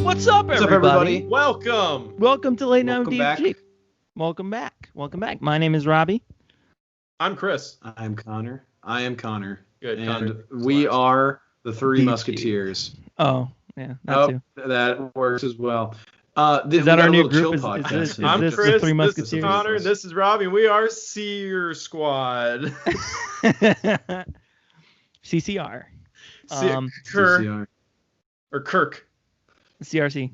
What's up, everybody? Welcome to Late Night DFG. Welcome back. My name is Robbie. I'm Chris. I'm Connor. I am Connor. Good. And Connor. we are the Three DFG. Musketeers. Oh, yeah, that too. That works as well. Is that our new group? Is this I'm the Chris. Three This Musketeers? is Connor. This is Robbie. We are Seer Squad. CCR. CCR. Or Kirk. CRC.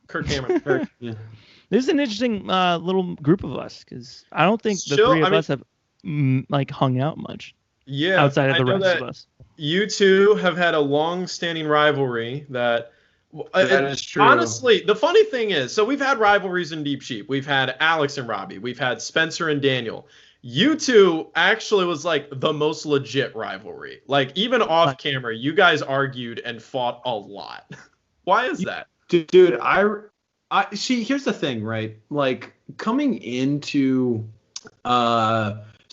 Kirk Cameron. Kirk, yeah. This is an interesting little group of us because I don't think the three of us have hung out much. Yeah. Outside of the rest of us. You two have had a long-standing rivalry that is true. Honestly, the funny thing is, so we've had rivalries in Deep Sheep. We've had Alex and Robbie. We've had Spencer and Daniel. You two actually was like the most legit rivalry. Like even off camera, you guys argued and fought a lot. Why is that? Dude, I see, here's the thing, right? Like coming into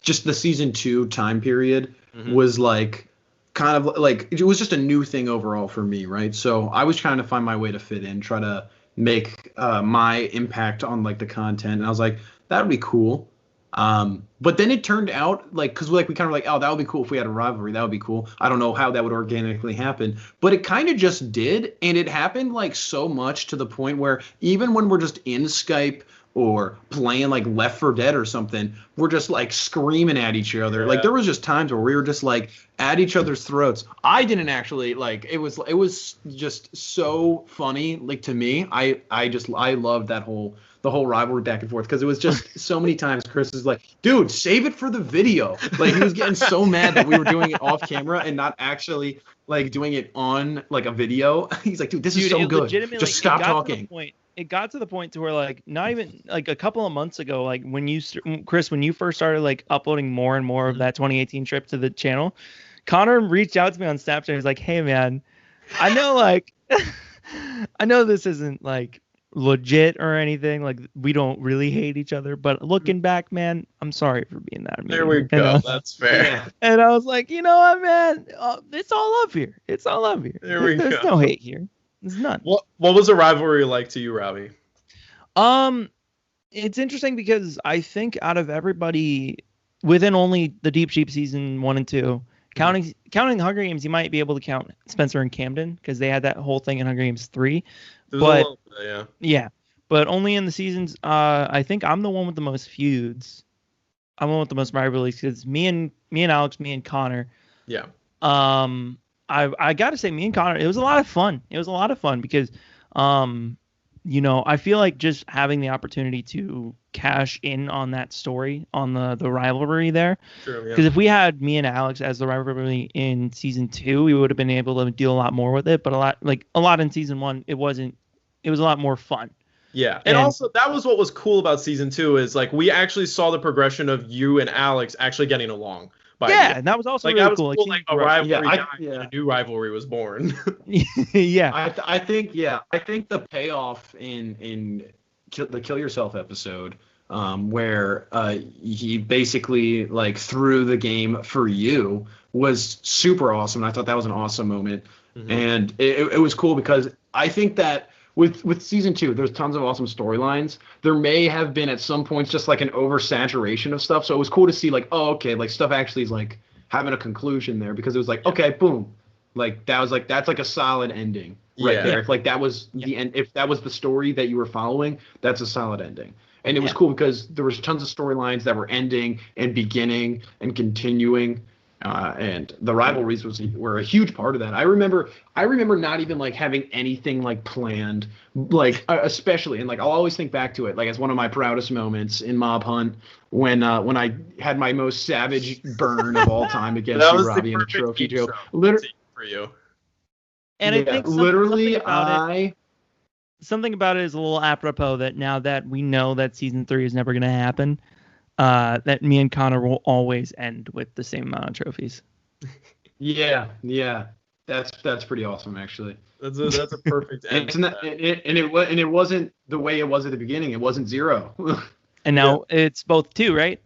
just the season 2 time period was like kind of like it was just a new thing overall for me, right? So I was trying to find my way to fit in, try to make my impact on like the content, and I was like, that would be cool. But then it turned out like, cause like we kind of like, oh, that would be cool if we had a rivalry. That would be cool. I don't know how that would organically happen, but it kind of just did. And it happened like so much to the point where even when we're just in Skype or playing like Left 4 Dead or something, we're just like screaming at each other. Yeah. Like there was just times where we were just like at each other's throats. I didn't actually like, it was just so funny. Like to me, I loved the whole rivalry back and forth, because it was just so many times Chris is like, dude, save it for the video. Like he was getting so mad that we were doing it off camera and not actually like doing it on like a video. He's like, dude, this is so good. Just stop talking. It got to the point to where like not even like a couple of months ago, like Chris, when you first started like uploading more and more of that 2018 trip to the channel, Connor reached out to me on Snapchat. He's like, hey man, I know like, I know this isn't like legit or anything, like we don't really hate each other, but looking back, man, I'm sorry for being that mean. There we go. That's fair. And I was like, you know what, man, it's all love here. There we go. There's no hate here. There's none. What was a rivalry like to you, Robbie? It's interesting because I think out of everybody within only the Deep Sheep season 1 and 2, counting Hunger Games, you might be able to count Spencer and Camden because they had that whole thing in Hunger Games 3. But yeah, but only in the seasons. I think I'm the one with the most feuds. I'm the one with the most rivalries because me and Alex, me and Connor. Yeah. I gotta say, me and Connor, it was a lot of fun. Because, you know, I feel like just having the opportunity to cash in on that story, on the rivalry there. True. Yeah. Because if we had me and Alex as the rivalry in season 2, we would have been able to deal a lot more with it. But a lot in season 1, it wasn't. It was a lot more fun. Yeah. And also that was what was cool about season 2 is like we actually saw the progression of you and Alex actually getting along. And that was also like, really that was cool. Cool. Like a rivalry died and a new rivalry was born. Yeah. I think the payoff in the Kill Yourself episode, where he basically like threw the game for you, was super awesome. I thought that was an awesome moment. And it was cool because I think that with season 2, there's tons of awesome storylines. There may have been at some points just like an oversaturation of stuff. So it was cool to see like, oh, okay, like stuff actually is like having a conclusion there, because it was like, okay, boom. Like that's like a solid ending right there. If like that was the end, if that was the story that you were following, that's a solid ending. And it was cool because there was tons of storylines that were ending and beginning and continuing. And the rivalries were a huge part of that. I remember not even like having anything like planned, like especially, and like I'll always think back to it like as one of my proudest moments in Mob Hunt when I had my most savage burn of all time against you, Robbie, in a trophy joe. Literally for you. And I think something about it is a little apropos that now that we know that season 3 is never going to happen. That me and Connor will always end with the same amount of trophies. Yeah, that's pretty awesome actually. That's a perfect end. It wasn't the way it was at the beginning. It wasn't 0. And now it's both 2, right?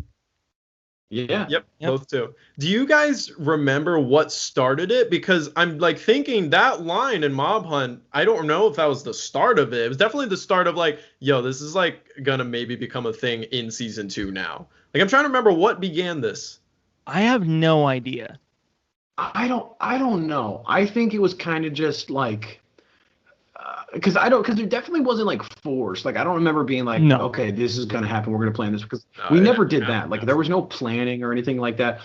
Yeah. Yep, both two. Do you guys remember what started it? Because I'm like thinking that line in Mob Hunt, I don't know if that was the start of it. It was definitely the start of like, yo, this is like gonna maybe become a thing in season 2 now. Like I'm trying to remember what began this. I have no idea. I don't know. I think it was kind of just like because there definitely wasn't like force. Like I don't remember being like, No. okay, this is gonna happen. We're gonna plan this because we never did that. Like there was no planning or anything like that.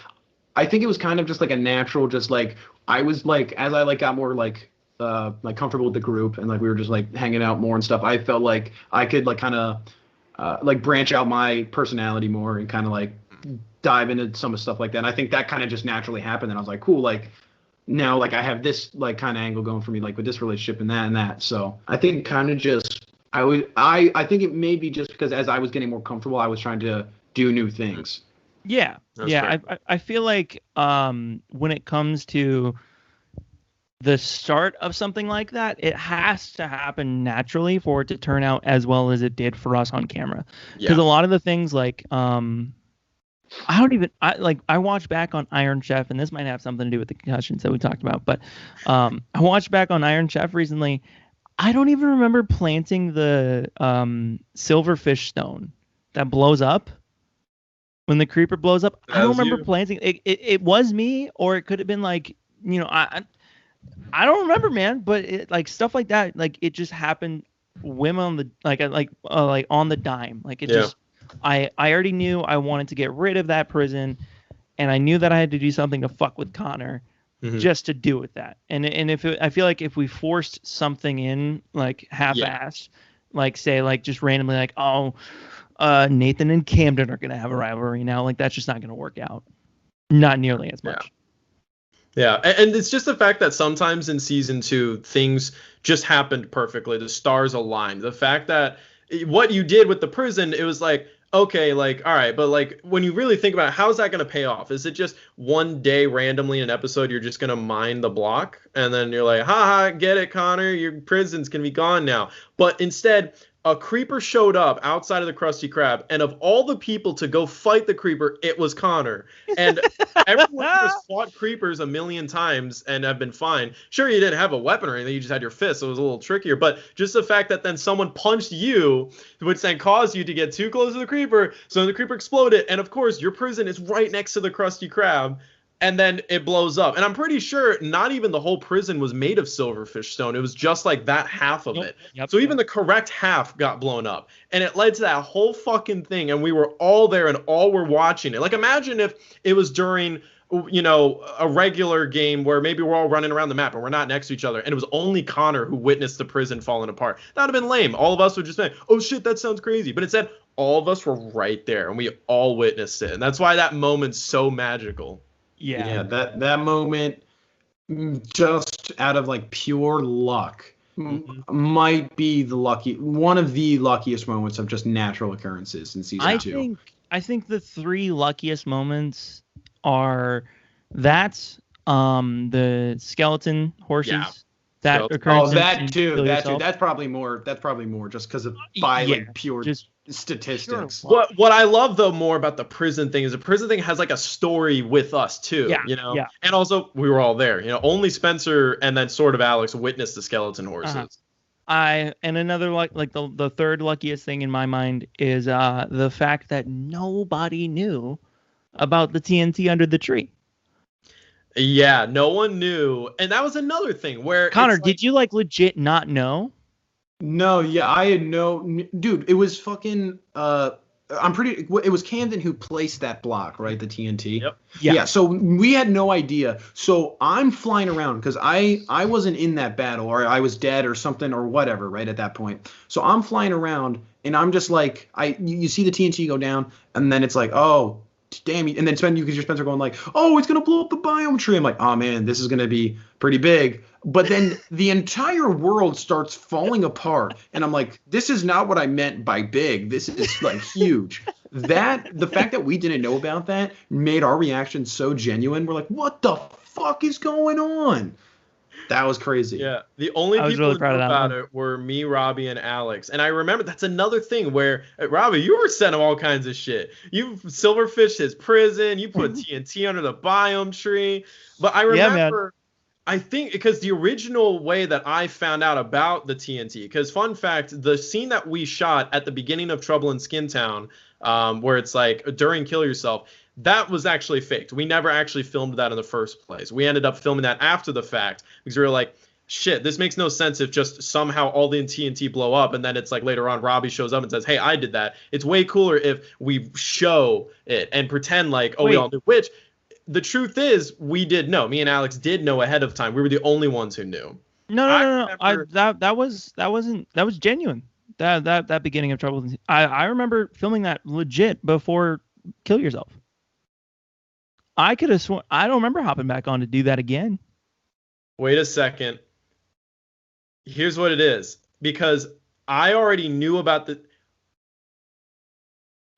I think it was kind of just like a natural, just like I was like as I like got more like comfortable with the group and like we were just like hanging out more and stuff. I felt like I could like kind of like branch out my personality more and kind of like dive into some of stuff like that. And I think that kind of just naturally happened. And I was like, cool, like now like I have this like kind of angle going for me, like with this relationship and that and that. So I think kind of just I think it may be just because as I was getting more comfortable, I was trying to do new things. Yeah. I feel like when it comes to the start of something like that, it has to happen naturally for it to turn out as well as it did for us on camera. Because a lot of the things like I watched back on Iron Chef, and this might have something to do with the concussions that we talked about, but I watched back on Iron Chef recently. I don't even remember planting the silverfish stone that blows up when the creeper blows up. I don't remember planting it. It was me, or it could have been like, I don't remember, man. But it, like stuff like that, like it just happened whim on the like on the dime. Like it just. I already knew I wanted to get rid of that prison, and I knew that I had to do something to fuck with Connor just to do with that. And I feel like if we forced something in like half-assed, like say like just randomly like, oh, Nathan and Camden are gonna have a rivalry now, like that's just not gonna work out, not nearly as much. Yeah, and it's just the fact that sometimes in season 2 things just happened perfectly. The stars aligned. The fact that what you did with the prison, it was like, okay, like, all right, but like when you really think about it, how's that going to pay off? Is it just one day randomly in an episode you're just going to mine the block and then you're like, haha, get it, Connor, your prison's going to be gone now. But instead, a creeper showed up outside of the Krusty Krab, and of all the people to go fight the creeper, it was Connor. And everyone has fought creepers a million times and have been fine. Sure, you didn't have a weapon or anything, you just had your fist, so it was a little trickier. But just the fact that then someone punched you, which then caused you to get too close to the creeper, so the creeper exploded, and of course, your prison is right next to the Krusty Krab. And then it blows up. And I'm pretty sure not even the whole prison was made of silverfish stone. It was just like that half of it. So even the correct half got blown up. And it led to that whole fucking thing. And we were all there and all were watching it. Like imagine if it was during, a regular game where maybe we're all running around the map and we're not next to each other. And it was only Connor who witnessed the prison falling apart. That would have been lame. All of us would just say, oh shit, that sounds crazy. But instead, all of us were right there and we all witnessed it. And that's why that moment's so magical. Yeah, that moment, just out of like pure luck, might be one of the luckiest moments of just natural occurrences in season 2. I think the 3 luckiest moments are the skeleton horses. Yeah. That occurrence. Oh, that too. That's probably more just because of like pure statistics. Sure. What I love though more about the prison thing is the prison thing has like a story with us too. Yeah. And also we were all there. Only Spencer and then sort of Alex witnessed the skeleton horses. And another like the third luckiest thing in my mind is the fact that nobody knew about the TNT under the tree. Yeah, no one knew. And that was another thing where Connor, did you like legit not know? No, yeah, I had dude, it was fucking it was Camden who placed that block, right? The TNT. Yep. Yeah, so we had no idea. So I'm flying around because I wasn't in that battle or I was dead or something or whatever, right, at that point. So I'm flying around and I'm just like you see the TNT go down and then it's like, oh, damn, and then Spencer going like, oh, it's gonna blow up the biome tree. I'm like, oh man, this is gonna be pretty big. But then the entire world starts falling apart, and I'm like, this is not what I meant by big. This is like huge. The fact that we didn't know about that made our reaction so genuine. We're like, what the fuck is going on? That was crazy. Yeah, the only I was people really who proud knew of that about one. it were me, Robbie, and Alex. And I remember that's another thing where Robbie, you were sending all kinds of shit. You silverfished his prison. You put TNT under the biome tree. But I Yeah, man. remember, I think because the original way that I found out about the TNT, because fun fact, the scene that we shot at the beginning of Trouble in Skintown, where it's like during Kill Yourself, that was actually faked. We never actually filmed that in the first place. We ended up filming that after the fact because we were like, shit, this makes no sense if just somehow all the TNT blow up and then it's like later on Robbie shows up and says, hey, I did that. It's way cooler if we show it and pretend like, oh, we all knew. Which the truth is we did know. Me and Alex did know ahead of time. We were the only ones who knew. No. That was genuine. That beginning of Trouble. I remember filming that legit before Kill Yourself. I could have sworn. I don't remember hopping back on to do that again. Wait a second. Here's what it is. Because I already knew about the...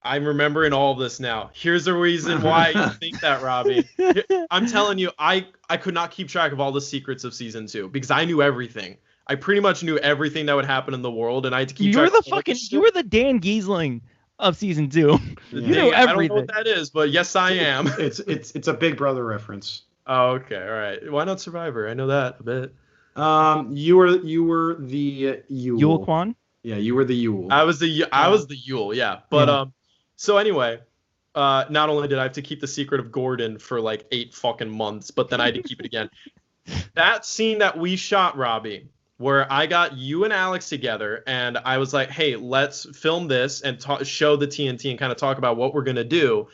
I'm remembering all of this now. Here's the reason why you think that, Robbie. I'm telling you, I could not keep track of all the secrets of season 2 because I knew everything. I pretty much knew everything that would happen in the world, and I had to keep track of all the shit. You were the Dan Giesling of season 2. You know everything. I don't know what that is, but yes, I am. It's a Big Brother reference. Oh, okay, all right. Why not Survivor? I know that a bit. You were the Yule. Yule Kwan? Yeah, you were the Yule. I was the Yule, yeah. But so anyway, not only did I have to keep the secret of Gordon for like 8 fucking months, but then I had to keep it again. That scene that we shot, Robbie, where I got you and Alex together and I was like, hey, let's film this and show the TNT and kind of talk about what we're going to do.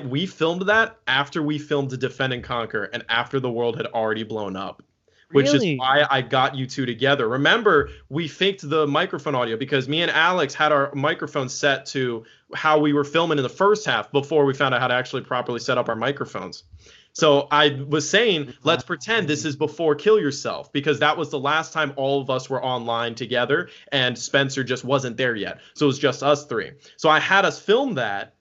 We filmed that after we filmed to Defend and Conquer and after the world had already blown up. Which is why I got you two together. Remember, we faked the microphone audio because me and Alex had our microphone set to how we were filming in the first half before we found out how to actually properly set up our microphones. So I was saying, let's pretend this is before Kill Yourself because that was the last time all of us were online together and Spencer just wasn't there yet. So it was just us 3. So I had us film that.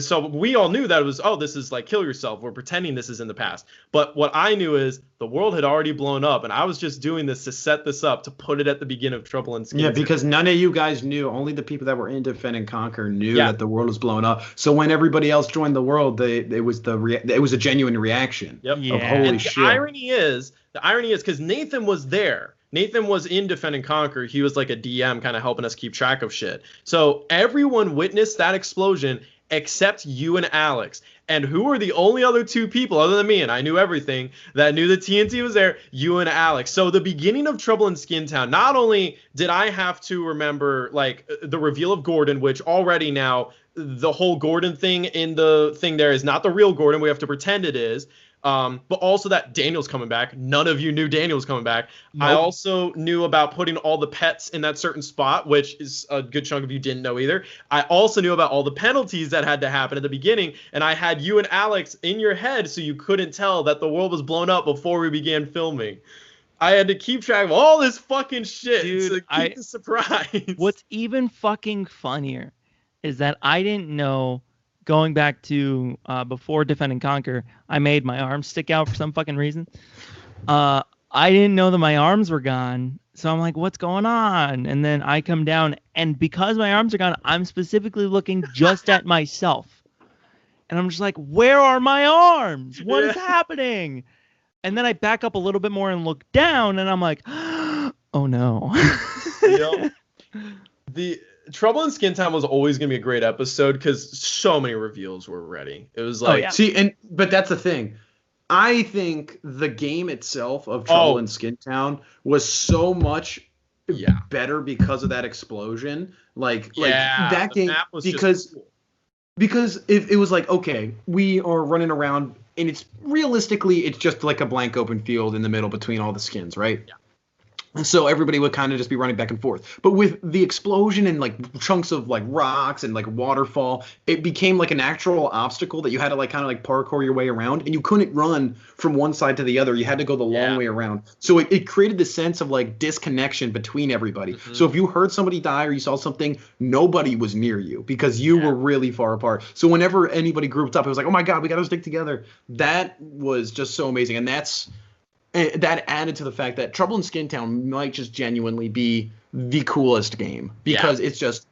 So we all knew that it was, this is like Kill Yourself. We're pretending this is in the past. But what I knew is the world had already blown up, and I was just doing this to set this up to put it at the beginning of Trouble in Skintown. Yeah, because none of you guys knew. Only the people that were in Defend and Conquer knew that the world was blown up. So when everybody else joined the world, it was a genuine reaction. Yep. Of holy and shit. The irony is because Nathan was there. Nathan was in Defend and Conquer. He was like a DM kind of helping us keep track of shit. So everyone witnessed that explosion except you and Alex. And who were the only other 2 people other than me, and I knew everything, that knew the TNT was there? You and Alex. So the beginning of Trouble in Skintown, not only did I have to remember like the reveal of Gordon, which already now the whole Gordon thing in the thing there is not the real Gordon. We have to pretend it is. But also that Daniel's coming back. None of you knew Daniel was coming back. Nope. I also knew about putting all the pets in that certain spot, which is a good chunk of you didn't know either. I also knew about all the penalties that had to happen at the beginning, and I had you and Alex in your head so you couldn't tell that the world was blown up before we began filming. I had to keep track of all this fucking shit to keep the surprise. What's even fucking funnier is that I didn't know. Going back to before Defend and Conquer, I made my arms stick out for some fucking reason. I didn't know that my arms were gone. So I'm like, what's going on? And then I come down, and because my arms are gone, I'm specifically looking just at myself. And I'm just like, where are my arms? What is happening? And then I back up a little bit more and look down, and I'm like, oh no. The Trouble in Skintown was always going to be a great episode because so many reveals were ready. It was like... but that's the thing. I think the game itself of Trouble in Skintown was so much better because of that explosion. Like that game, because if it was like, okay, we are running around and it's just like a blank open field in the middle between all the skins, right? Yeah. And so everybody would kind of just be running back and forth. But with the explosion and like chunks of like rocks and like waterfall, it became like an actual obstacle that you had to like kind of like parkour your way around. And you couldn't run from one side to the other. You had to go the long way around. So it created this sense of like disconnection between everybody. Mm-hmm. So if you heard somebody die or you saw something, nobody was near you because you were really far apart. So whenever anybody grouped up, it was like, oh my God, we got to stick together. That was just so amazing. And that's that added to the fact that Trouble in Skintone might just genuinely be the coolest game because it's just,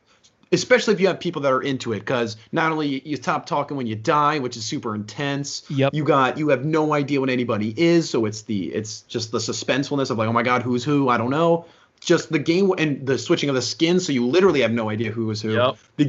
especially if you have people that are into it, because not only you stop talking when you die, which is super intense. Yep. You have no idea what anybody is, so it's just the suspensefulness of like, oh my god, who's who? I don't know. Just the game and the switching of the skins, so you literally have no idea who is who. Yep. The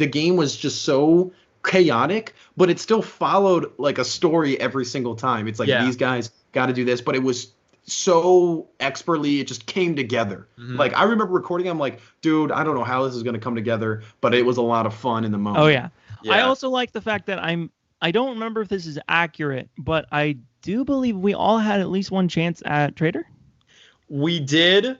game was just so chaotic, but it still followed like a story every single time. It's like these guys got to do this, but it was so expertly, it just came together. Like I remember recording, I'm like, dude, I don't know how this is going to come together, but it was a lot of fun in the moment. Oh yeah. I also like the fact that I don't remember if this is accurate, but I do believe we all had at least one chance at Trader. We did,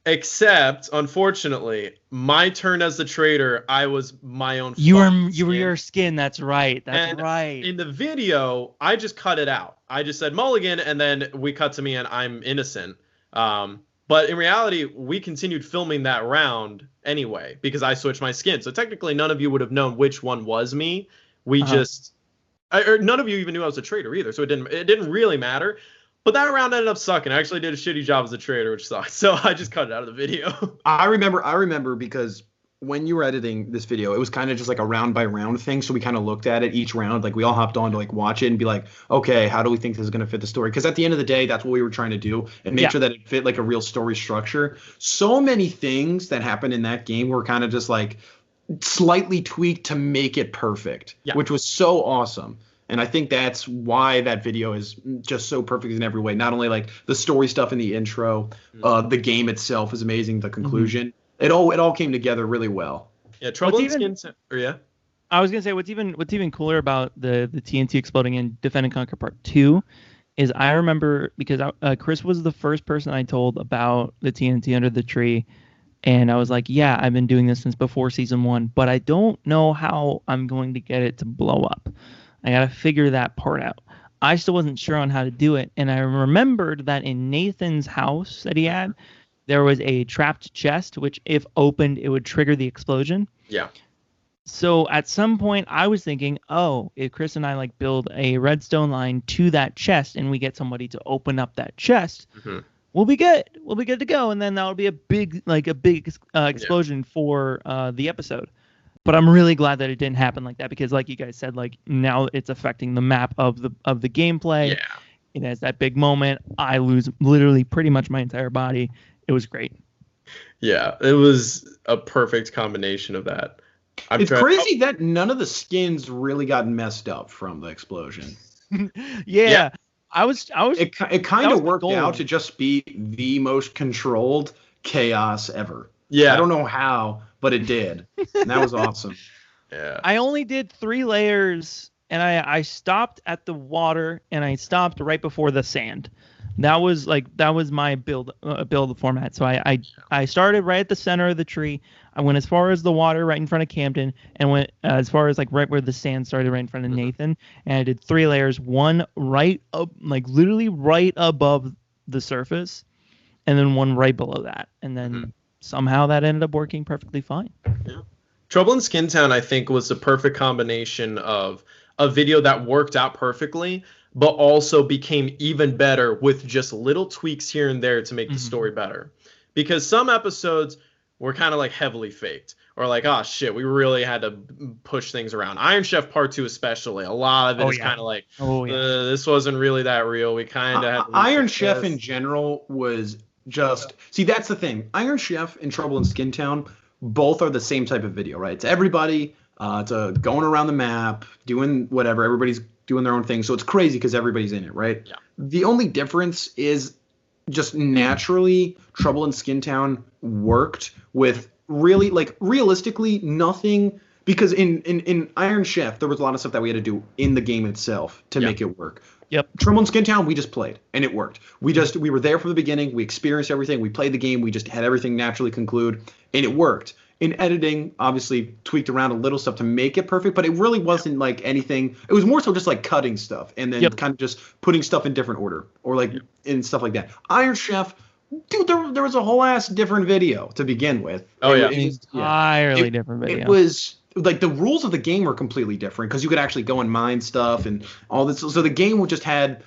except unfortunately, my turn as the trader, I was my own. You were your skin. That's right. That's right. In the video, I just cut it out. I just said mulligan, and then we cut to me, and I'm innocent. But in reality, we continued filming that round anyway because I switched my skin. So technically, none of you would have known which one was me. Or none of you even knew I was a traitor either. So it didn't really matter. But that round ended up sucking. I actually did a shitty job as a traitor, which sucked. So I just cut it out of the video. I remember because when you were editing this video, it was kind of just like a round by round thing. So we kind of looked at it each round. Like we all hopped on to like watch it and be like, okay, how do we think this is going to fit the story? Because at the end of the day, that's what we were trying to do and make sure that it fit like a real story structure. So many things that happened in that game were kind of just like slightly tweaked to make it perfect, which was so awesome. And I think that's why that video is just so perfect in every way. Not only like the story stuff in the intro, the game itself is amazing. The conclusion, it all came together really well. Yeah, Trouble in Skintone. I was gonna say what's even cooler about the TNT exploding in Defend and Conquer Part 2 is I remember because Chris was the first person I told about the TNT under the tree, and I was like, yeah, I've been doing this since before season 1, but I don't know how I'm going to get it to blow up. I got to figure that part out. I still wasn't sure on how to do it. And I remembered that in Nathan's house that he had, there was a trapped chest, which if opened, it would trigger the explosion. Yeah. So at some point I was thinking, oh, if Chris and I like build a redstone line to that chest and we get somebody to open up that chest, we'll be good. We'll be good to go. And then that would be a big explosion for the episode. But I'm really glad that it didn't happen like that because, like you guys said, like now it's affecting the map of the gameplay. Yeah. It has that big moment. I lose literally pretty much my entire body. It was great. Yeah, it was a perfect combination of that. It's crazy that none of the skins really got messed up from the explosion. Yeah. I was. It kind of worked out to just be the most controlled chaos ever. Yeah. I don't know how, but it did. And that was awesome. Yeah. I only did 3 layers, and I stopped at the water, and I stopped right before the sand. That was my build format. So I started right at the center of the tree. I went as far as the water right in front of Camden, and went as far as like right where the sand started right in front of Nathan. And I did 3 layers, one right up, like literally right above the surface, and then one right below that, and then. Somehow that ended up working perfectly fine. Yeah. Trouble in Skintone, I think, was the perfect combination of a video that worked out perfectly, but also became even better with just little tweaks here and there to make the story better. Because some episodes were kind of like heavily faked. Or like, oh shit, we really had to push things around. Iron Chef Part 2 especially. A lot of it is kind of like, this wasn't really that real. We kind of had Iron Chef in general was... see, that's the thing. Iron Chef and Trouble in Skintone both are the same type of video, right? It's everybody going around the map, doing whatever. Everybody's doing their own thing. So it's crazy because everybody's in it, right? Yeah. The only difference is just naturally Trouble in Skintone worked with really, like, realistically nothing. Because in Iron Chef, there was a lot of stuff that we had to do in the game itself to make it work. Yep. Trouble in Skintone, we just played, and it worked. We were there from the beginning. We experienced everything. We played the game. We just had everything naturally conclude, and it worked. In editing, obviously tweaked around a little stuff to make it perfect, but it really wasn't like anything. It was more so just like cutting stuff and then kind of just putting stuff in different order or like in stuff like that. Iron Chef, dude, there was a whole ass different video to begin with. Oh, yeah. Entirely different video. It was... like the rules of the game were completely different because you could actually go and mine stuff and all this. So the game just had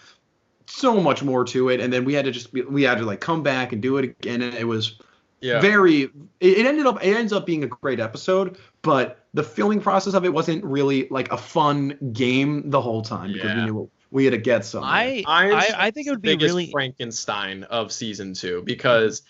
so much more to it, and then we had to like come back and do it again, and it was Yeah. It ends up being a great episode, but the filming process of it wasn't really like a fun game the whole time because we knew we had to get somewhere. I think it would be biggest really Frankenstein of season 2 because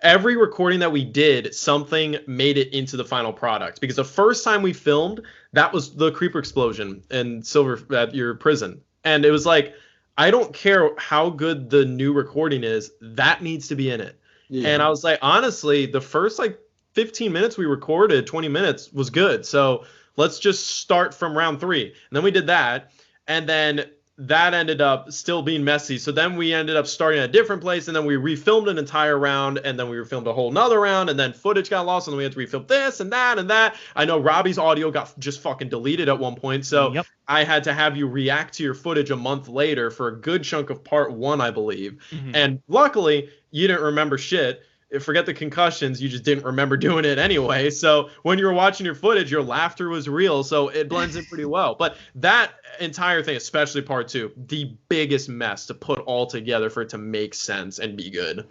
every recording that we did, something made it into the final product. Because the first time we filmed, that was the creeper explosion in Silver at your prison, and it was like, I don't care how good the new recording is, that needs to be in it. Yeah. And I was like, honestly, the first like 15 minutes we recorded, 20 minutes was good. So let's just start from round 3. And then we did that. And then that ended up still being messy. So then we ended up starting at a different place. And then we refilmed an entire round. And then we refilmed a whole nother round. And then footage got lost. And then we had to refilm this and that and that. I know Robbie's audio got just fucking deleted at one point. So I had to have you react to your footage a month later for a good chunk of part 1, I believe. Mm-hmm. And luckily, you didn't remember shit. Forget the concussions, you just didn't remember doing it anyway. So when you were watching your footage, your laughter was real, so it blends in pretty well. But that entire thing, especially part 2, the biggest mess to put all together for it to make sense and be good.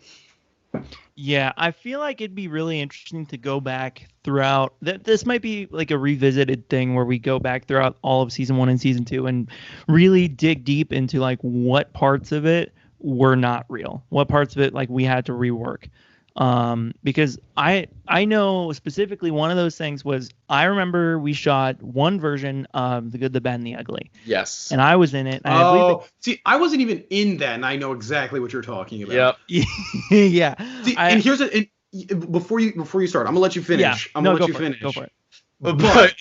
Yeah, I feel like it'd be really interesting to go back throughout. This might be like a revisited thing where we go back throughout all of season 1 and season 2 and really dig deep into like what parts of it were not real, what parts of it like we had to rework. Because I know specifically one of those things was, I remember we shot one version of The Good, the Bad, and the Ugly. Yes. And I was in it. See, I wasn't even in that, and I know exactly what you're talking about. Yep. Yeah. See, and here's before you start, I'm gonna let you finish. Yeah. I'm gonna let you finish. Go for it. But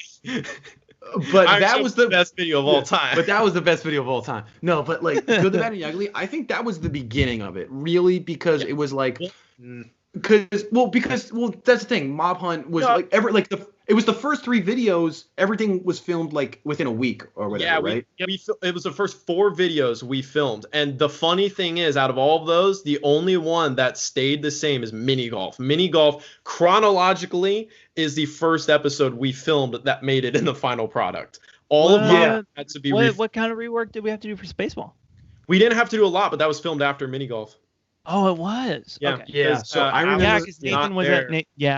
that was the best video of all time. But that was the best video of all time. No, but like Good, the Bad, and the Ugly, I think that was the beginning of it, really, because it was like. Because that's the thing. Mob Hunt was it was the first 3 videos. Everything was filmed like within a week or whatever, right? It was the first 4 videos we filmed, and the funny thing is, out of all of those, the only one that stayed the same is Mini Golf. Mini Golf chronologically is the first episode we filmed that made it in the final product. All of them had to be. What kind of rework did we have to do for Spaceball? We didn't have to do a lot, but that was filmed after Mini Golf. Oh, it was. Yeah. Okay. Yeah. So I remember because Nathan was at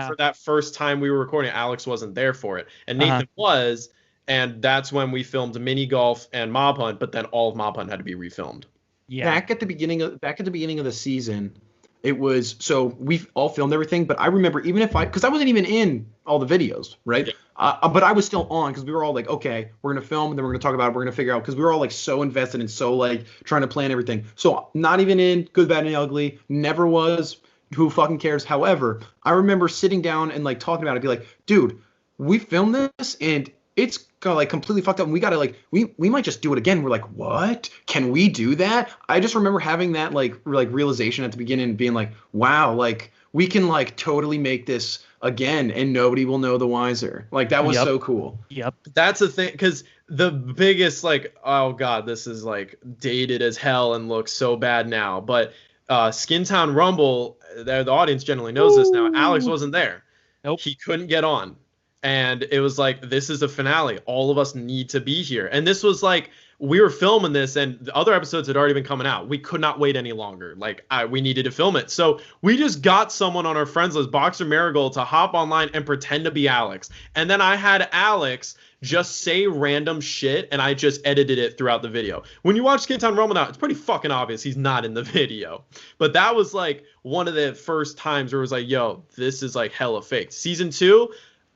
for that first time we were recording. Alex wasn't there for it, and Nathan was, and that's when we filmed Mini Golf and Mob Hunt. But then all of Mob Hunt had to be refilmed. Yeah. Back at the beginning of the season, it was so we all filmed everything. But I remember because I wasn't even in all the videos, right? Yeah. But I was still on because we were all like, okay, we're gonna film and then we're gonna talk about it. We're gonna figure out because we were all like so invested and so like trying to plan everything. So not even in Good, Bad, and the Ugly. Never was. Who fucking cares? However, I remember sitting down and like talking about it. Be like, dude, we filmed this and it's got like completely fucked up. And we gotta like we might just do it again. We're like, what? Can we do that? I just remember having that like realization at the beginning and being like, wow, like we can like totally make this again and nobody will know the wiser. Like that was so cool. Yep. That's the thing, because the biggest like, oh god, this is like dated as hell and looks so bad now, but Skintone Rumble, the audience generally knows this now. Alex wasn't there. Nope. He couldn't get on. And it was like, this is a finale. All of us need to be here. And this was like, we were filming this and the other episodes had already been coming out. We could not wait any longer. Like, we needed to film it. So we just got someone on our friends list, Boxer Marigold, to hop online and pretend to be Alex. And then I had Alex just say random shit and I just edited it throughout the video. When you watch Skintone Rumble now, it's pretty fucking obvious he's not in the video. But that was like one of the first times where it was like, yo, this is like hella fake. Season 2,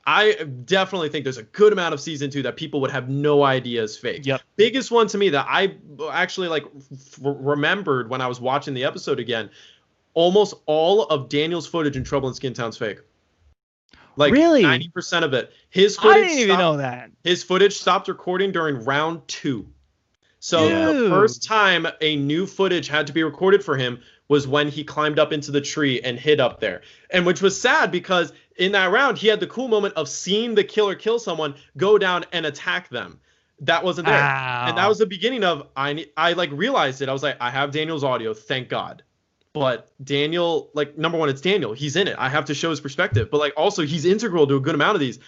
I definitely think there's a good amount of season 2 that people would have no idea is fake. Yep. Biggest one to me that I actually like remembered when I was watching the episode again, almost all of Daniel's footage in Trouble in Skintown's fake. Like really? 90% of it. His footage I didn't even know that. His footage stopped recording during round 2. So the first time a new footage had to be recorded for him was when he climbed up into the tree and hid up there. And which was sad because in that round, he had the cool moment of seeing the killer kill someone, go down and attack them. That wasn't there. Ow. And that was the beginning of, I like realized it. I was like, I have Daniel's audio, thank God. But Daniel, like, number one, it's Daniel. He's in it. I have to show his perspective. But like, also, he's integral to a good amount of these.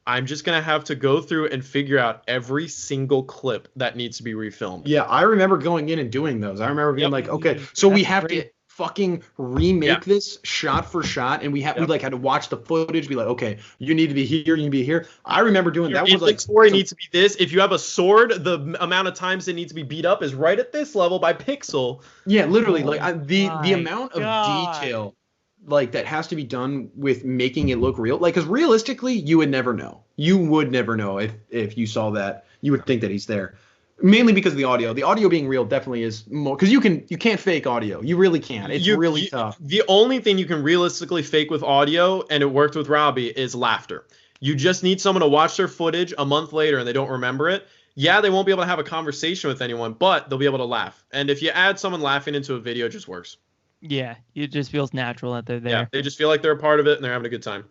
I'm just going to have to go through and figure out every single clip that needs to be refilmed. Yeah, I remember going in and doing those. I remember being like, okay, so we have to fucking remake this shot for shot, and we like had to watch the footage, be like, okay, you need to be here, you need to be here. I remember doing that. Was like, story needs to be this. If you have a sword, the amount of times it needs to be beat up is right at this level by pixel. Yeah, literally, the amount of detail like that has to be done with making it look real. Like, because realistically, you would never know. You would never know if you saw that. You would think that he's there. Mainly because of the audio. The audio being real definitely is more, because you can't fake audio. You really can't. It's really tough. The only thing you can realistically fake with audio, and it worked with Robbie, is laughter. You just need someone to watch their footage a month later and they don't remember it. Yeah, they won't be able to have a conversation with anyone, but they'll be able to laugh. And if you add someone laughing into a video, it just works. Yeah, it just feels natural that they're there. Yeah, they just feel like they're a part of it and they're having a good time.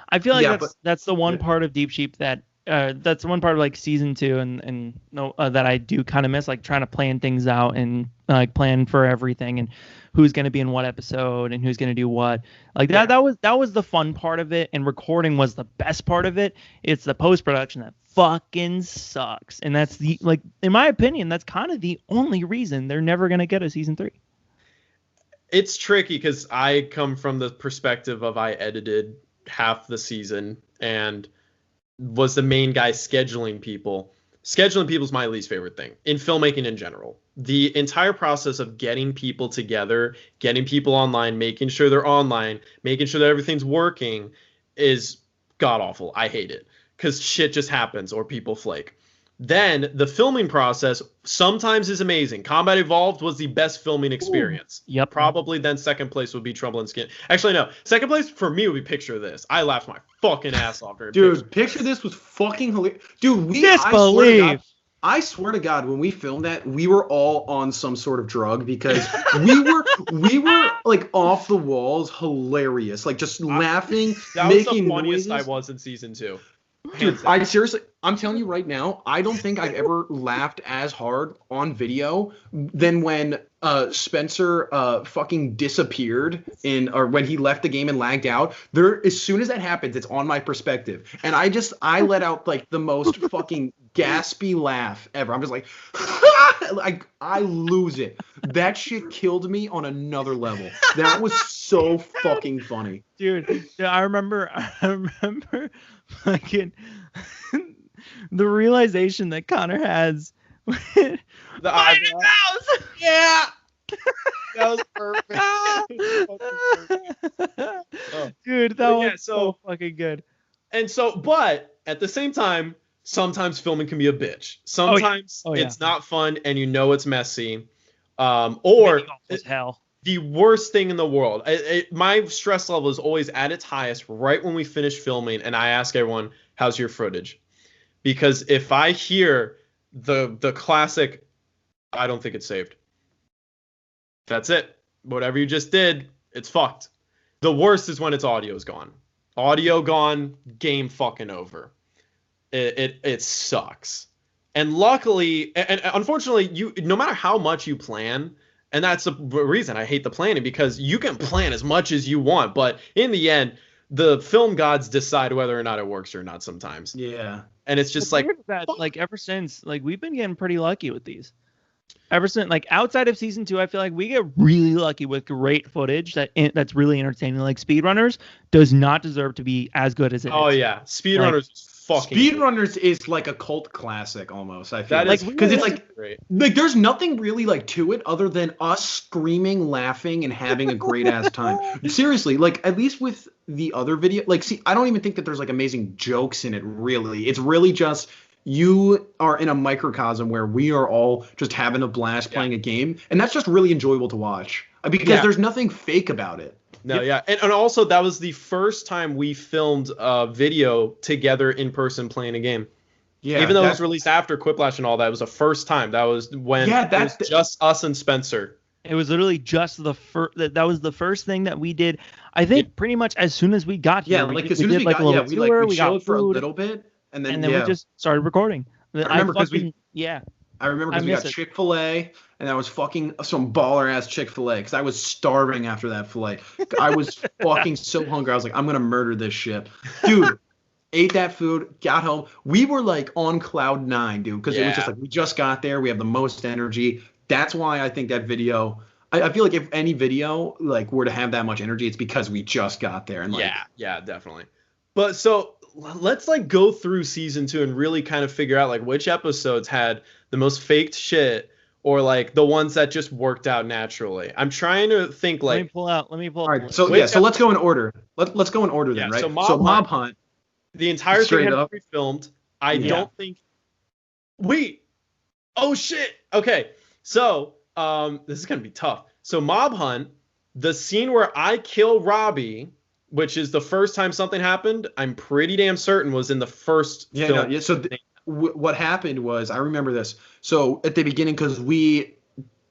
I feel like that's the one part of Deep Sheep that that's one part of like season 2 and that I do kind of miss, like trying to plan things out and like plan for everything and who's going to be in what episode and who's going to do what. Like that was the fun part of it, and recording was the best part of it. It's the post-production that fucking sucks. And that's the, like, in my opinion, that's kind of the only reason they're never going to get a season 3. It's tricky because I come from the perspective of I edited half the season and was the main guy scheduling people. Scheduling people is my least favorite thing in filmmaking in general. The entire process of getting people together, getting people online, making sure they're online, making sure that everything's working is god awful. I hate it because shit just happens or people flake. Then the filming process sometimes is amazing. Combat Evolved was the best filming experience. Ooh, yep. Probably then second place would be Trouble in Skin. Actually, no. Second place for me would be Picture This. I laughed my fucking ass off during Dude, Picture This was fucking hilarious. Dude, I swear to God, when we filmed that, we were all on some sort of drug because we were like off the walls, hilarious, like just laughing, that making was the funniest noises. I was in season 2. Dude, I'm telling you right now, I don't think I've ever laughed as hard on video than when Spencer fucking disappeared or when he left the game and lagged out. As soon as that happens, it's on my perspective. And I let out like the most fucking gaspy laugh ever. I'm just like, I lose it. That shit killed me on another level. That was so fucking funny. Dude, I remember fucking the realization that Connor has the eyebrows. Yeah. That was perfect. Dude, that was so fucking good. And so, but at the same time, sometimes filming can be a bitch. Sometimes it's not fun and you know it's messy. Or hell. The worst thing in the world. My stress level is always at its highest right when we finish filming and I ask everyone, how's your footage? Because if I hear the classic, I don't think it's saved. That's it. Whatever you just did, it's fucked. The worst is when its audio is gone. Audio gone, game fucking over. It sucks. And luckily, and unfortunately, no matter how much you plan, and that's the reason I hate the planning, because you can plan as much as you want, but in the end, the film gods decide whether or not it works or not sometimes. Yeah. And it's just like ever since, like, we've been getting pretty lucky with these. Ever since, like, outside of season 2, I feel like we get really lucky with great footage that's really entertaining. Like, Speedrunners does not deserve to be as good as it is. Oh yeah, Speedrunners is fucking Speedrunners is like a cult classic almost. I feel that because it's like great. Like there's nothing really like to it other than us screaming, laughing, and having a great ass time. Seriously, like at least with the other video, like see, I don't even think that there's like amazing jokes in it. Really, it's really just you are in a microcosm where we are all just having a blast playing a game, and that's just really enjoyable to watch because there's nothing fake about it. No, yeah. And also, that was the first time we filmed a video together in person playing a game. Yeah. Even though it was released after Quiplash and all that, it was the first time. That was when it was just us and Spencer. It was literally just the first. That was the first thing that we did. I think pretty much as soon as we got here. Yeah, like as soon as we got here, we showed for a little bit, and then we just started recording. I remember because we got Chick-fil-A, and that was fucking some baller ass Chick-fil-A because I was starving after that filet. I was fucking so hungry. I was like, I'm gonna murder this shit, dude. ate that food, got home. We were like on cloud 9, dude, because it was just like we just got there. We have the most energy. That's why I think that video. I feel like if any video like were to have that much energy, it's because we just got there. And like, yeah, definitely. But so let's like go through season 2 and really kind of figure out like which episodes had the most faked shit or like the ones that just worked out naturally. I'm trying to think like. Let me pull out. All right, so so let's go in order. Let's go in order then, right? So Mob Hunt. The entire thing had to be filmed. I Yeah. don't think. Wait. Oh shit. Okay. So this is gonna be tough. So Mob Hunt, the scene where I kill Robbie, which is the first time something happened, I'm pretty damn certain was in the first film. Yeah. So what happened was, I remember this. So at the beginning, because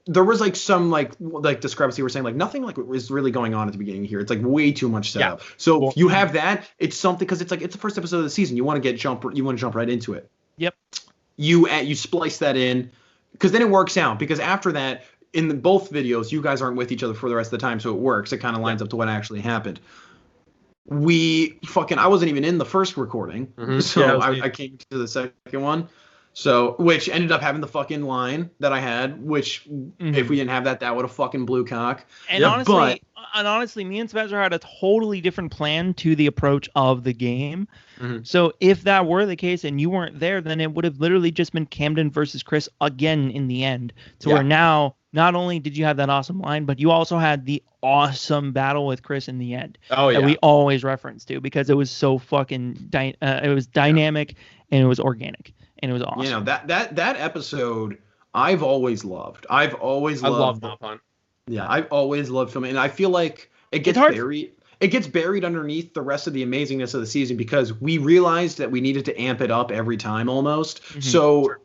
there was like some like discrepancy. We're saying like nothing like was really going on at the beginning here. It's like way too much setup. Yeah. So you have that. It's something because it's like it's the first episode of the season. You want to jump right into it. Yep. You splice that in because then it works out. Because after that, in both videos, you guys aren't with each other for the rest of the time, so it works. It kind of lines up to what actually happened. I wasn't even in the first recording, so I came to the second one. So, which ended up having the fucking line that I had, which if we didn't have that, that would have fucking blew cock. And honestly, me and Spencer had a totally different plan to the approach of the game. So if that were the case and you weren't there, then it would have literally just been Camden versus Chris again in the end. Where now, not only did you have that awesome line, but you also had the awesome battle with Chris in the end. That we always reference to because it was so fucking it was dynamic and it was organic. And it was awesome. You know, that episode I've always loved. I love Mob Hunt. Yeah, I've always loved filming, and I feel like it gets buried. It gets buried underneath the rest of the amazingness of the season because we realized that we needed to amp it up every time almost. So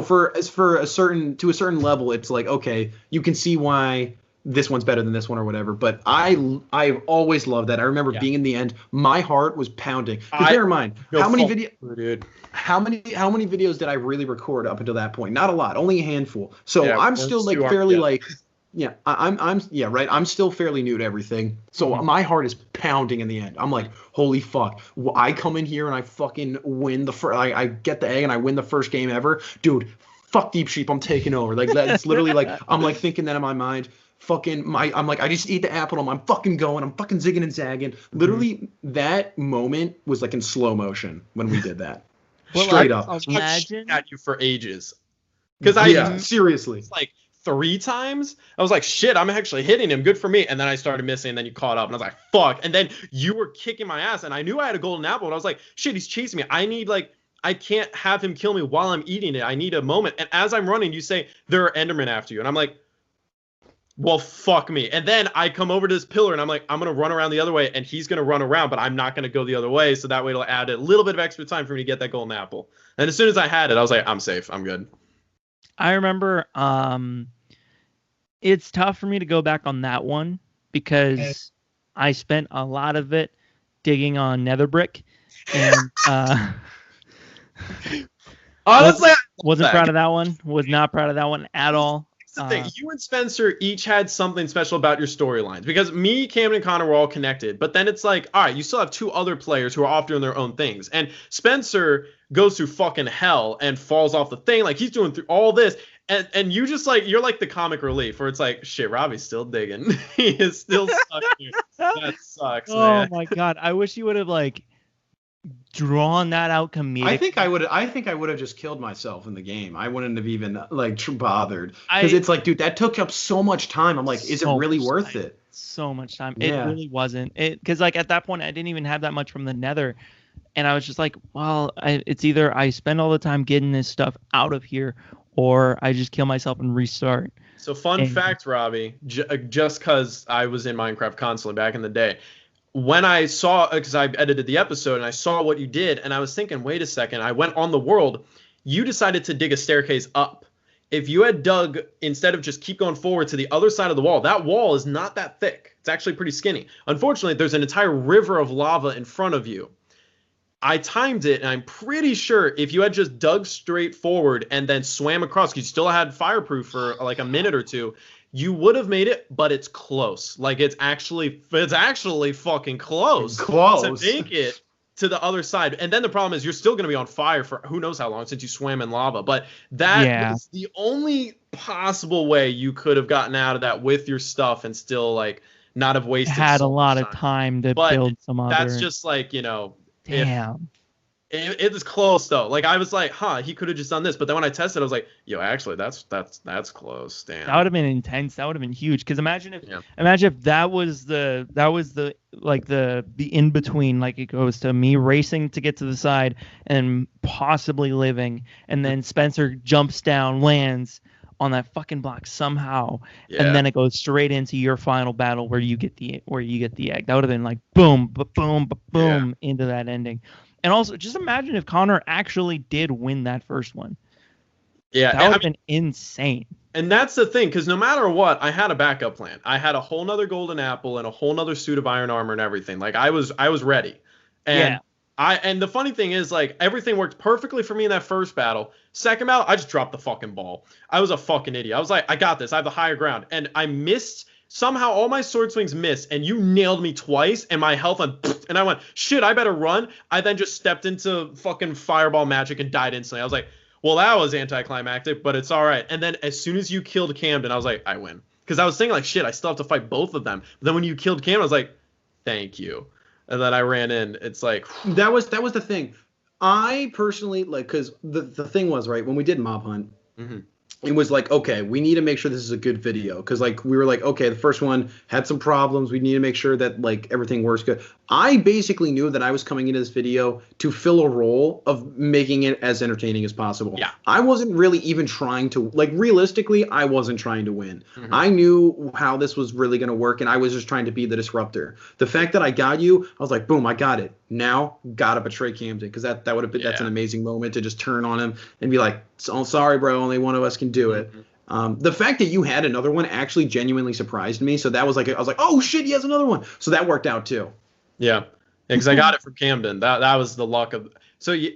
for a certain level, it's like, okay, you can see why this one's better than this one or whatever. But I've always loved that. I remember being in the end, my heart was pounding. Bear in mind, how many videos did I really record up until that point? Not a lot, only a handful. So I'm still like fairly like. Yeah, I'm still fairly new to everything. So my heart is pounding in the end. I'm like, holy fuck. I come in here and I fucking win I get the egg and I win the first game ever. Dude, fuck Deep Sheep. I'm taking over. Like that's literally like I'm like thinking that in my mind. I'm like, I just eat the apple and I'm fucking going. I'm fucking zigging and zagging. Literally that moment was like in slow motion when we did that. Straight up. Imagine at you for ages. Because seriously. Like 3 times I was like, shit, I'm actually hitting him, good for me. And then I started missing, and then you caught up and I was like, fuck. And then you were kicking my ass and I knew I had a golden apple and I was like, shit, he's chasing me. I can't have him kill me while I'm eating it. I need a moment. And as I'm running, you say there are Endermen after you, and I'm like, well, fuck me. And then I come over to this pillar and I'm like, I'm gonna run around the other way and he's gonna run around, but I'm not gonna go the other way, so that way it'll add a little bit of extra time for me to get that golden apple. And as soon as I had it, I was like, I'm safe, I'm good. I remember it's tough for me to go back on that one because I spent a lot of it digging on nether brick and honestly, wasn't proud of that one. Was not proud of that one at all. The thing, you and Spencer each had something special about your storylines because me, Cameron, and Connor were all connected. But then it's like, all right, you still have 2 other players who are off doing their own things. And Spencer goes through fucking hell and falls off the thing. Like he's doing through all this. And you just like, you're like the comic relief where it's like, shit, Robbie's still digging. He is still stuck here. That sucks, man. Oh my God. I wish you would have like drawn that out comedic. I think I would have just killed myself in the game. I wouldn't have even like bothered because it's like, dude, that took up so much time. I'm like, is it really worth it? So much time. It really wasn't. Because like at that point, I didn't even have that much from the Nether, and I was just like, well, it's either I spend all the time getting this stuff out of here, or I just kill myself and restart. So fun fact, Robbie, just because I was in Minecraft constantly back in the day. When I saw, because I edited the episode and I saw what you did, and I was thinking, wait a second, I went on the world, you decided to dig a staircase up. If you had dug, instead of just keep going forward to the other side of the wall, that wall is not that thick. It's actually pretty skinny. Unfortunately, there's an entire river of lava in front of you. I timed it, and I'm pretty sure if you had just dug straight forward and then swam across, because you still had fireproof for like a minute or 2, you would have made it, but it's close. Like it's actually fucking close. Close. To make it. to the other side. And then the problem is you're still going to be on fire for who knows how long since you swam in lava. But that was the only possible way you could have gotten out of that with your stuff and still like not have wasted. Had a lot of time to build some other. That's just like, you know, damn. It was close though. Like I was like, he could have just done this. But then when I tested, I was like, yo, actually, that's close. Damn. That would have been intense. That would have been huge. Because imagine if that was the like the in between. Like it goes to me racing to get to the side and possibly living, and then Spencer jumps down, lands on that fucking block somehow, and then it goes straight into your final battle where you get the egg. That would have been like boom, boom, boom into that ending. And also, just imagine if Connor actually did win that first one. Yeah, that would have been insane. And that's the thing, because no matter what, I had a backup plan. I had a whole nother golden apple and a whole nother suit of iron armor and everything. Like I was ready. And and the funny thing is, like, everything worked perfectly for me in that first battle. Second battle, I just dropped the fucking ball. I was a fucking idiot. I was like, I got this. I have the higher ground. And I missed. Somehow all my sword swings missed, and you nailed me twice, and my health and I went, shit, I better run. I then just stepped into fucking fireball magic and died instantly. I was like, well, that was anticlimactic, but it's all right. And then as soon as you killed Camden, I was like, I win. Because I was thinking like, shit, I still have to fight both of them. But then when you killed Camden, I was like, thank you. And then I ran in. It's like that was the thing. I personally like, because the thing was, right, when we did Mob Hunt, it was like, okay, we need to make sure this is a good video, because like we were like, okay, the first one had some problems, we need to make sure that like everything works good. I basically knew that I was coming into this video to fill a role of making it as entertaining as possible. Yeah. I wasn't really even trying to, like, realistically, I wasn't trying to win. I knew how this was really going to work, and I was just trying to be the disruptor. The fact that I got you, I was like, boom, I got it. Now gotta betray Camden, because that would have been that's an amazing moment to just turn on him and be like, oh, sorry, bro, only one of us can do it. The fact that you had another one actually genuinely surprised me. So that was like, I was like, oh shit, he has another one. So that worked out too. Yeah, because I got it from Camden. That was the luck of. So I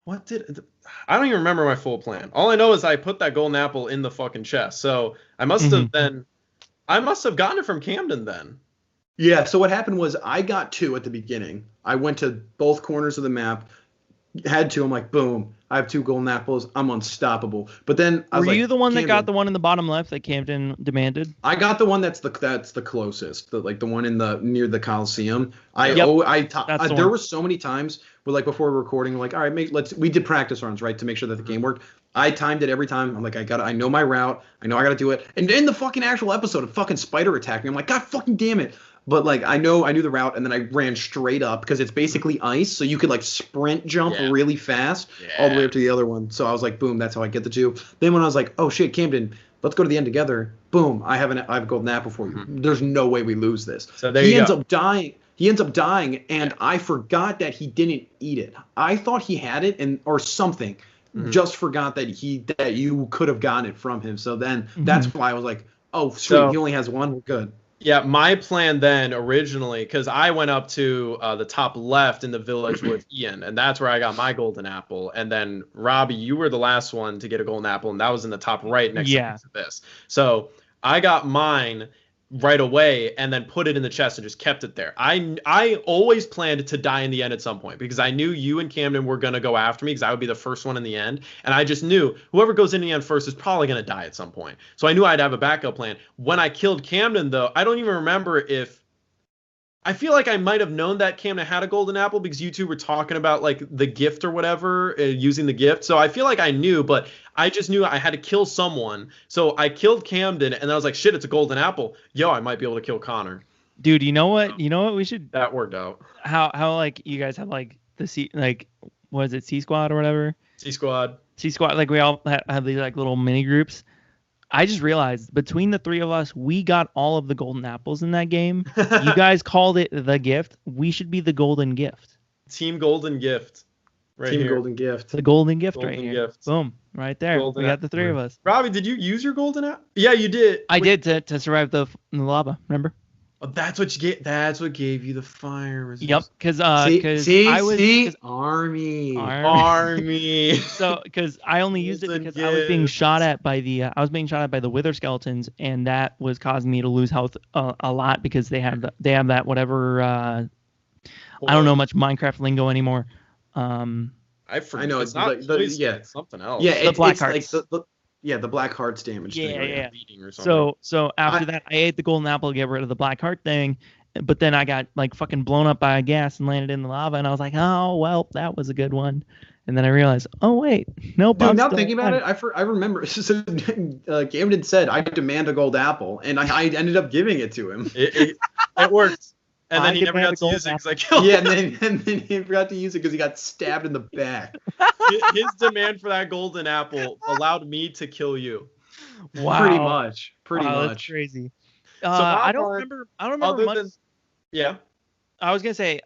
don't even remember my full plan. All I know is I put that golden apple in the fucking chest. So I must have gotten it from Camden then. Yeah. So what happened was I got 2 at the beginning. I went to both corners of the map, had 2. I'm like, boom, I have 2 golden apples. I'm unstoppable. But then I was Were like, you the one Camden, that got the one in the bottom left that Camden demanded? I got the one that's the closest, the one in the near the Coliseum. There were so many times where, like, before recording, like, all right, we did practice runs, right, to make sure that the game worked. I timed it every time. I'm like, I know my route. I know I got to do it. And in the fucking actual episode, a fucking spider attacked me. I'm like, God fucking damn it. But like I knew the route, and then I ran straight up because it's basically ice, so you could like sprint jump really fast all the way up to the other one. So I was like, boom, that's how I get the 2. Then when I was like, oh shit, Camden, let's go to the end together. Boom, I have a golden apple for you. There's no way we lose this. So there he ends up dying. He ends up dying, and I forgot that he didn't eat it. I thought he had it or something. Just forgot that you could have gotten it from him. So then that's why I was like, oh sweet, he only has 1. We're good. Yeah, my plan then originally, because I went up to the top left in the village with Ian, and that's where I got my golden apple. And then Robbie, you were the last one to get a golden apple, and that was in the top right next to this. So I got mine right away and then put it in the chest and just kept it there. I always planned to die in the end at some point because I knew you and Camden were going to go after me because I would be the first one in the end. And I just knew whoever goes in the end first is probably going to die at some point. So I knew I'd have a backup plan. When I killed Camden, though, I don't even remember if I feel like I might have known that Camden had a golden apple because you two were talking about like the gift or whatever, using the gift. So I feel like I knew, but I just knew I had to kill someone. So I killed Camden, and then I was like, shit, it's a golden apple. Yo, I might be able to kill Connor. Dude, you know what? You know what we should. That worked out. How like you guys have like the C, like what is it, C Squad or whatever? C Squad. Like we all have these like little mini groups. I just realized between the 3 of us, we got all of the golden apples in that game. You guys called it the gift. We should be the golden gift. Team Golden Gift. Right Team here. Golden Gift. The golden gift Golden right here. gift. Boom. Right there. Golden we got the 3 of us. Robbie, did you use your golden apple? Yeah, you did. I did to survive the lava, remember? Oh, that's what you get. That's what gave you the fire resistance. Yep, because I was army. So because I only used it because I was being shot at by the wither skeletons, and that was causing me to lose health a lot because they have that whatever I don't know much Minecraft lingo anymore. I forget. I know it's it's not like it's something else. Yeah, The black it's hearts. like the black hearts damage thing. Yeah. Bleeding or something. So after that, I ate the golden apple to get rid of the black heart thing, but then I got like fucking blown up by a gas and landed in the lava, and I was like, oh well, that was a good one. And then I realized, oh wait, nope. Dude, I'm now still thinking about alive. it, I remember. So, Camden said, "I demand a gold apple," and I ended up giving it to him. It worked. And then I he never demand got a to use it gold because I killed Yeah, him. and then he forgot to use it because he got stabbed in the back. His demand for that golden apple allowed me to kill you. Wow. Pretty Wow, much. That's crazy. So I don't Mob remember. I don't remember Other much. than yeah. I was gonna say,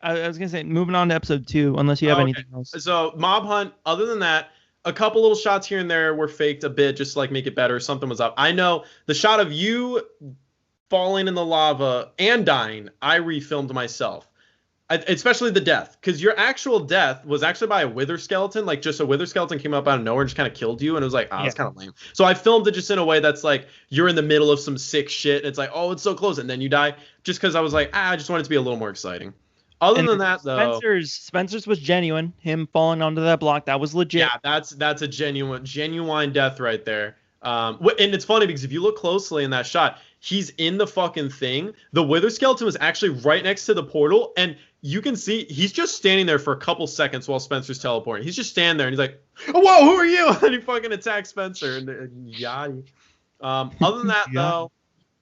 moving on to episode 2, unless you have Okay. anything else. So Mob Hunt, other than that, a couple little shots here and there were faked a bit just to like make it better. Something was up. I know the shot of you falling in the lava and dying, I refilmed myself. Especially the death, because your actual death was actually by a wither skeleton. Like just a wither skeleton came up out of nowhere and just kind of killed you, and it was like, that's kind of lame. So I filmed it just in a way that's like you're in the middle of some sick shit. And it's like, oh, it's so close, and then you die. Just because I was like, I just wanted it to be a little more exciting. Other than that, though, Spencer's was genuine. Him falling onto that block, that was legit. yeah, that's a genuine death right there. And it's funny because if you look closely in that shot, he's in the fucking thing. The wither skeleton was actually right next to the portal, and you can see he's just standing there for a couple seconds while Spencer's teleporting. He's just standing there, and he's like, "Whoa, who are you?" And he fucking attacks Spencer, and yachty. Other than that, though,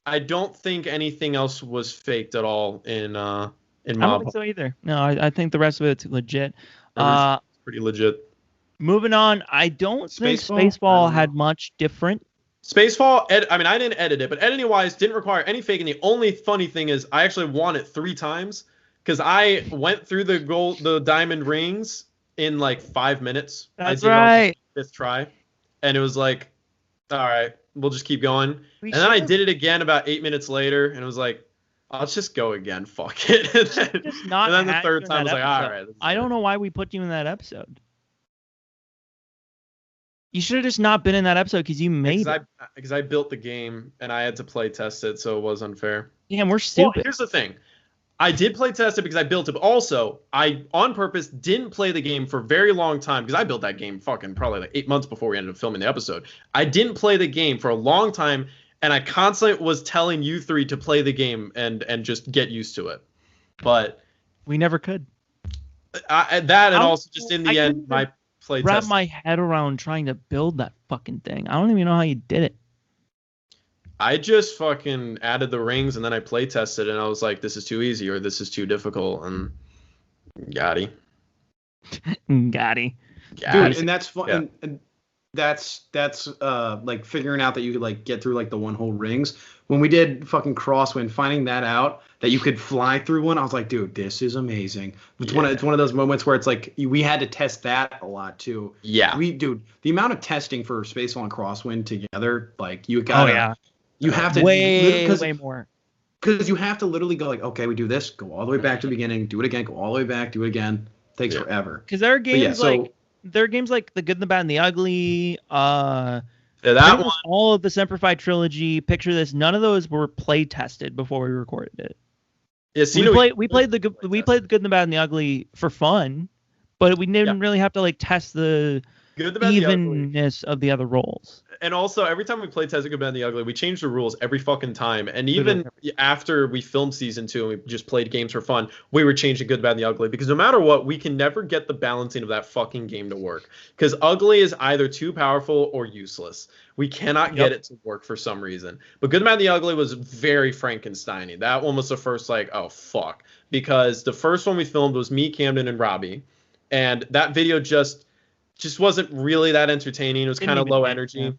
I don't think anything else was faked at all in Mob. I don't think so either. No, I think the rest of it's legit. Pretty legit. Moving on, I don't think Spaceball? Spaceball had much different. Spacefall, I didn't edit it, but editing-wise, didn't require any faking. The only funny thing is I actually won it 3 times because I went through the diamond rings in like 5 minutes. That's I did right. it on the 5th try, and it was like, all right, we'll just keep going. We And then I should've- did it again about 8 minutes later, and it was like, let's just go again. Fuck it. Just not And then the had third you in time I was that like, all episode. right. this is I it. don't know why we put you in that episode. You should have just not been in that episode because you made it. Because I built the game and I had to play test it, so it was unfair. Damn, we're Well, stupid. here's the thing. I did play test it because I built it, but also I, on purpose, didn't play the game for a very long time because I built that game fucking probably like 8 months before we ended up filming the episode. I didn't play the game for a long time, and I constantly was telling you 3 to play the game and just get used to it. But We never could. and also just in the I end, couldn't my play Wrap test. my head around trying to build that fucking thing. I don't even know how you did it. I just fucking added the rings and then I play tested and I was like, this is too easy or this is too difficult, and Gotti. Gotti. Dude, and that's fun. Yeah. And that's like figuring out that you could like get through like the one hole rings. When we did fucking Crosswind, finding that out that you could fly through one, I was like, dude, this is amazing. It's one of those moments where it's like we had to test that a lot too. Yeah. Dude, the amount of testing for Spacefall and Crosswind together, like you gotta you have to way more. Because you have to literally go like, okay, we do this, go all the way back to the beginning, do it again, go all the way back, do it again. Takes forever. Because there are games so- there are games like The Good, the Bad, and the Ugly. That pretty one. much all of the Semperfi trilogy. Picture this: none of those were play tested before we recorded it. Yeah, We played the Good, the Bad, and the Ugly for fun, but we didn't really have to like test the Good, the Bad, the Ugly. evenness of the other roles. And also, every time we played Test, the Good, Bad, and the Ugly, we changed the rules every fucking time. And even after we filmed season 2 and we just played games for fun, we were changing Good, Bad, and the Ugly. Because no matter what, we can never get the balancing of that fucking game to work. Because Ugly is either too powerful or useless. We cannot get it to work for some reason. But Good, Bad, and the Ugly was very Frankenstein-y. That one was the first, like, oh, fuck. Because the first one we filmed was me, Camden, and Robbie. And that video just wasn't really that entertaining. It was kind of low energy. Yeah.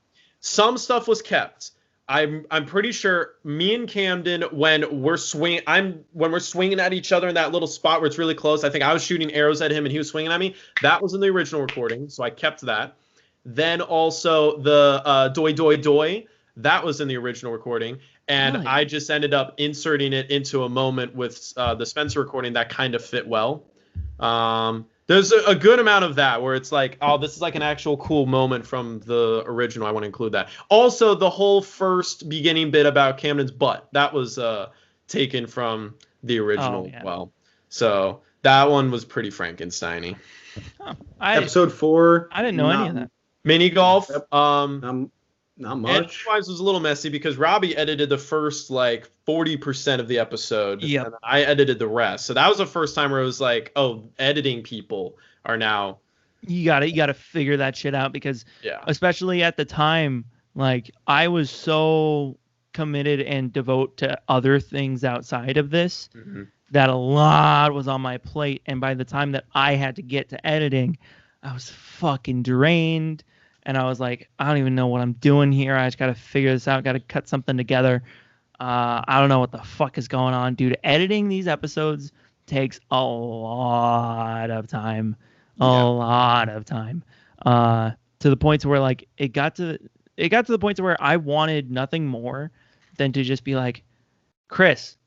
Some stuff was kept. I'm pretty sure me and Camden, when we're swinging at each other in that little spot where it's really close, I think I was shooting arrows at him and he was swinging at me. That was in the original recording, so I kept that. Then also the doi doi doi, that was in the original recording, and I just ended up inserting it into a moment with the Spencer recording that kind of fit well. There's a good amount of that where it's like, oh, this is like an actual cool moment from the original. I want to include that. Also, the whole first beginning bit about Camden's butt, that was taken from the original. Well, so That one was pretty Frankenstein-y. Oh, Episode 4. I didn't know any of that. Mini golf. Not much. Wise was a little messy because Robbie edited the first like 40% of the episode. Yep. And I edited the rest. So that was the first time where it was like, oh, editing people are now. You gotta figure that shit out because especially at the time, like I was so committed and devote to other things outside of this that a lot was on my plate. And by the time that I had to get to editing, I was fucking drained. And I was like, I don't even know what I'm doing here. I just got to figure this out. Got to cut something together. I don't know what the fuck is going on, dude. Editing these episodes takes a lot of time. To the point to where like it got to the point to where I wanted nothing more than to just be like, Chris,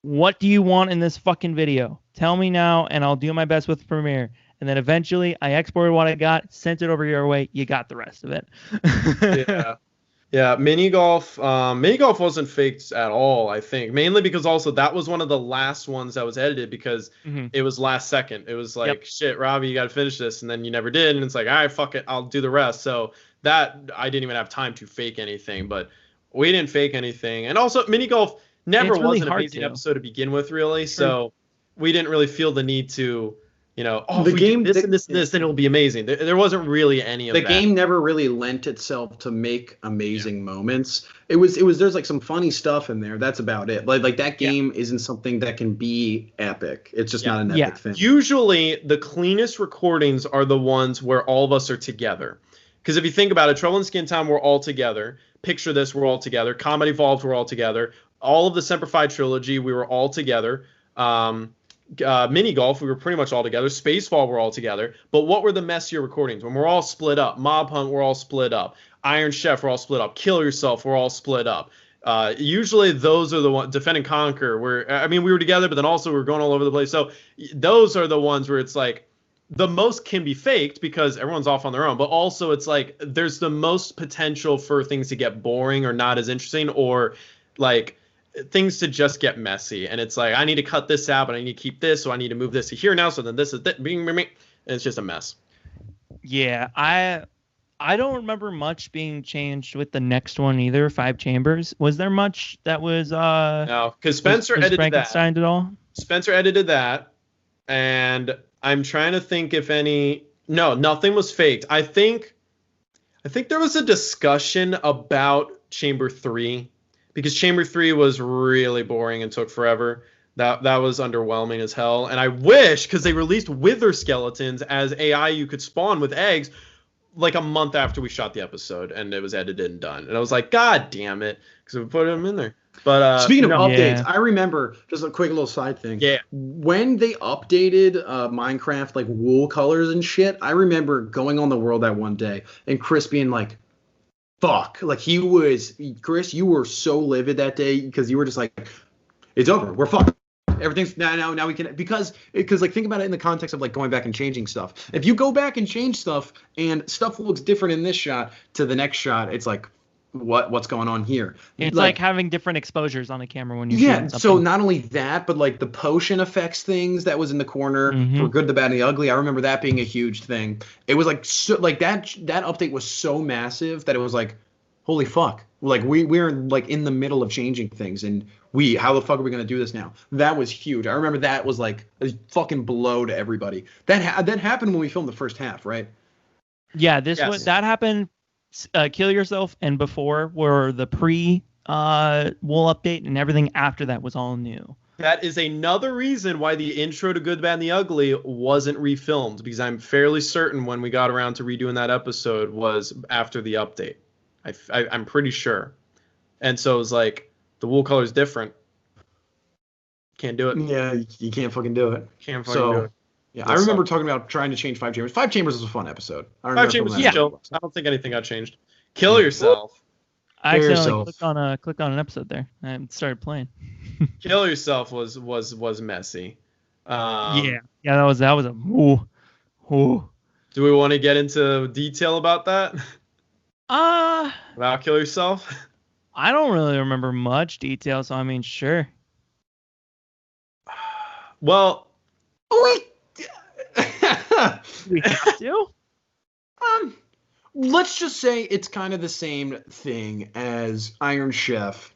what do you want in this fucking video? Tell me now, and I'll do my best with Premiere. And then eventually I exported what I got, sent it over your way. You got the rest of it. Yeah. Mini golf wasn't faked at all, I think. Mainly because also that was one of the last ones that was edited because it was last second. It was like, shit, Robbie, you got to finish this. And then you never did. And it's like, all right, fuck it. I'll do the rest. So that I didn't even have time to fake anything. But we didn't fake anything. And also mini golf never was an amazing episode to begin with, really. So we didn't really feel the need to... if we do this and this and this, then it'll be amazing. There wasn't really any of that. The game never really lent itself to make amazing moments. There's like some funny stuff in there. That's about it. Like that game isn't something that can be epic. It's just not an epic thing. Usually the cleanest recordings are the ones where all of us are together. Because if you think about it, Trouble in Skintone, we're all together. Picture This, we're all together. Comedy Evolved, we're all together. All of the Semper Fi trilogy, we were all together. Mini golf, we were pretty much all together. Spacefall, we're all together. But what were the messier recordings? When we're all split up. Mob Hunt, we're all split up. Iron Chef, we're all split up. Kill Yourself, we're all split up. Usually those are the ones. Defend and Conquer, we were together, but then also we were going all over the place. So those are the ones where it's like the most can be faked because everyone's off on their own. But also it's like there's the most potential for things to get boring or not as interesting or like things to just get messy. And it's like, I need to cut this out, but I need to keep this. So I need to move this to here now. So then this is that. And it's just a mess. Yeah. I don't remember much being changed with the next one either. 5 Chambers. Was there much that was, no, because Spencer edited Frankenstein that. At all? Spencer edited that. And I'm trying to think if nothing was faked. I think there was a discussion about Chamber 3. Because Chamber 3 was really boring and took forever. That was underwhelming as hell. And I wish, because they released Wither skeletons as AI you could spawn with eggs like a month after we shot the episode. And it was edited and done. And I was like, God damn it. Because we put them in there. But speaking of updates, I remember, just a quick little side thing. Yeah. When they updated Minecraft, like wool colors and shit, I remember going on the world that one day and Chris being like, fuck, like Chris, you were so livid that day because you were just like, it's over, we're fucked, everything's now we can, because like think about it in the context of like going back and changing stuff. If you go back and change stuff and stuff looks different in this shot to the next shot, it's like what's going on here? It's like having different exposures on the camera when you're doing something. So not only that, but like the potion effects things that was in the corner for Good, the Bad, and the Ugly. I remember that being a huge thing. It was like so, like that update was so massive that it was like, holy fuck! Like we're like in the middle of changing things, and how the fuck are we gonna do this now? That was huge. I remember that was like a fucking blow to everybody. That happened when we filmed the first half, right? Yeah, that happened. Kill Yourself and before were the pre wool update, and everything after that was all new. That is another reason why the intro to Good, Bad, and the Ugly wasn't refilmed, because I'm fairly certain when we got around to redoing that episode was after the update. I'm pretty sure. And so it was like, the wool color is different. Can't do it. Yeah, you can't fucking do it. Can't fucking do it. Yeah, I remember talking about trying to change 5 Chambers. 5 Chambers was a fun episode. I don't think anything got changed. Kill Yourself. I accidentally clicked on an episode there and started playing. Kill Yourself was messy. That was a ooh. Do we want to get into detail about that? About Kill Yourself? I don't really remember much detail, so I mean, sure. Well, We have to. Let's just say it's kind of the same thing as Iron Chef,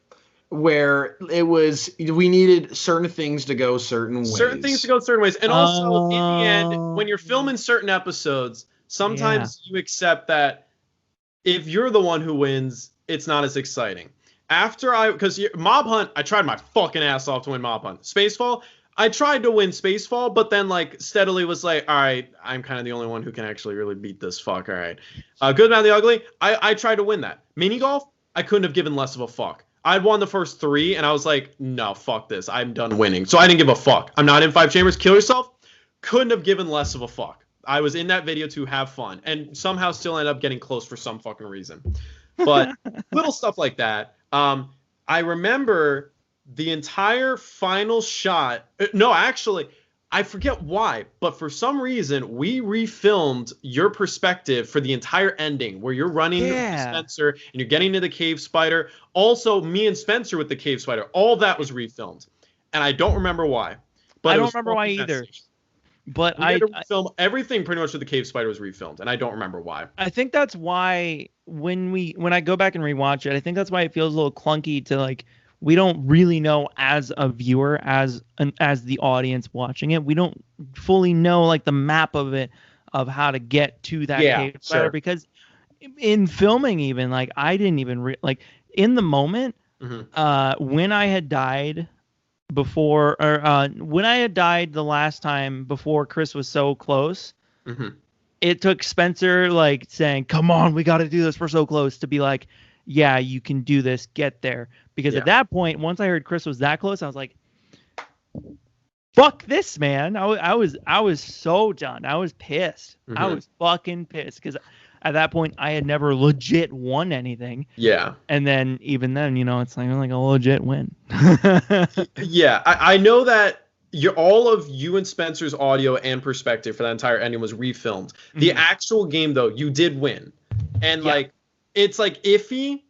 where it was we needed certain things to go certain ways. Certain things to go certain ways. And also, in the end, when you're filming certain episodes, sometimes you accept that if you're the one who wins, it's not as exciting. Because Mob Hunt, I tried my fucking ass off to win Mob Hunt. Spacefall, I tried to win Spacefall, but then like steadily was like, all right, I'm kind of the only one who can actually really beat this fuck. All right. Good, Bad, the Ugly, I tried to win that. Mini Golf, I couldn't have given less of a fuck. I'd won the first 3, and I was like, no, fuck this. I'm done winning. So I didn't give a fuck. I'm not in 5 chambers. Kill yourself. Couldn't have given less of a fuck. I was in that video to have fun, and somehow still ended up getting close for some fucking reason. But little stuff like that. I remember the entire final shot. No, actually, I forget why, but for some reason, we refilmed your perspective for the entire ending where you're running with Spencer and you're getting to the cave spider. Also, me and Spencer with the cave spider. All that was refilmed. And I don't remember why. But I don't remember why either. But we had to refilm everything pretty much with the cave spider was refilmed, and I don't remember why. I think that's why when I go back and rewatch it, I think that's why it feels a little clunky to like we don't really know as a viewer, as the audience watching it, we don't fully know like the map of it, of how to get to that cave spider. Because in filming, even like I didn't even like in the moment when I had died before, or when I had died the last time before Chris was so close, it took Spencer like saying, "Come on, we got to do this. We're so close," to be like, "Yeah, you can do this. Get there." Because at that point, once I heard Chris was that close, I was like, "Fuck this, man!" I was so done. I was pissed. I was fucking pissed because at that point I had never legit won anything. Yeah. And then even then, you know, it's like a legit win. Yeah, I know that all of you and Spencer's audio and perspective for that entire ending was refilmed. The actual game, though, you did win, and like it's like iffy.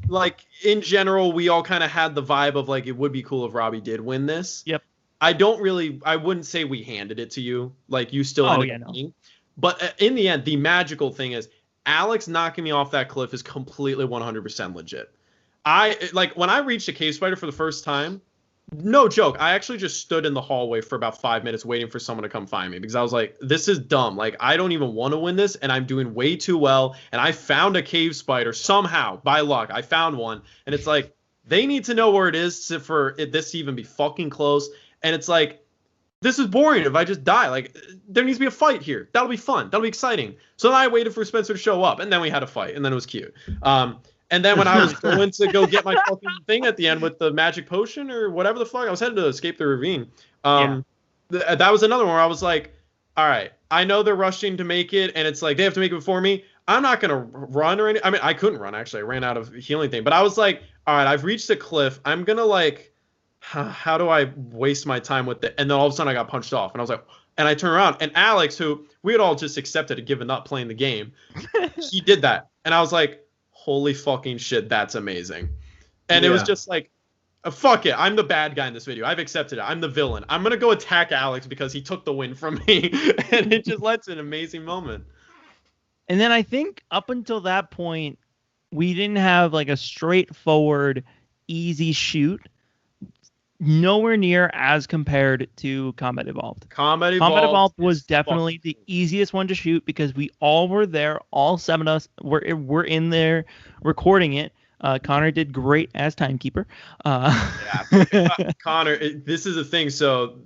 Like in general, we all kind of had the vibe of like it would be cool if Robbie did win this. Yep. I wouldn't say we handed it to you. Like you still ended up winning. But in the end, the magical thing is Alex knocking me off that cliff is completely 100% legit. When I reached the cave spider for the first time, no joke, I actually just stood in the hallway for about 5 minutes waiting for someone to come find me because I was like, this is dumb. Like, I don't even want to win this, and I'm doing way too well. And I found a cave spider somehow, by luck. I found one, and it's like, they need to know where it is for this to even be fucking close. And it's like, this is boring if I just die. Like, there needs to be a fight here. That'll be fun. That'll be exciting. So then I waited for Spencer to show up, and then we had a fight, and then it was cute. And then when I was going to go get my fucking thing at the end with the magic potion or whatever the fuck, I was headed to escape the ravine. That was another one where I was like, all right, I know they're rushing to make it, and it's like they have to make it before me. I'm not going to run or anything. I mean, I couldn't run, actually. I ran out of healing thing. But I was like, all right, I've reached the cliff. I'm going to like, how do I waste my time with it? And then all of a sudden I got punched off. And I was like, and I turned around. And Alex, who we had all just accepted and given up playing the game, he did that. And I was like, holy fucking shit, that's amazing. And it was just like, fuck it, I'm the bad guy in this video. I've accepted it. I'm the villain. I'm going to go attack Alex because he took the win from me. And it just led to an amazing moment. And then I think up until that point, we didn't have like a straightforward, easy shoot. Nowhere near as compared to Combat Evolved. Combat Evolved was definitely the easiest one to shoot because we all were there. All 7 of us were in there recording it. Connor did great as Timekeeper. Connor, this is a thing. So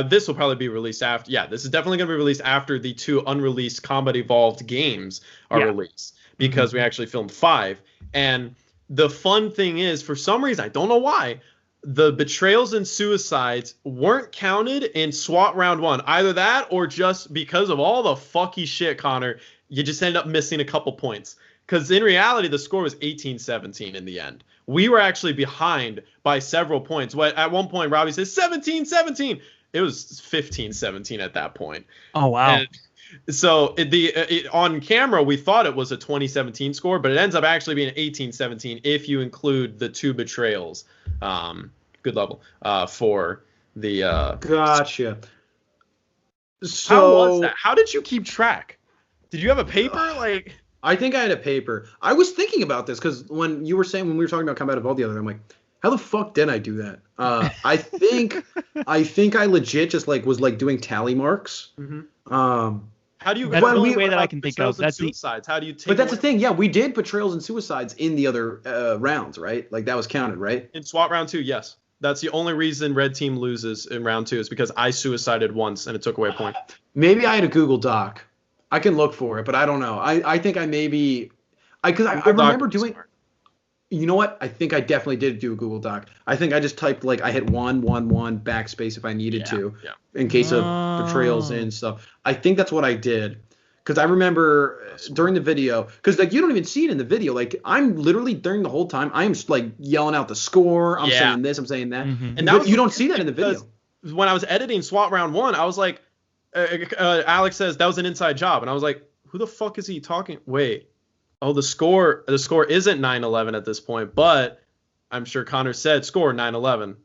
this will probably be released after. Yeah, this is definitely going to be released after the 2 unreleased Combat Evolved games are released because we actually filmed 5. And the fun thing is, for some reason, I don't know why, the betrayals and suicides weren't counted in SWAT round 1. Either that or just because of all the fucky shit, Connor, you just end up missing a couple points. Because in reality, the score was 18-17 in the end. We were actually behind by several points. At one point, Robbie says 17-17. It was 15-17 at that point. Oh, wow. And so on camera, we thought it was a 2017 score, but it ends up actually being 18-17 if you include the 2 betrayals. Good level for the. Gotcha. So How was that? How did you keep track? Did you have a paper? Like, I think I had a paper. I was thinking about this because when we were talking about Combat Evolved the other day, I'm like, how the fuck did I do that? I think I legit just like was like doing tally marks. how do you? That's the only we- way that I can think of. That's the suicides. How do you take? But that's the away- thing. Yeah, we did betrayals and suicides in the other rounds, right? Like that was counted, right? In SWAT round 2, yes. That's the only reason red team loses in round 2 is because I suicided once and it took away a point. Maybe I had a Google Doc. I can look for it, but I don't know. I think I maybe because I remember doing. You know what? I think I definitely did do a Google Doc. I think I just typed like I hit 111 backspace if I needed to, in case of betrayals and stuff. I think that's what I did. Because I remember during the video, because like you don't even see it in the video. Like I'm literally during the whole time, I'm just like yelling out the score. I'm saying this, I'm saying that. And that was you don't see that in the video. When I was editing SWAT round 1, I was like, Alex says that was an inside job, and I was like, who the fuck is he talking? Wait, oh, the score isn't 9-11 at this point, but I'm sure Connor said score 9-11.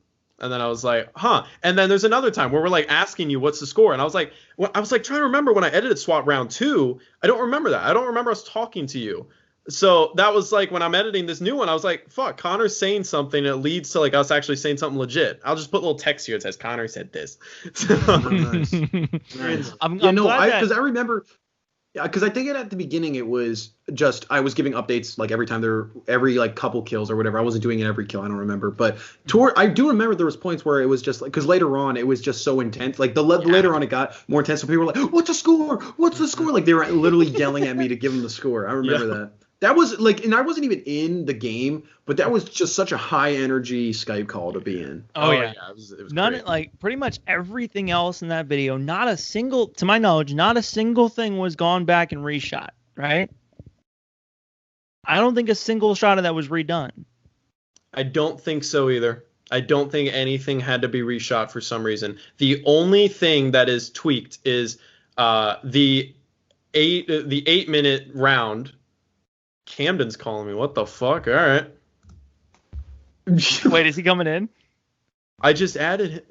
And then I was like, huh. And then there's another time where we're like asking you what's the score, and I was like trying to remember when I edited SWAT round 2. I don't remember that. I don't remember us talking to you. So that was like when I'm editing this new one, I was like, fuck, Connor's saying something. It leads to like us actually saying something legit. I'll just put a little text here that says Connor said this. Nice. I'm Yeah, no, glad because I remember. Yeah, because I think at the beginning it was just I was giving updates like every like couple kills or whatever. I wasn't doing it every kill. I don't remember, but I do remember there was points where it was just like because later on it was just so intense. Like the later on it got more intense. So people were like, "What's the score? What's the score?" Like they were literally yelling at me to give them the score. I remember that. That was like, and I wasn't even in the game, but that was just such a high energy Skype call to be in. Oh yeah. It was None great. like pretty much everything else in that video, not a single, to my knowledge, not a single thing was gone back and reshot, right? I don't think a single shot of that was redone. I don't think so either. I don't think anything had to be reshot for some reason. The only thing that is tweaked is the 8-minute round. Camden's calling me. What the fuck? All right. Wait, is he coming in? I just added him.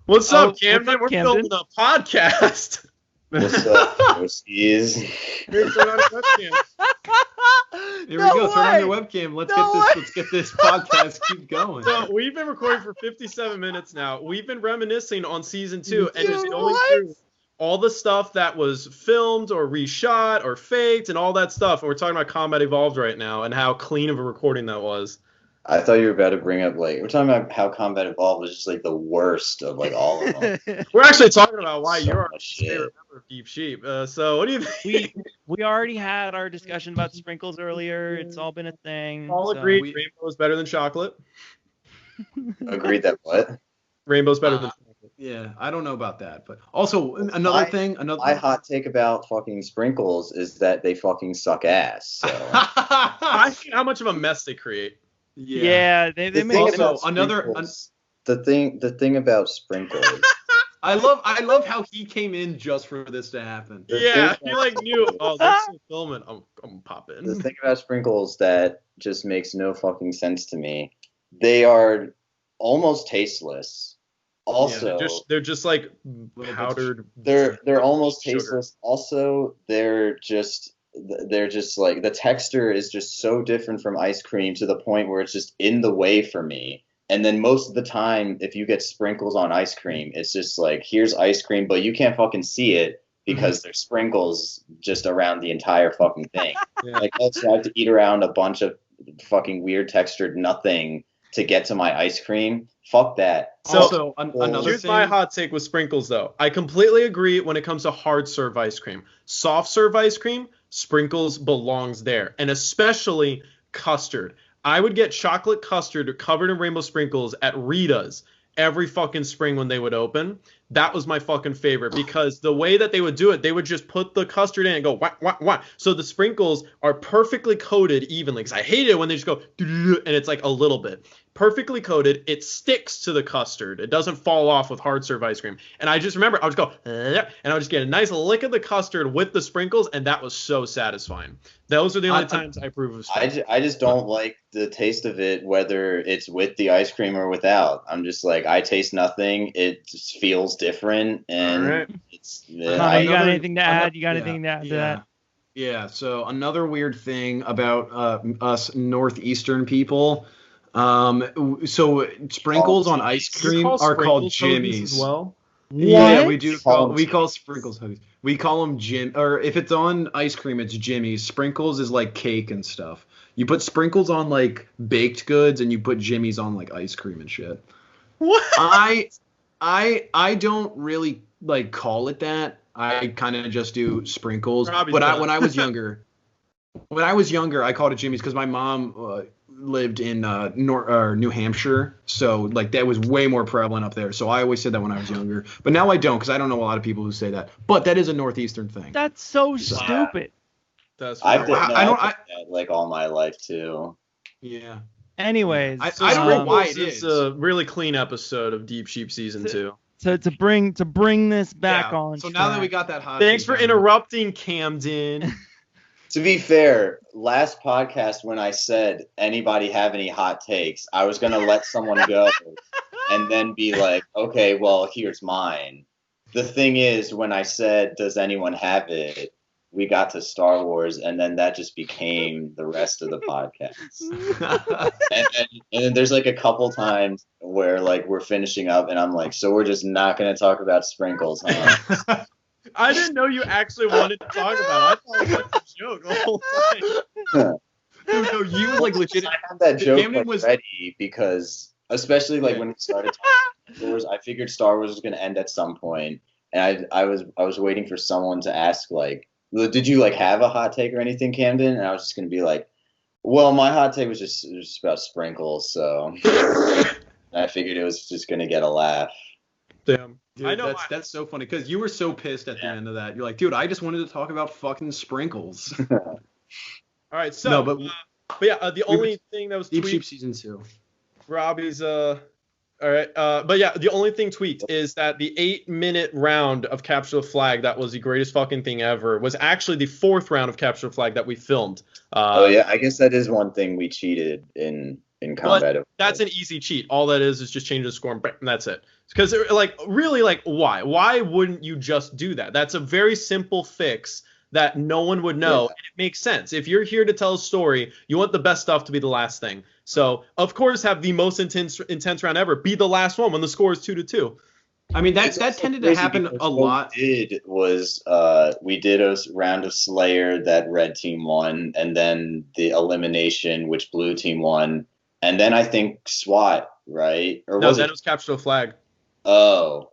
What's up, Camden? We're Camden? filming a podcast. What's up, Broskies? Here's the webcam. Here we go. Turn on your webcam. Let's get this podcast keep going. So we've been recording for 57 minutes now. We've been reminiscing on season 2 and just Dude, going what? through all the stuff that was filmed or reshot or faked and all that stuff. And we're talking about Combat Evolved right now and how clean of a recording that was. I thought you were about to bring up like we're talking about how Combat Evolved was just like the worst of like all of them. We're actually talking about why So you're our much shit. favorite member of Deep Sheep. So what do you think? we already had our discussion about sprinkles earlier. It's all been a thing. all so- agreed Rainbow is better than chocolate. Agreed that what? Rainbow's better than chocolate. Yeah, I don't know about that, but also another My hot take about fucking sprinkles is that they fucking suck ass. So I see how much of a mess they create. Yeah, they The make thing it. Also, about the thing about sprinkles. I love how he came in just for this to happen. The Yeah, thing he like knew. Oh, they're still filming. I'm gonna pop The in. thing about sprinkles that just makes no fucking sense to me. They are almost tasteless. Also, They're just like Little powdered. they're almost sugar. tasteless. Also, they're just like the texture is just so different from ice cream to the point where it's just in the way for me. And then most of the time, if you get sprinkles on ice cream, it's just like, here's ice cream, but you can't fucking see it because there's sprinkles just around the entire fucking thing. Yeah. Like, also, I have to eat around a bunch of fucking weird textured nothing to get to my ice cream. Fuck that. So, Also, another Here's thing. my hot take with sprinkles, though. I completely agree when it comes to hard serve ice cream. Soft serve ice cream, sprinkles belongs there, and especially custard. I would get chocolate custard covered in rainbow sprinkles at Rita's every fucking spring when they would open. That was my fucking favorite because the way that they would do it, they would just put the custard in and go wah, wah, wah. So the sprinkles are perfectly coated evenly. Because I hate it when they just go and it's like a little bit. Perfectly coated, it sticks to the custard. It doesn't fall off with hard serve ice cream. And I just remember I would just go and I would just get a nice lick of the custard with the sprinkles, and that was so satisfying. Those are the only times I approve of sprinkles. I just don't like the taste of it, whether it's with the ice cream or without. I'm just like, I taste nothing. It just feels different, and All right. it's. Connor, you got anything to add? You got anything to add to that? Yeah. So another weird thing about us northeastern people. So sprinkles on ice cream are called jimmies as well. Yeah, What? we do. We call sprinkles hoagies. We call them Jim, or if it's on ice cream, it's Jimmy's. Sprinkles is like cake and stuff. You put sprinkles on like baked goods, and you put Jimmy's on like ice cream and shit. What? I don't really like call it that. I kind of just do sprinkles. Robbie's But done. when I was younger, I called it Jimmy's because my mom lived in New Hampshire, so like that was way more prevalent up there. So I always said that when I was younger, but now I don't because I don't know a lot of people who say that. But that is a northeastern thing. That's so stupid. That's I've weird. done I don't- that like all my life too. Yeah. Anyways, I don't know why it It's is. a really clean episode of Deep Sheep Season 2. to bring this back Yeah. on. So now that track. we got that hot. Thanks take for down. interrupting, Camden. To be fair, last podcast when I said anybody have any hot takes, I was gonna let someone go and then be like, okay, well here's mine. The thing is, when I said does anyone have it, we got to Star Wars, and then that just became the rest of the podcast. And then there's like a couple times where like we're finishing up, and I'm like, so we're just not gonna talk about sprinkles, huh? I didn't know you actually wanted to talk about it. I thought it was like a joke the whole time. Dude, no, you like legit. I had that joke Camden like, was- ready because, especially like when we started talking Star Wars, I figured Star Wars was going to end at some point, and I was waiting for someone to ask like, did you like have a hot take or anything, Camden? And I was just going to be like, well, my hot take was just about sprinkles, so I figured it was just going to get a laugh. Damn. Dude, I know. that's so funny because you were so pissed at the end of that. You're like, dude, I just wanted to talk about fucking sprinkles. All right, so No, but yeah, the only thing that was Deep Sheep tweaked, season 2. Robbie's all right, but yeah, the only thing tweaked is that the 8-minute round of Capture the Flag that was the greatest fucking thing ever was actually the 4th round of Capture the Flag that we filmed. Oh yeah, I guess that is one thing we cheated in combat. That's an easy cheat. All that is just change the score and that's it. Because like really, like why? Why wouldn't you just do that? That's a very simple fix that no one would know, and it makes sense. If you're here to tell a story, you want the best stuff to be the last thing. So of course, have the most intense round ever be the last one when the score is 2-2. I mean, that tended to happen a lot. What we did was we did a round of Slayer that red team won, and then the elimination which blue team won, and then I think SWAT, right? Or No, was then it? it was Capture the Flag. Oh,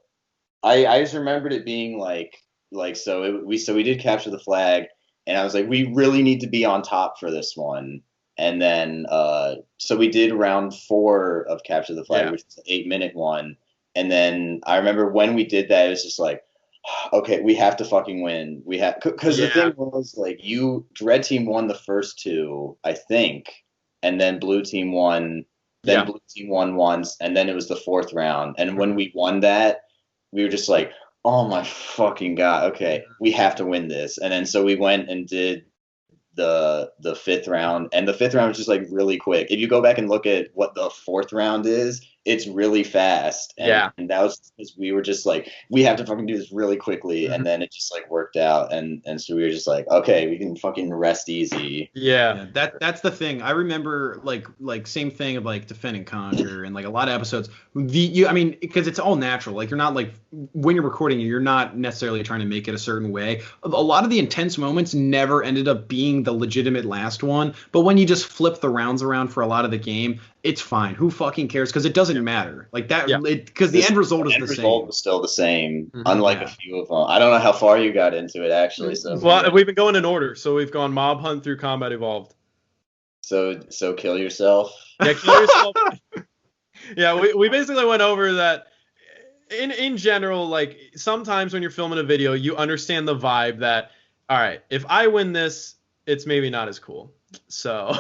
I just remembered it being like we did Capture the Flag, and I was like, we really need to be on top for this one. And then so we did round 4 of Capture the Flag, which is an 8-minute one. And then I remember when we did that, it was just like, okay, we have to fucking win. We have, because the thing was like, red team won the first 2, I think, and then blue team won. Then blue team won once, and then it was the 4th round. And when we won that, we were just like, oh my fucking god, okay, we have to win this. And then so we went and did the 5th round, and the 5th round was just like really quick. If you go back and look at what the 4th round is, it's really fast. And that was because we were just like, we have to fucking do this really quickly. And then it just like worked out, and so we were just like, okay, we can fucking rest easy. Yeah, that's the thing. I remember like same thing of like Defend and Conquer and like a lot of episodes. I mean, because it's all natural. Like you're not like when you're recording, you're not necessarily trying to make it a certain way. A lot of the intense moments never ended up being the legitimate last one. But when you just flip the rounds around for a lot of the game, it's fine. Who fucking cares? Because it doesn't matter. Like that, because the end result is the same. The result was still the same, unlike a few of them. I don't know how far you got into it actually. So well, we've been going in order. So we've gone Mob Hunt through Combat Evolved. So kill yourself. Yeah, kill yourself. Yeah, we basically went over that. In general, like sometimes when you're filming a video, you understand the vibe that, all right, if I win this, it's maybe not as cool. So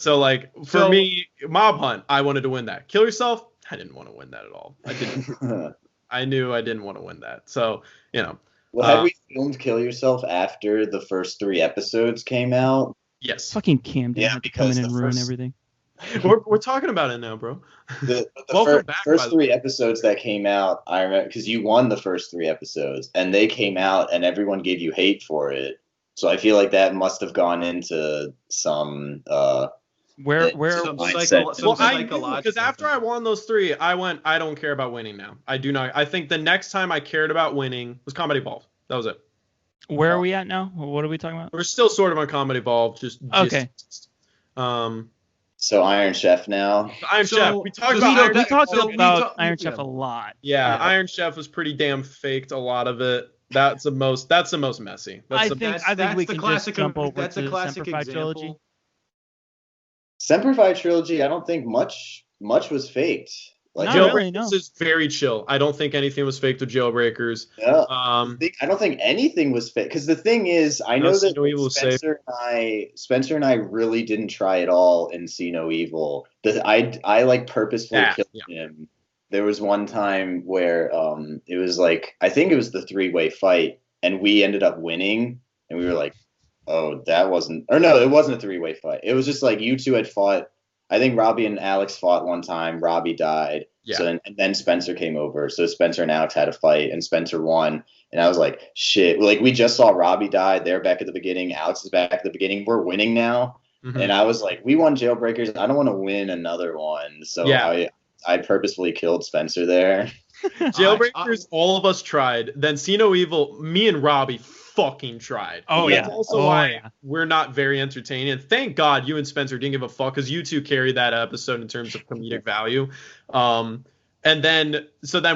like for me, Mob Hunt, I wanted to win that. Kill yourself, I didn't want to win that at all. I didn't. I knew I didn't want to win that. So Well, had we filmed Kill Yourself after the first 3 episodes came out? Yes. Fucking Camden had to come in and ruin everything. We're talking about it now, bro. The Welcome back, by first the way. 3 episodes that came out, I remember because you won the first 3 episodes, and they came out, and everyone gave you hate for it. So I feel like that must have gone into some Where mindset. Well, I knew because after I won those 3, I went, I don't care about winning now. I do not. I think the next time I cared about winning was Comedy Evolved. That was it. Where are we at now? What are we talking about? We're still sort of on Comedy Evolved. Just okay. So Iron Chef now. Iron Chef. We talked about Iron Chef a lot. Yeah, Iron Chef was pretty damn faked. A lot of it. That's the most messy. I think we can just jump over to Semperfi trilogy. Semperfi trilogy. I don't think much was faked. Like Jailbreakers is very chill. I don't think anything was faked with Jailbreakers. No, I don't think anything was fake. Because the thing is, I know that Spencer and I really didn't try at all in See No Evil. I like purposefully killed him. There was one time where it was like, I think it was the 3-way fight, and we ended up winning, and we were like, oh, that wasn't, or no, it wasn't a 3-way fight. It was just like you two had fought. I think Robbie and Alex fought one time. Robbie died. Yeah. So and then Spencer came over. So Spencer and Alex had a fight, and Spencer won. And I was like, shit. Like, we just saw Robbie die. They're back at the beginning. Alex is back at the beginning. We're winning now. Mm-hmm. And I was like, we won Jailbreakers. I don't want to win another one. So I purposefully killed Spencer there. Jailbreakers, all of us tried. Then See No Evil, me and Robbie fucking tried. That's also why we're not very entertaining. And thank God you and Spencer didn't give a fuck, because you two carried that episode in terms of comedic value. And then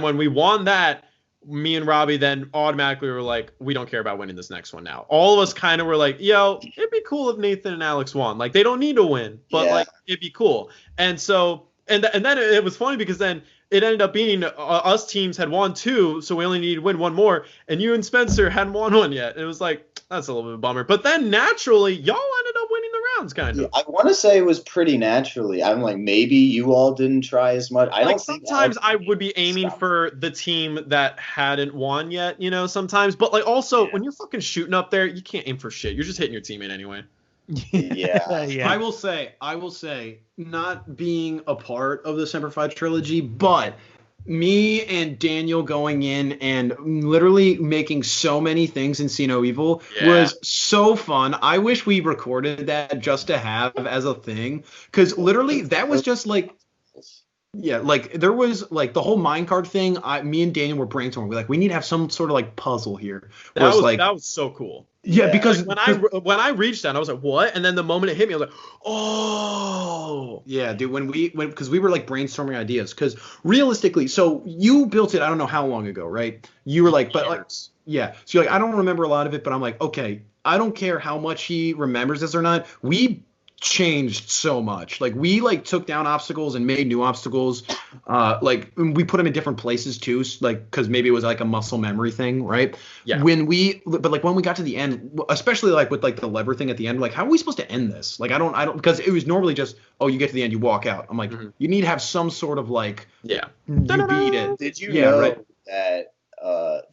when we won that, me and Robbie then automatically were like, we don't care about winning this next one now. All of us kind of were like, yo, it'd be cool if Nathan and Alex won. Like, they don't need to win, but like, it'd be cool. And so, and then it was funny because then it ended up being us teams had won 2, so we only needed to win 1 more, and you and Spencer hadn't won 1 yet. It was like, that's a little bit of a bummer. But then naturally, y'all ended up winning the rounds, kind of. I want to say it was pretty naturally. I'm like, maybe you all didn't try as much. I don't think sometimes I would be aiming for the team that hadn't won yet, sometimes. But like, also, when you're fucking shooting up there, you can't aim for shit. You're just hitting your teammate anyway. Yeah. I will say, not being a part of the Semperfi trilogy, but me and Daniel going in and literally making so many things in See No Evil was so fun. I wish we recorded that just to have as a thing, because literally that was just like, like there was like the whole minecart thing. Me and Daniel were brainstorming. We need to have some sort of like puzzle here. That was so cool. Yeah, because when I reached out, I was like, what? And then the moment it hit me, I was like, oh. Yeah, dude, because we were like brainstorming ideas. Because realistically, so you built it, I don't know how long ago, right? You were like, but like, yeah. So you're like, I don't remember a lot of it, but I'm like, okay, I don't care how much he remembers this or not. We changed so much. Like, we like took down obstacles and made new obstacles. Like, we put them in different places too, like, because maybe it was like a muscle memory thing, right? Yeah. But like when we got to the end, especially like with like the lever thing at the end, like, how are we supposed to end this? Like, I don't because it was normally just, oh, you get to the end, you walk out. I'm like, you need to have some sort of like, you beat it. Did you know that?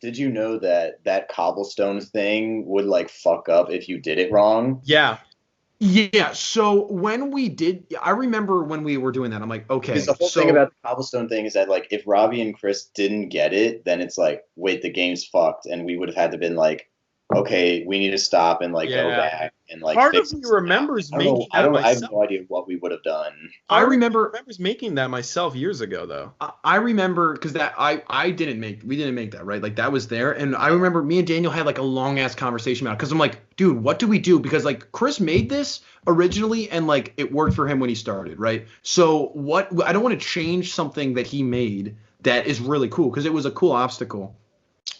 Did you know that cobblestone thing would like fuck up if you did it wrong? Yeah. Yeah, so when we did, I remember when we were doing that, I'm like, okay. Because the whole thing about the cobblestone thing is that, like, if Robbie and Chris didn't get it, then it's like, wait, the game's fucked, and we would have had to been like, okay, we need to stop and like go back and like. Part of me remembers making that myself. I have no idea what we would have done. I remember making that myself years ago, though. I remember because that we didn't make that, right? Like, that was there, and I remember me and Daniel had like a long ass conversation about it, because I'm like, dude, what do we do? Because like Chris made this originally and like it worked for him when he started, right? So what? I don't want to change something that he made that is really cool, because it was a cool obstacle.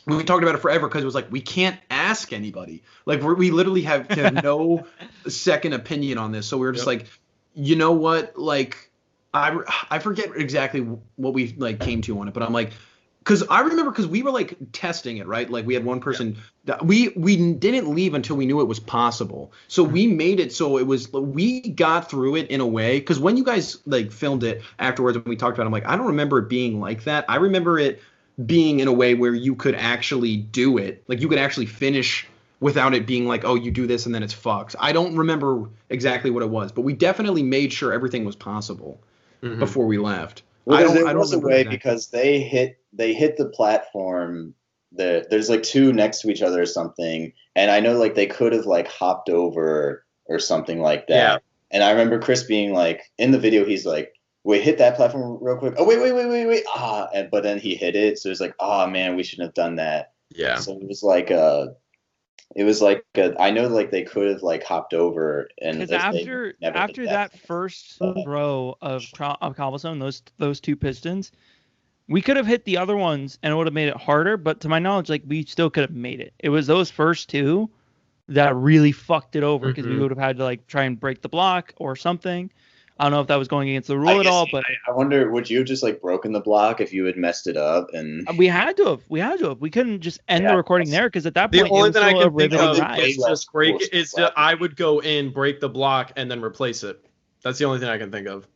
We talked about it forever because it was like, we can't ask anybody. Like, we literally have no second opinion on this. So we were just like, you know what? Like, I forget exactly what we like came to on it, but I'm like, because I remember because we were like testing it, right? Like, we had one person that we didn't leave until we knew it was possible. So we made it so we got through it in a way, because when you guys like filmed it afterwards and we talked about it, I'm like, I don't remember it being like that. I remember it being in a way where you could actually do it. Like, you could actually finish without it being like, oh, you do this and then it's fucked. I don't remember exactly what it was, but we definitely made sure everything was possible before we left. Well, there was a way because they hit the platform. There's like two next to each other or something, and I know like they could have like hopped over or something like that. Yeah. And I remember Chris being like, in the video, he's like, wait, hit that platform real quick. Oh, wait. But then he hit it. So it's like, oh man, we shouldn't have done that. Yeah. So it was like I know like they could have like hopped over and because after that first row of cobblestone, those two pistons, we could have hit the other ones and it would have made it harder. But to my knowledge, like we still could have made it. It was those first two that really fucked it over because we would have had to like try and break the block or something. I don't know if that was going against the rule at all, but I wonder, would you have just like broken the block if you had messed it up? And we had to have. We couldn't just end the recording there because at that point, the only thing I can think of is just break is that I would go in, break the block, and then replace it. That's the only thing I can think of.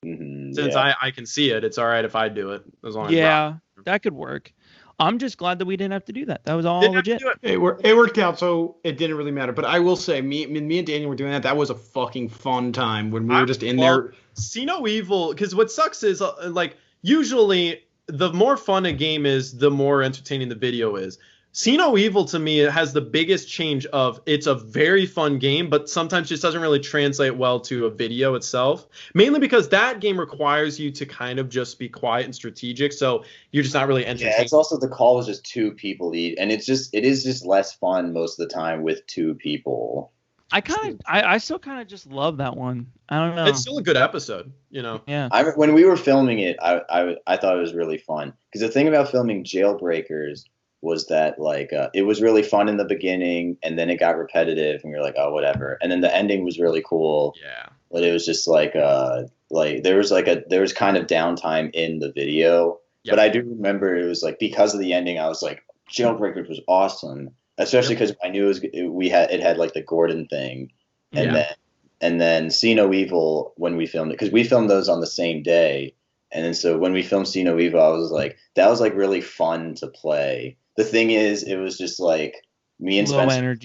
Since I can see it, it's all right if I do it as long as that could work. I'm just glad that we didn't have to do that. That was all legit. It worked out, so it didn't really matter. But I will say, me and Daniel were doing that. That was a fucking fun time when we were just in there. See No Evil, because what sucks is, like, usually the more fun a game is, the more entertaining the video is. See No Evil, to me, it has the biggest change of it's a very fun game, but sometimes just doesn't really translate well to a video itself. Mainly because that game requires you to kind of just be quiet and strategic, so you're just not really entertained. Yeah, it's also the call was just two people each, and it is just less fun most of the time with two people. I still kind of just love that one. I don't know. It's still a good episode, you know. Yeah. When we were filming it, I thought it was really fun because the thing about filming Jailbreakers was that like it was really fun in the beginning and then it got repetitive and we were like, oh, whatever. And then the ending was really cool. Yeah. But it was just like there was kind of downtime in the video. Yep. But I do remember it was like because of the ending, I was like, Jailbreakers was awesome, especially because I knew it had like the Gordon thing, and then See No Evil when we filmed it because we filmed those on the same day. And then so when we filmed See No Evil, I was like, that was like really fun to play. The thing is, it was just like me and Spencer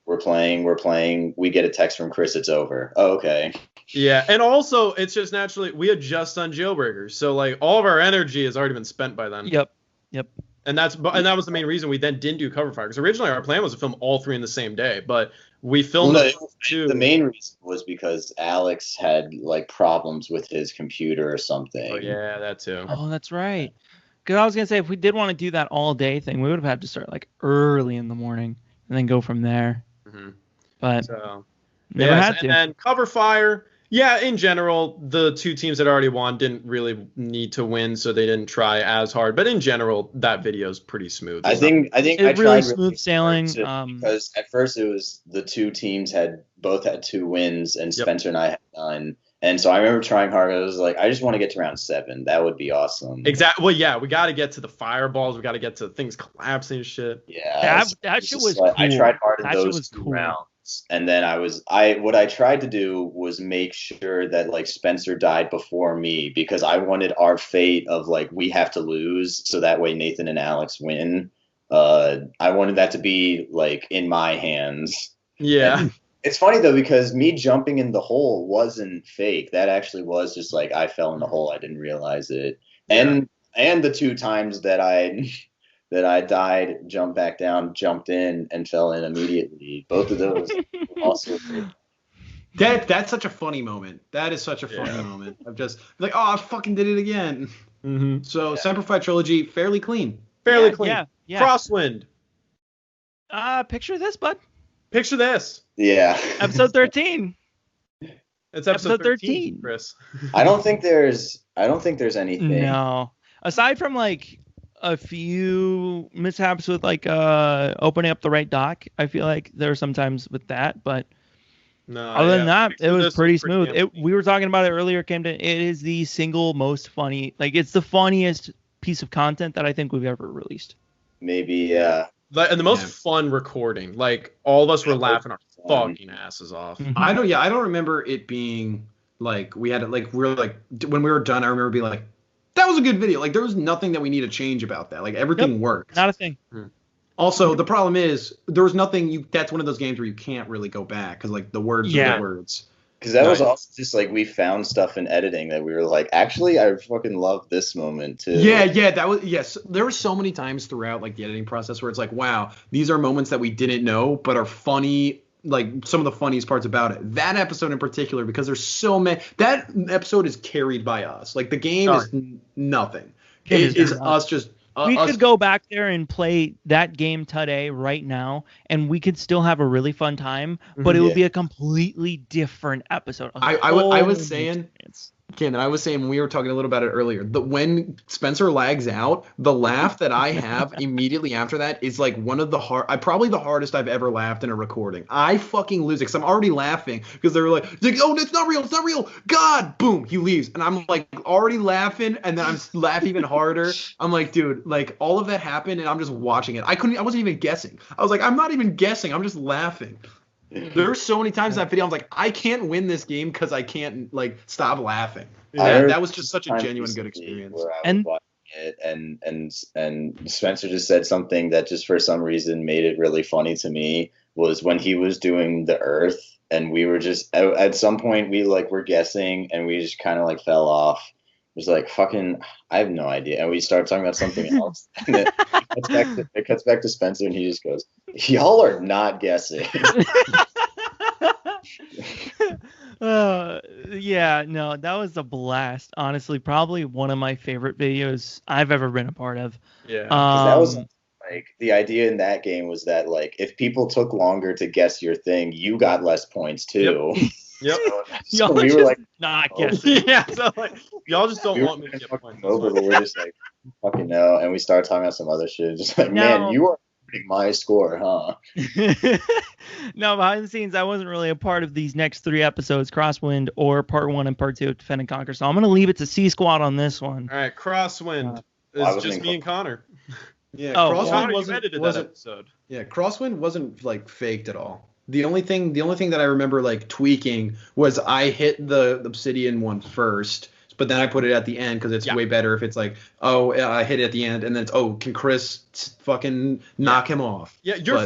we're playing. We get a text from Chris, it's over. Oh, okay. Yeah, and also it's just naturally we had just done Jailbreakers, so like all of our energy has already been spent by then. Yep. And that was the main reason we then didn't do Cover Fire because originally our plan was to film all three in the same day, but we filmed two. The main reason was because Alex had like problems with his computer or something. Oh yeah, that too. Oh, that's right. Because I was gonna say if we did want to do that all day thing, we would have had to start like early in the morning and then go from there. But never had to. And then Cover Fire. Yeah, in general, the two teams that already won didn't really need to win, so they didn't try as hard. But in general, that video is pretty smooth. I think it's really smooth sailing. Because at first it was the two teams both had 2 wins, and Spencer and I had 9. And so I remember trying hard. I was like, I just want to get to round 7. That would be awesome. Exactly. Well, yeah, we got to get to the fireballs. We got to get to things collapsing and shit. Yeah, that shit was cool. I tried hard in those 2 rounds. And then what I tried to do was make sure that like Spencer died before me because I wanted our fate of like we have to lose so that way Nathan and Alex win. I wanted that to be like in my hands. Yeah. And it's funny though because me jumping in the hole wasn't fake. That actually was just like I fell in the hole. I didn't realize it. Yeah. And the 2 times that I died, jumped back down, jumped in, and fell in immediately. Both of those also. That's such a funny moment. That is such a funny moment. I'm just like, oh, I fucking did it again. So Semper Fi trilogy, fairly clean. Fairly clean. Yeah. Crosswind. Picture this, bud. Picture this. Yeah. Episode 13. It's episode 13, Chris. I don't think there's anything. No. Aside from like a few mishaps with like opening up the right dock. I feel like there are sometimes with that, but other than that, it was pretty smooth. We were talking about it earlier, Camden. It is the single most funny, like it's the funniest piece of content that I think we've ever released. Maybe, yeah. And the most fun recording. Like all of us were laughing our fucking asses off. I don't remember it being like we had it like we're like when we were done. I remember being like, that was a good video. Like there was nothing that we need to change about that. Like everything worked. Not a thing. Also, the problem is there was nothing. That's one of those games where you can't really go back because like the words are the words. Because that was also just like we found stuff in editing that we were like, actually, I fucking love this moment too. Yeah, that was There were so many times throughout like the editing process where it's like, wow, these are moments that we didn't know but are funny. Like some of the funniest parts about it. That episode in particular, because there's so many. That episode is carried by us. Like the game is nothing. It is us just. We could go back there and play that game today, right now, and we could still have a really fun time, but it would be a completely different episode. I was saying, Camden, I was saying when we were talking a little about it earlier, that when Spencer lags out, the laugh that I have immediately after that is like one of the probably the hardest I've ever laughed in a recording. I fucking lose it because I'm already laughing because they're like, oh, it's not real, God, boom, he leaves, and I'm like already laughing, and then I'm laughing even harder. I'm like, dude, like all of that happened, and I'm just watching it. I wasn't even guessing. I was like, I'm not even guessing. I'm just laughing. There were so many times in that video I was like, I can't win this game because I can't like stop laughing. That was just such a genuine good experience. Where I was watching it and Spencer just said something that just for some reason made it really funny to me was when he was doing the Earth and we were just at some point we like were guessing and we just kind of like fell off. It was like fucking I have no idea, and we started talking about something else. And it cuts back to Spencer, and he just goes, "Y'all are not guessing." Yeah, no, that was a blast. Honestly, probably one of my favorite videos I've ever been a part of. Yeah, that was like the idea in that game was that like if people took longer to guess your thing, you got less points too. Yep. So we were like not guessing. Yeah, so like y'all just don't want me to get points. Over, but we're just like fucking no, and we started talking about some other shit. Just like, man, you are hitting my score, huh? No, behind the scenes, I wasn't really a part of these next 3 episodes, Crosswind or Part 1 and Part 2 of Defend and Conquer. So I'm gonna leave it to C Squad on this one. All right, Crosswind is just me and Connor. Yeah, Crosswind Crosswind wasn't like faked at all. The only thing that I remember like tweaking was I hit the obsidian one first, but then I put it at the end because it's way better if it's like, I hit it at the end and then it's, can Chris fucking knock him off? Yeah, your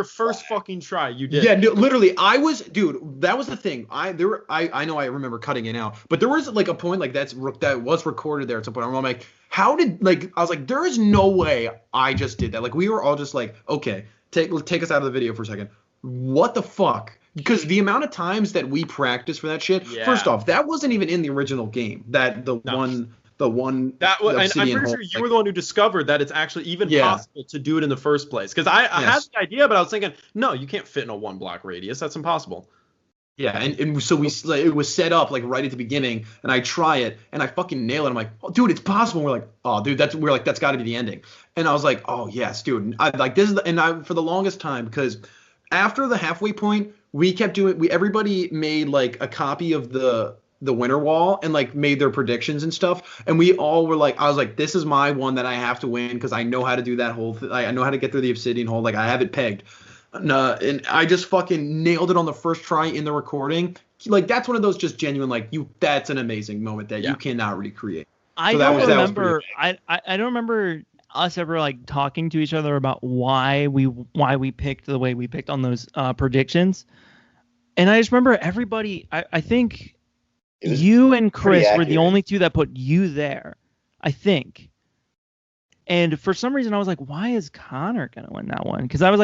first fucking try, you did. Yeah, no, literally, that was the thing. I know I remember cutting it out, but there was like a point like that was recorded there at some point. I'm like, how did I was like, there is no way I just did that. Like we were all just like, okay, take us out of the video for a second. What the fuck? Because the amount of times that we practiced for that shit. Yeah. First off, that wasn't even in the original game. I'm pretty sure you were the one who discovered that it's actually even possible to do it in the first place. Because I had the idea, but I was thinking, no, you can't fit in a 1 block radius. That's impossible. Yeah, and so it was set up like right at the beginning, and I try it, and I fucking nail it. I'm like, oh, dude, it's possible. And we're like, oh, dude, that's got to be the ending. And I was like, oh yes, dude. I like this is for the longest time because after the halfway point, we kept doing. Everybody made like a copy of the winter wall and like made their predictions and stuff, and we all were like, I was like, this is my one that I have to win because I know how to do that whole thing. I know how to get through the obsidian hole. Like I have it pegged. And I just fucking nailed it on the first try in the recording. Like that's one of those just genuine that's an amazing moment that you cannot recreate. I don't remember us ever like talking to each other about why we picked the way we picked on those predictions. And I just remember everybody. I think you and Chris were the only two that put you there. I think. And for some reason, I was like, why is Connor going to win that one? Because I was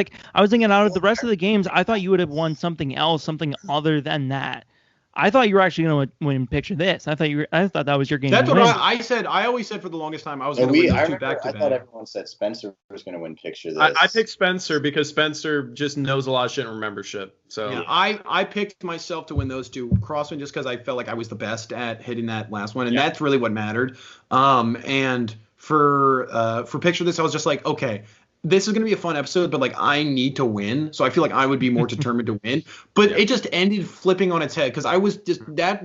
thinking out of the rest of the games, I thought you would have won something else, something other than that. I thought you were actually going to win Picture This. I thought that was your game. That's what I said. I always said for the longest time I was going to win two back to back. I thought everyone said Spencer was going to win Picture This. I picked Spencer because Spencer just knows a lot of shit and remembers shit. So yeah, I picked myself to win those two. Crosswind just because I felt like I was the best at hitting that last one, and that's really what mattered. And for Picture This, I was just like, okay, this is going to be a fun episode, but like I need to win. So I feel like I would be more determined to win, but it just ended flipping on its head. Cause I was just, that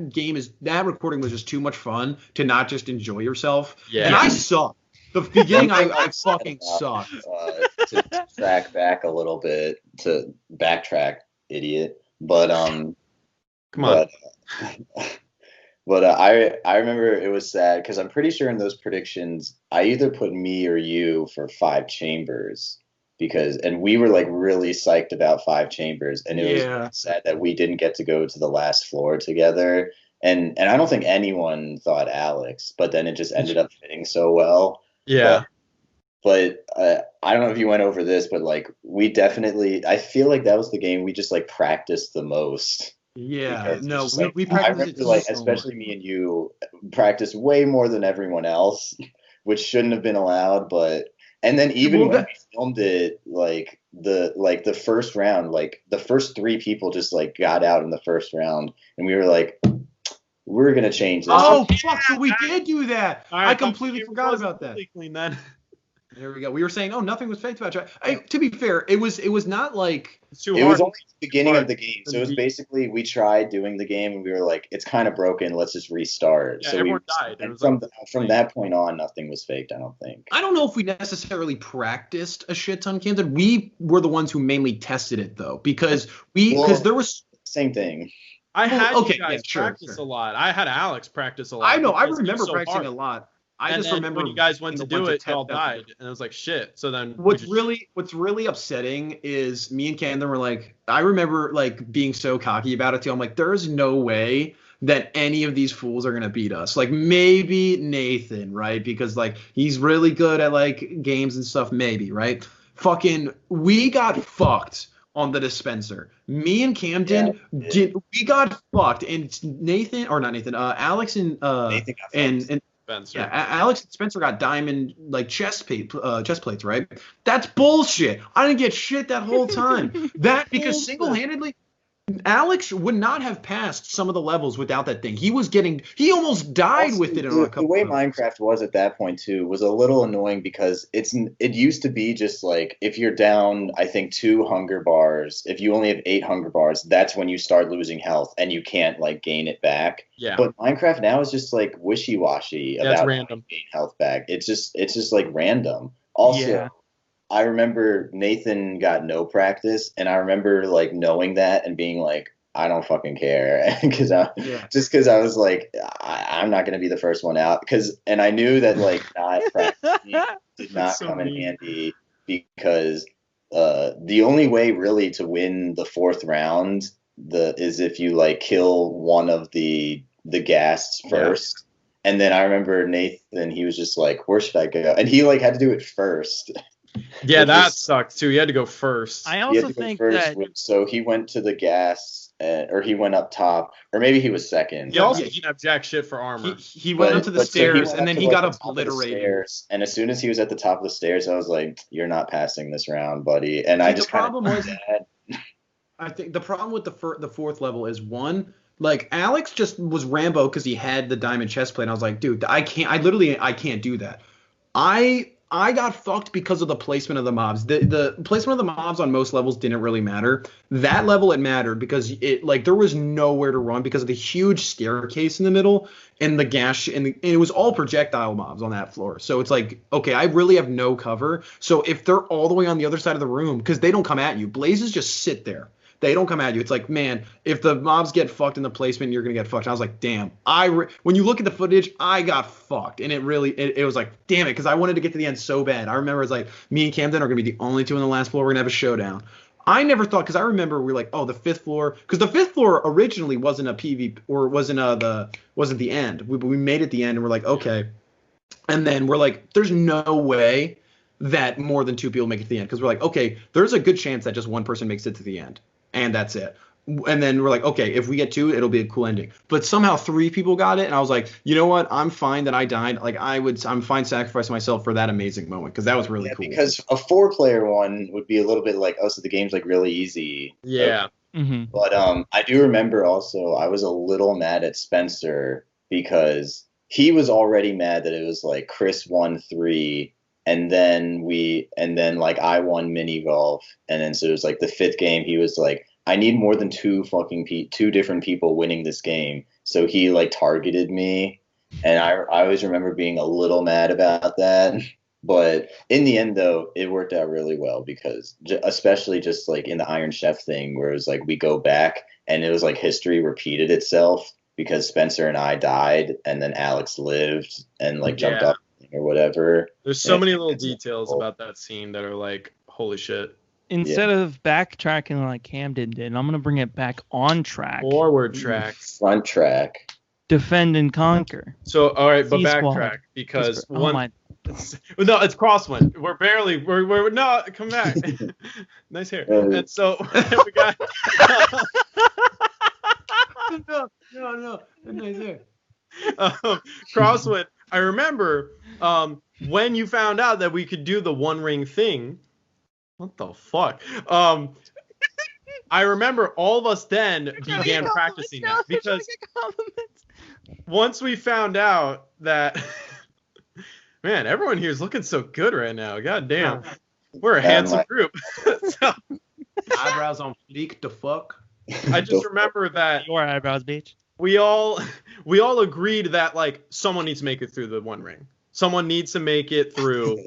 recording was just too much fun to not just enjoy yourself. Yeah. And I sucked. The beginning, I fucking sucked. To track back a little bit, to backtrack, idiot. But, come on. But I remember it was sad because I'm pretty sure in those predictions I either put me or you for 5 chambers, and we were like really psyched about Five Chambers, and it was Yeah. really sad that we didn't get to go to the last floor together. And I don't think anyone thought Alex, but then it just ended up fitting so well. Yeah. But I don't know if you went over this, but like I feel like that was the game we just like practiced the most. Yeah, Because no, it's just, we I practiced remember it like so especially much. me and you practiced way more than everyone else, which shouldn't have been allowed. But and then even Well, when that- we filmed it, like the first round, like the first three people just like got out in the first round, and we were like, we're gonna change this. Oh fuck! So we did do that. All right, I completely forgot about that. Completely clean then. There we go. We were saying, oh, nothing was faked about it. To be fair, it was not like It's too It hard. was only the beginning hard. of the game, so it was basically we tried doing the game and we were like, it's kind of broken. Let's just restart. Yeah, So everyone died. It and was from that point on, nothing was faked. I don't think. I don't know if we necessarily practiced a shit ton, Camden. We were the ones who mainly tested it though, because there was. Same thing. I had okay, you guys yeah, sure, practice sure. a lot. I had Alex practice a lot. I know. I because it was remember so practicing hard. a lot. I And just then remember when you guys went to doing a do bunch it, of y'all test died, and it was like shit. So then what's really upsetting is me and Camden were like, I remember like being so cocky about it too. I'm like, there is no way that any of these fools are gonna beat us. Like maybe Nathan, right? Because like he's really good at like games and stuff, maybe, right? Fucking we got fucked on the dispenser. Me and Camden we got fucked, and Alex and Nathan got and Spencer. yeah, Alex and Spencer got diamond like chest plates, right? That's bullshit. I didn't get shit that whole time. Because single-handedly, Alex would not have passed some of the levels without that thing. He almost died Also, with it. the way Minecraft was at that point too was a little annoying because it used to be just like if you're down, I think 2 hunger bars, if you only have 8 hunger bars, that's when you start losing health and you can't like gain it back. Yeah. But Minecraft now is just like wishy-washy it's about random. gain health back. It's just like random. Also, Yeah. I remember Nathan got no practice, and I remember like knowing that and being like, I don't fucking care, because I was like, I'm not gonna be the first one out, and I knew that like not practicing did not so come in mean. handy because the only way really to win the 4th round is if you like kill one of the ghasts first. And then I remember Nathan, he was just like, where should I go? And he like had to do it first. Yeah, that sucked too. He had to go first. I also think that So he went to the gas, or he went up top, or maybe he was second. He also didn't have jack shit for armor. He went up to the stairs, and then he got obliterated. And as soon as he was at the top of the stairs, I was like, "You're not passing this round, buddy." And I just kind of I think the problem with the 4th level is one. Like Alex just was Rambo because he had the diamond chest plate. And I was like, dude, I can't do that. I got fucked because of the placement of the mobs. The placement of the mobs on most levels didn't really matter. That level it mattered because there was nowhere to run because of the huge staircase in the middle and the gash and it was all projectile mobs on that floor. So it's like, okay, I really have no cover. So if they're all the way on the other side of the room, because they don't come at you, blazes just sit there. They don't come at you. It's like, man, if the mobs get fucked in the placement, you're gonna get fucked. And I was like, damn. When you look at the footage, I got fucked, and it was like, damn it, because I wanted to get to the end so bad. I remember it's like me and Camden are gonna be the only two on the last floor. We're gonna have a showdown. I never thought, because I remember we were like, oh, the 5th floor, because the 5th floor originally wasn't a PvP or wasn't the end. We made it the end, and we're like, okay, and then we're like, there's no way that more than 2 people make it to the end, because we're like, okay, there's a good chance that just one person makes it to the end. And that's it. And then we're like, okay, if we get 2, it'll be a cool ending. But somehow 3 people got it, and I was like, you know what? I'm fine that I died. Like I'm fine sacrificing myself for that amazing moment because that was really cool. Because a 4-player one would be a little bit like, oh, so the game's like really easy. Yeah. Mhm. But I do remember also I was a little mad at Spencer because he was already mad that it was like Chris won 3. And then like I won mini golf, and then so it was like the 5th game. He was like, I need more than 2 different people winning this game. So he like targeted me, and I always remember being a little mad about that. But in the end, though, it worked out really well because especially just like in the Iron Chef thing, where it was like we go back and it was like history repeated itself because Spencer and I died, and then Alex lived and like jumped off or whatever. There's so many little details about that scene that are like, holy shit. Instead of backtracking like Camden did, I'm gonna bring it back on track. Forward track. Front track. Defend and conquer. So all right, but C backtrack squad. because Oh my. no, it's crosswind. We're no, come back. Nice hair. And so we got no, nice hair. crosswind. I remember when you found out that we could do the one ring thing. What the fuck? I remember all of us then began practicing that because once we found out that, man, everyone here is looking so good right now. God damn, we're a handsome group. So, eyebrows on fleek. The fuck. I just remember that Your eyebrows, bitch. we all agreed that like someone needs to make it through the one ring. Someone needs to make it through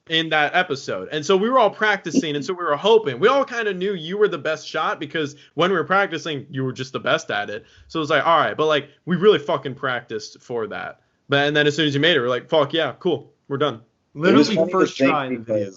in that episode. And so we were all practicing, and so we were hoping. We all kind of knew you were the best shot because when we were practicing, you were just the best at it. So it was like, all right, but like we really fucking practiced for that. And then as soon as you made it, we're like, fuck yeah, cool, we're done. Literally first try in the video.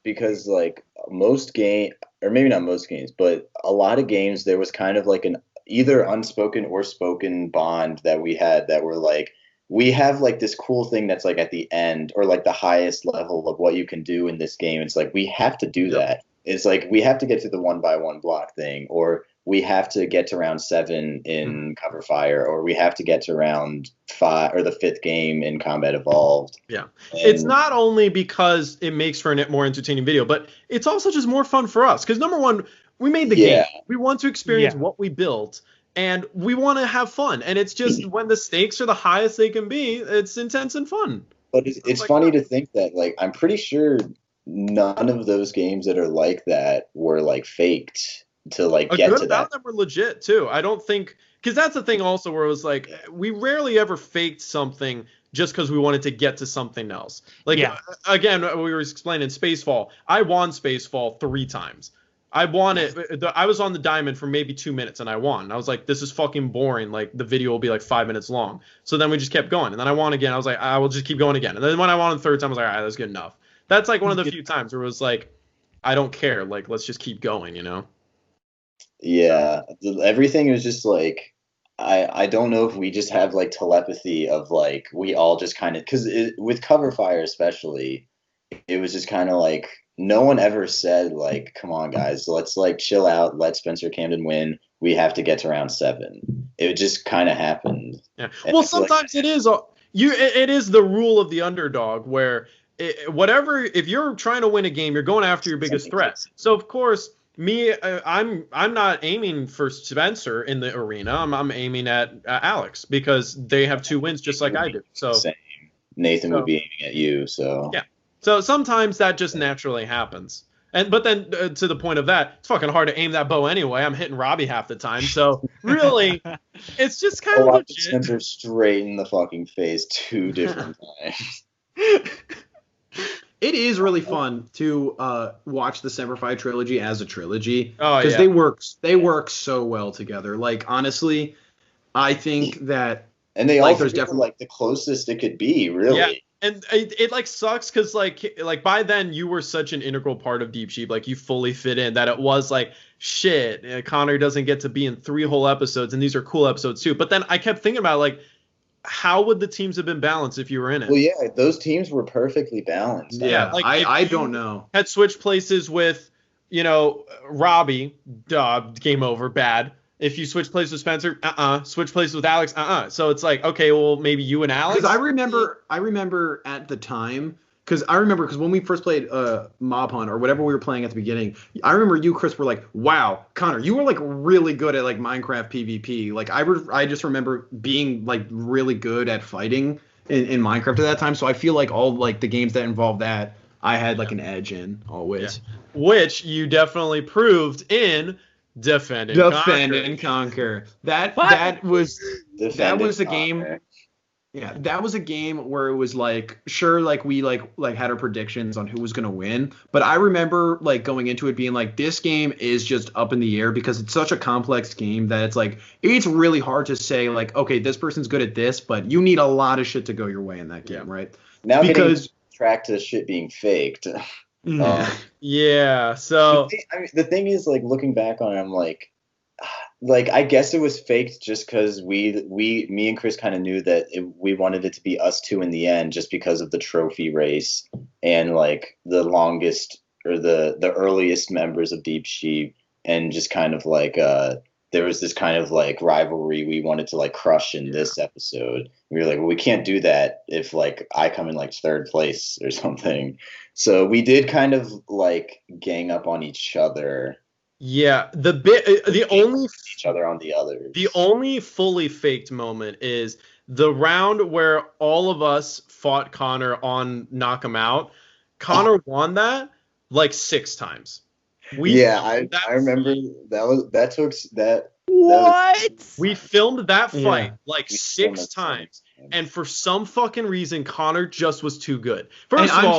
Because like most game, or maybe not most games, but a lot of games, there was kind of like an either unspoken or spoken bond that we had that were like, we have like this cool thing that's like at the end or like the highest level of what you can do in this game. It's like we have to do that. It's like we have to get to the 1x1 block thing, or we have to get to round 7 in cover fire, or we have to get to round 5 or the 5th game in Combat Evolved. Yeah. It's not only because it makes for a more entertaining video, but it's also just more fun for us. Because number one, we made the game. We want to experience what we built. And we want to have fun. And it's just when the stakes are the highest they can be, it's intense and fun. But it's funny to think that, like, I'm pretty sure none of those games that are like that were, like, faked to, like, get to that. A good amount of them were legit, too. I don't think – because that's the thing also where it was like we rarely ever faked something just because we wanted to get to something else. Like, again, we were explaining Spacefall. I won Spacefall 3 times. I won it. I was on the diamond for maybe 2 minutes and I won. I was like, this is fucking boring. Like the video will be like 5 minutes long. So then we just kept going. And then I won again. I was like, I will just keep going again. And then when I won the 3rd time, I was like, all right, that's good enough. That's like one of the few times where it was like, I don't care. Like, let's just keep going, you know? Yeah. Everything was just like, I don't know if we just have like telepathy of like, we all just kind of, because with cover fire especially, it was just kind of like, no one ever said, like, come on, guys, let's, like, chill out. Let Spencer Camden win. We have to get to round 7. It just kind of happened. Yeah. Well, sometimes it is it is the rule of the underdog where if you're trying to win a game, you're going after your biggest threat. So, of course, I'm not aiming for Spencer in the arena. I'm aiming at Alex because they have 2 wins just like I do. So same. Nathan would be aiming at you, so. Yeah. So sometimes that just naturally happens. But then to the point of that, it's fucking hard to aim that bow anyway. I'm hitting Robbie half the time. So really, it's just kind of legit. Spencer straight in the fucking face 2 different times. It is really fun to watch the Semperfi trilogy as a trilogy. Oh, because they work so well together. Like, honestly, I think that... And they all there's definitely like the closest it could be, really. Yeah. And it like sucks because like by then you were such an integral part of Deep Sheep, like you fully fit in that it was like shit. Connor doesn't get to be in 3 whole episodes, and these are cool episodes too. But then I kept thinking about like, how would the teams have been balanced if you were in it? Well, yeah, those teams were perfectly balanced. Yeah, like I don't know. Had switched places with, Robbie, game over, bad. If you switch places with Spencer, switch places with Alex, So it's like, okay, well, maybe you and Alex. Because I remember at the time, because when we first played Mob Hunt or whatever we were playing at the beginning, I remember you, Chris, were like, wow, Connor, you were like really good at like Minecraft PvP. Like I just remember being like really good at fighting in Minecraft at that time. So I feel like all like the games that involve that, I had like an edge in always. Yeah. Which you definitely proved in Defend and Conquer. That was a game. Yeah, that was a game where it was like, sure, like we like had our predictions on who was gonna win, but I remember like going into it being like, this game is just up in the air because it's such a complex game that it's like it's really hard to say like, okay, this person's good at this, but you need a lot of shit to go your way in that game, right? Now because track to shit being faked. Yeah. So the thing is, like, looking back on it, I'm like I guess it was faked just because me and Chris kind of knew that we wanted it to be us two in the end, just because of the trophy race and like the longest or the earliest members of Deep Sheep, and just kind of like there was this kind of like rivalry we wanted to like crush in this episode. We were like, well, we can't do that if like I come in like third place or something. So we did kind of like gang up on each other. yeah, the only each other on the others. The only fully faked moment is the round where all of us fought Connor on Knock Him Out. Connor won that like 6 times. I remember that. We filmed that fight like We 6 filmed times, that. and for some fucking reason, Connor just was too good. First And of all,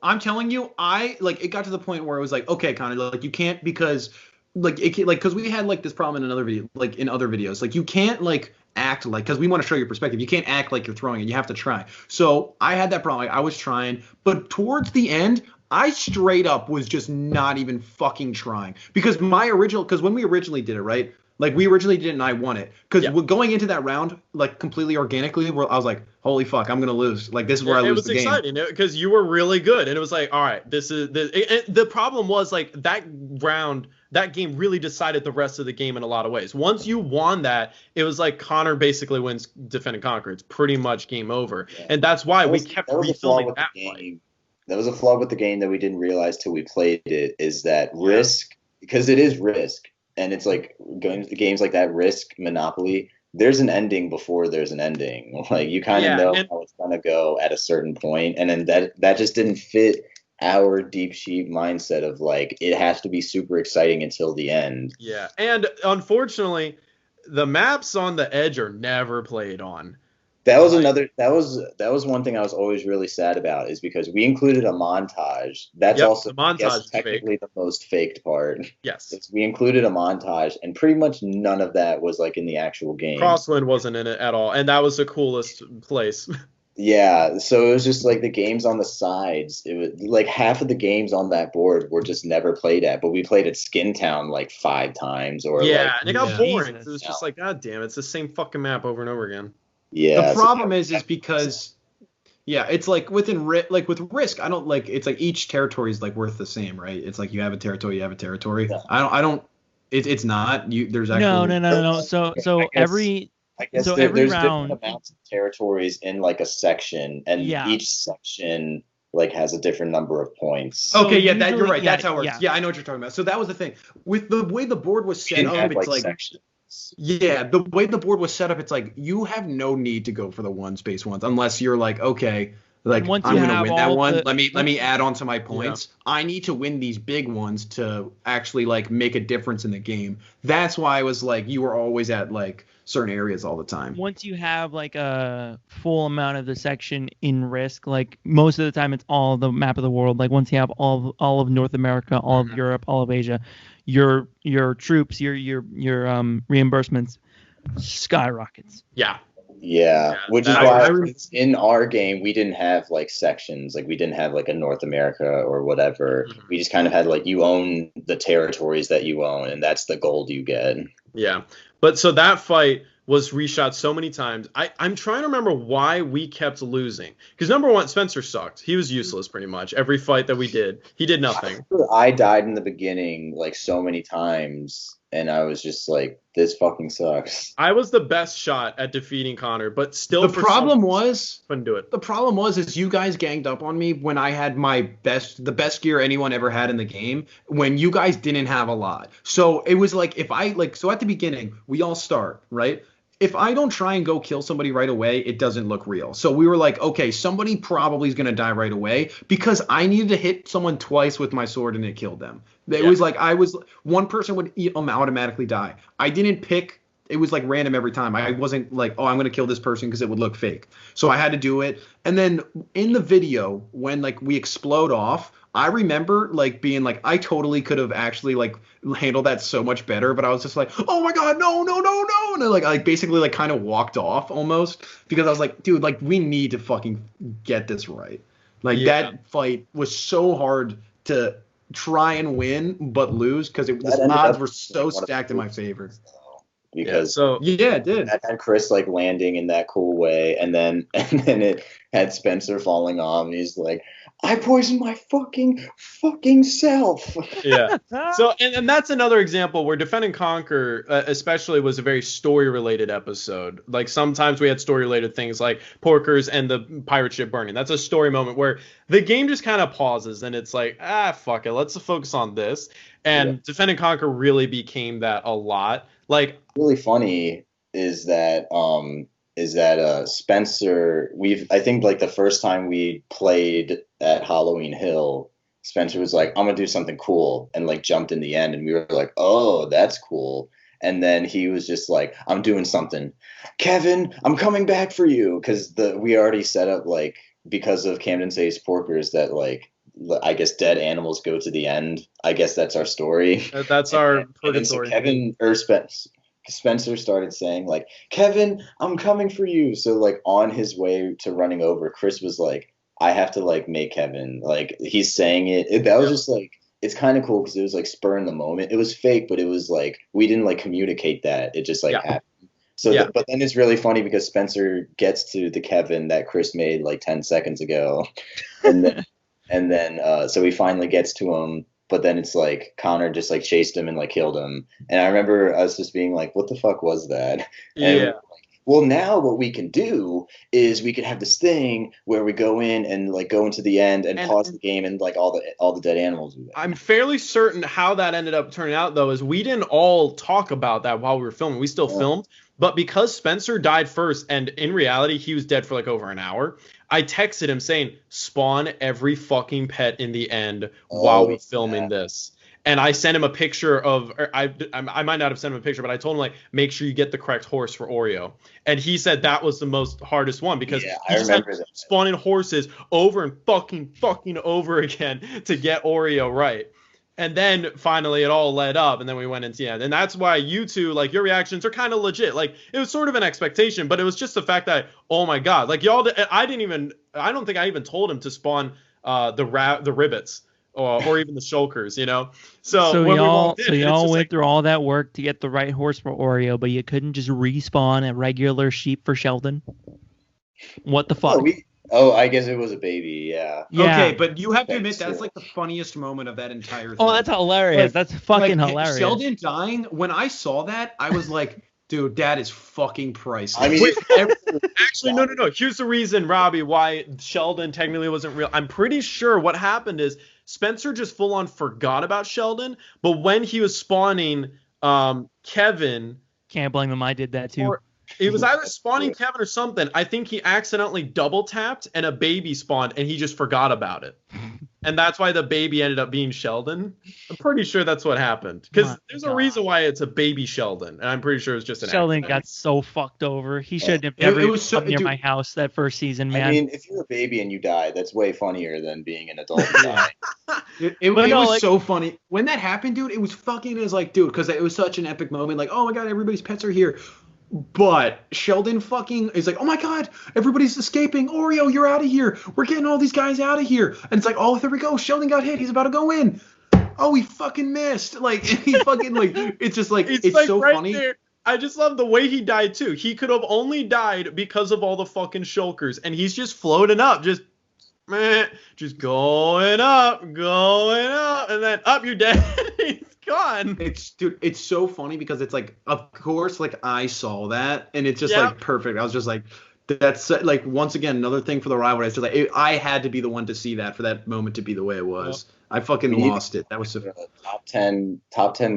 I'm telling you, I like it got to the point where it was like, okay, Connor, like you can't, because like it like because we had like this problem in another video, like in other videos, like you can't like act like, because we want to show your perspective, you can't act like you're throwing it, you have to try. So I had that problem. Like, I was trying, but towards the end, I straight up was just not even fucking trying, because when we originally did it, right? Like we originally did it and I won it. Because going into that round, like completely organically, I was like, holy fuck, I'm going to lose. Like this is where I lose the game. It was exciting because you were really good. And it was like, all right, this is the problem was like that round, that game really decided the rest of the game in a lot of ways. Once you won that, it was like Connor basically wins Defend and Conquer. It's pretty much game over. Yeah. And that's why we kept refilming that fight. That was a flaw with the game that we didn't realize till we played it, is that Risk, because it is Risk. And it's like games like that, Risk, Monopoly, there's an ending before there's an ending. Like you kind of know how it's going to go at a certain point. And then that just didn't fit our Deep Sheep mindset of like, it has to be super exciting until the end. Yeah. And unfortunately, the maps on the edge are never played on. That was one thing I was always really sad about, is because we included a montage. That's also, I guess, technically the most faked part. Yes. We included a montage, and pretty much none of that was like in the actual game. Crossland wasn't in it at all, and that was the coolest place. Yeah, so it was just like the games on the sides. It was like half of the games on that board were just never played at, but we played at Skintone like 5 times. And it got boring. It was just like, god damn, it's the same fucking map over and over again. Yeah. The problem is because it's like with Risk, I don't like, it's like each territory is like worth the same, right? It's like you have a territory. Yeah. I don't. It's not. There's actually no. So every there's round, different amounts of territories in like a section, and each section like has a different number of points. Okay, you're right. That's how it works. Yeah, I know what you're talking about. So that was the thing with the way the board was set up. It's like sections. Yeah, the way the board was set up, it's like you have no need to go for the one space ones unless you're like, okay, like I'm gonna win that one. Let me add on to my points. Yeah. I need to win these big ones to actually like make a difference in the game. That's why I was like, you were always at like certain areas all the time. Once you have like a full amount of the section in Risk, like most of the time it's all the map of the world. Like once you have all of North America, all of Europe, all of Asia, your troops, your reimbursements skyrockets. Yeah, which is why in our game we didn't have like sections, like we didn't have like a North America or whatever. Mm-hmm. We just kind of had like, you own the territories that you own, and that's the gold you get. Yeah, but so that fight was reshot so many times. I'm trying to remember why we kept losing. Because number one, Spencer sucked. He was useless pretty much. Every fight that we did, he did nothing. I died in the beginning like so many times, and I was just like, this fucking sucks. I was the best shot at defeating Connor, but still couldn't do it. The problem was you guys ganged up on me when I had the best gear anyone ever had in the game, when you guys didn't have a lot. So it was like, so at the beginning, we all start, right? If I don't try and go kill somebody right away, it doesn't look real. So we were like, okay, somebody probably is going to die right away, because I needed to hit someone twice with my sword and it killed them. It was like one person would automatically die. I didn't pick. It was like random every time. I wasn't like, oh, I'm going to kill this person because it would look fake. So I had to do it. And then in the video, when like we explode off, I remember like being like, I totally could have actually like handled that so much better, but I was just like, oh my god, no, and I basically like kind of walked off almost, because I was like, dude, like we need to fucking get this right. Like that fight was so hard to try and win but lose because the odds were so stacked in my favor. Because it did. That had Chris like landing in that cool way, and then it had Spencer falling off, and he's like, "I poisoned my fucking self." Yeah. So and that's another example where Defend and Conquer especially was a very story related episode. Like sometimes we had story related things like Porkers and the pirate ship burning. That's a story moment where the game just kind of pauses and it's like, fuck it, let's focus on this. And Defend and Conquer really became that a lot. Like really funny is that Spencer, I think like the first time we played at Halloween Hill, Spencer was like, I'm gonna do something cool, and like jumped in the end, and we were like, oh, that's cool. And then he was just like, I'm doing something, Kevin, I'm coming back for you, because we already set up, like, because of Camden Saves Porkers, that like I guess dead animals go to the end. I guess that's our story. That's our purgatory. So Spencer started saying like, Kevin, I'm coming for you. So like on his way to running over, Chris was like, I have to like make Kevin, like he's saying it. That was just like, it's kind of cool because it was like spur in the moment. It was fake, but it was like, we didn't like communicate that. It just like happened. So, but then it's really funny because Spencer gets to the Kevin that Chris made like 10 seconds ago. And then, so he finally gets to him, but then it's like Connor just like chased him and like killed him. And I remember us just being like, what the fuck was that? And like, well, now what we can do is we can have this thing where we go in and like go into the end and pause the game and like all the dead animals do that. I'm fairly certain how that ended up turning out though is we didn't all talk about that while we were filming. We still filmed, but because Spencer died first and in reality he was dead for like over an hour, I texted him saying, spawn every fucking pet in the end while we're filming this. And I sent him a picture of, I might not have sent him a picture, but I told him like, make sure you get the correct horse for Oreo. And he said that was the most hardest one because he just had spawning horses over and fucking over again to get Oreo right. And then finally it all led up and then we went into the end. And that's why you two, like your reactions are kind of legit. Like it was sort of an expectation, but it was just the fact that, oh my God, like y'all, I don't think I even told him to spawn the ribbits or even the shulkers, you know? So y'all went through all that work to get the right horse for Oreo, but you couldn't just respawn a regular sheep for Sheldon? What the fuck? I guess it was a baby, yeah. Okay, but you have to admit that's like the funniest moment of that entire thing. Oh, that's hilarious. Like, that's fucking hilarious. Sheldon dying, when I saw that, I was like, dude, that is fucking priceless. I mean, actually, no. Here's the reason, Robbie, why Sheldon technically wasn't real. I'm pretty sure what happened is Spencer just full on forgot about Sheldon, but when he was spawning Kevin... Can't blame him, I did that too. It was either spawning Kevin or something. I think he accidentally double tapped and a baby spawned and he just forgot about it. And that's why the baby ended up being Sheldon. I'm pretty sure that's what happened. Because there's a reason why it's a baby Sheldon. And I'm pretty sure it was just an Sheldon accident. Got so fucked over. He shouldn't have ever come near my house that first season, man. I mean, if you're a baby and you die, that's way funnier than being an adult and dying. It was so funny. When that happened, dude, it was fucking, it was like, dude, because it was such an epic moment. Like, oh my God, everybody's pets are here. But Sheldon fucking is like, oh my God, everybody's escaping. Oreo, you're out of here. We're getting all these guys out of here. And it's like, oh, there we go. Sheldon got hit. He's about to go in. Oh, he fucking missed. Like, he fucking, like, it's just like, it's like so right funny. There. I just love the way he died too. He could have only died because of all the fucking shulkers. And he's just floating up, just going up. And then up, you're dead. He's gone. It's so funny because it's like, of course, like I saw that and it's just like perfect. I was just like, that's like, once again, another thing for the rivalry. It's just like, I had to be the one to see that for that moment to be the way it was. Yep. I fucking lost it. That was so top 10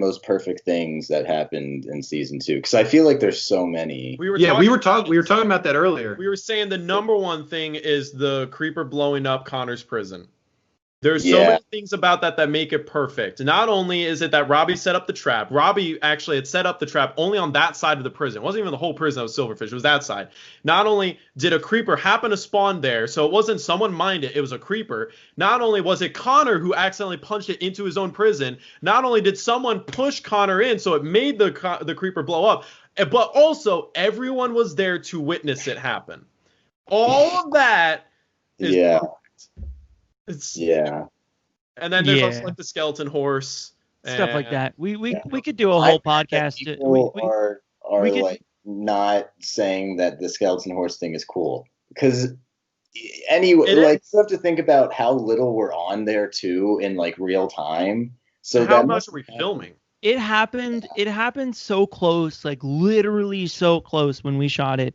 most perfect things that happened in season 2. Because I feel like there's so many. We were talking about that earlier. We were saying the number one thing is the creeper blowing up Connor's prison. There's so many things about that make it perfect. Not only is it that Robbie set up the trap. Robbie actually had set up the trap only on that side of the prison. It wasn't even the whole prison that was Silverfish. It was that side. Not only did a creeper happen to spawn there, so it wasn't someone mined it. It was a creeper. Not only was it Connor who accidentally punched it into his own prison. Not only did someone push Connor in, so it made the creeper blow up, but also everyone was there to witness it happen. All of that is perfect. And then there's also like the skeleton horse. Stuff like that. We could do a whole podcast. People are like not saying that the skeleton horse thing is cool because anyway, like you have to think about how little we're on there too in like real time. So how much are we filming? It happened. It happened so close, like literally so close when we shot it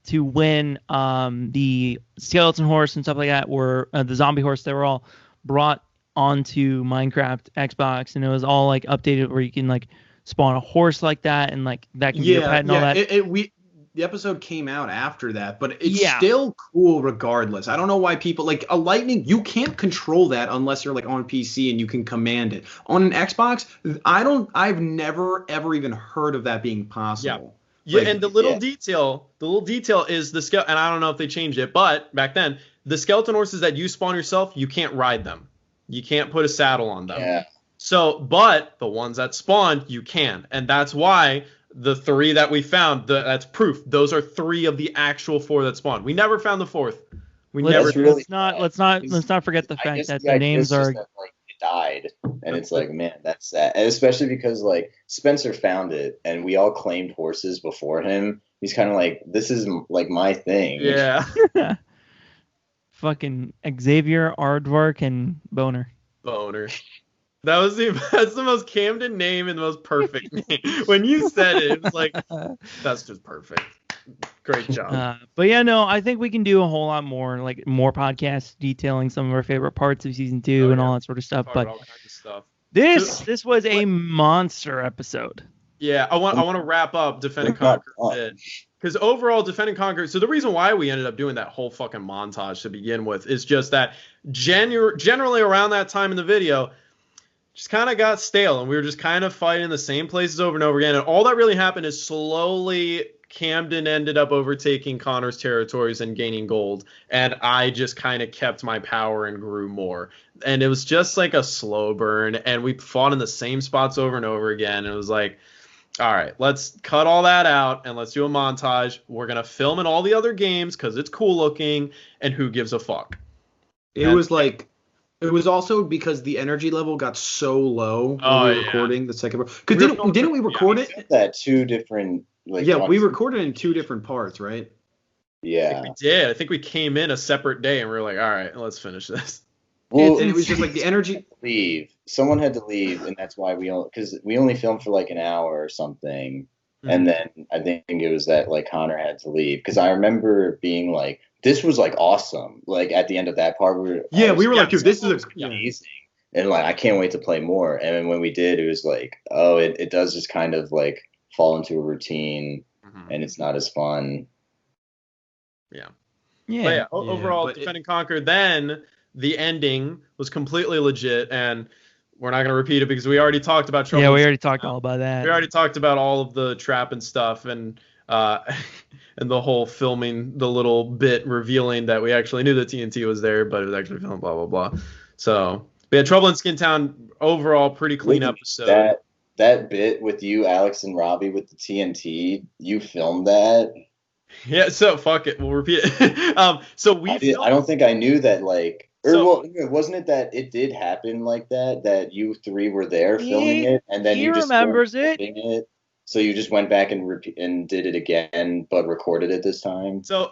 to when the skeleton horse and stuff like that were the zombie horse. They were all brought onto Minecraft Xbox, and it was all like updated where you can like spawn a horse like that, and like that can be your pet and all that. The episode came out after that, but it's still cool regardless. I don't know why people like a lightning. You can't control that unless you're like on PC and you can command it. On an Xbox, I've never ever even heard of that being possible. Yeah, and the little detail is the skeleton. And I don't know if they changed it, but back then the skeleton horses that you spawn yourself, you can't ride them. You can't put a saddle on them. Yeah. So, but the ones that spawned, you can, and that's why. The 3 that we found, that's proof. Those are 3 of the actual 4 that spawned. We never found the 4th. Let's not forget the fact that the names are that, like, it died, and it's like, man, that's sad. And especially because like Spencer found it, and we all claimed horses before him. He's kind of like, this is like my thing. Yeah. Fucking Xavier, Aardvark, and Boner. That's the most Camden name and the most perfect name. When you said it, it's like, that's just perfect. Great job. But yeah, no, I think we can do a whole lot more, like more podcasts detailing some of our favorite parts of season 2 and all that sort of stuff. But all kinds of stuff. This was a monster episode. Yeah, I want to wrap up Defend and Conquer a bit. Because overall, Defend and Conquer, so the reason why we ended up doing that whole fucking montage to begin with is just that generally around that time in the video, just kind of got stale, and we were just kind of fighting the same places over and over again. And all that really happened is slowly Camden ended up overtaking Connor's territories and gaining gold, and I just kind of kept my power and grew more. And it was just like a slow burn, and we fought in the same spots over and over again. And it was like, all right, let's cut all that out, and let's do a montage. We're going to film in all the other games because it's cool looking, and who gives a fuck? It was also because the energy level got so low when we were recording the second part. Because didn't we record it? That 2 different. Like, we recorded in 2 different parts, right? Yeah. We did. I think we came in a separate day and we were like, all right, let's finish this. Well, and it was just like the energy. Someone had to leave, and that's why we only filmed for like an hour or something. Mm-hmm. And then I think it was that like Connor had to leave because I remember being like, this was like awesome. Like at the end of that part, we were like, dude, this is amazing. And like, I can't wait to play more. And then when we did, it was like, oh, it does just kind of like fall into a routine, and it's not as fun. Yeah. Overall, Defend and Conquer. Then the ending was completely legit, and we're not going to repeat it because we already talked about Trouble. Yeah, we already talked all about that. We already talked about all of the trap and stuff, and and the whole filming, the little bit revealing that we actually knew that TNT was there, but it was actually filmed, blah, blah, blah. So, we had Trouble in Skintone, overall pretty clean episode. That bit with you, Alex, and Robbie with the TNT, you filmed that? Yeah, so fuck it. We'll repeat it. I don't think I knew that, like... wasn't it that it did happen like that you 3 were there filming it, and then you just remembers it? So you just went back and did it again, but recorded it this time? So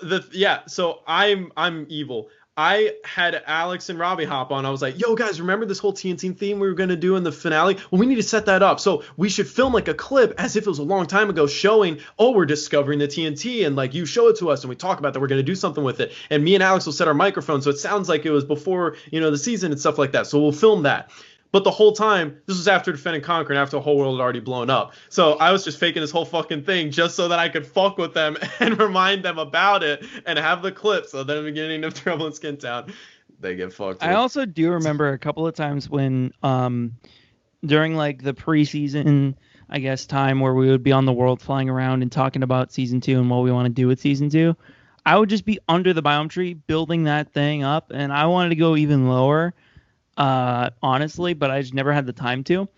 I'm evil. I had Alex and Robbie hop on. I was like, yo, guys, remember this whole TNT theme we were going to do in the finale? Well, we need to set that up. So we should film like a clip as if it was a long time ago showing, we're discovering the TNT, and like you show it to us and we talk about that. We're going to do something with it. And me and Alex will set our microphone so it sounds like it was before, the season and stuff like that. So we'll film that. But the whole time, this was after Defend and Conquer and after the whole world had already blown up. So I was just faking this whole fucking thing just so that I could fuck with them and remind them about it and have the clip. So then at the beginning of Trouble in Skintone, they get fucked with. I also do remember a couple of times when during like the preseason, I guess, time where we would be on the world flying around and talking about season 2 and what we want to do with season 2. I would just be under the biome tree building that thing up, and I wanted to go even lower. Honestly, but I just never had the time to.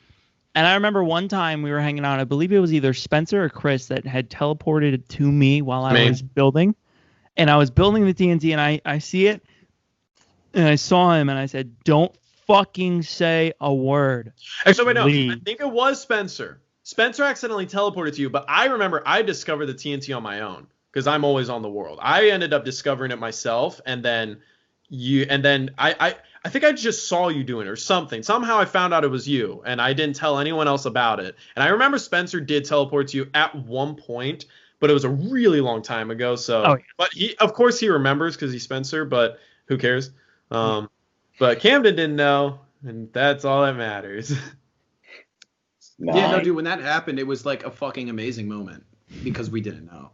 And I remember one time we were hanging out, I believe it was either Spencer or Chris that had teleported to me while I was building. And I was building the TNT, and I see it, and I saw him, and I said, don't fucking say a word. Actually, wait, no. Please. I think it was Spencer. Spencer accidentally teleported to you, but I remember I discovered the TNT on my own because I'm always on the world. I ended up discovering it myself, and then I think I just saw you doing it or something. Somehow I found out it was you, and I didn't tell anyone else about it. And I remember Spencer did teleport to you at one point, but it was a really long time ago. So, But of course he remembers because he's Spencer, but who cares? But Camden didn't know, and that's all that matters. Yeah, no, dude, when that happened, it was like a fucking amazing moment because we didn't know.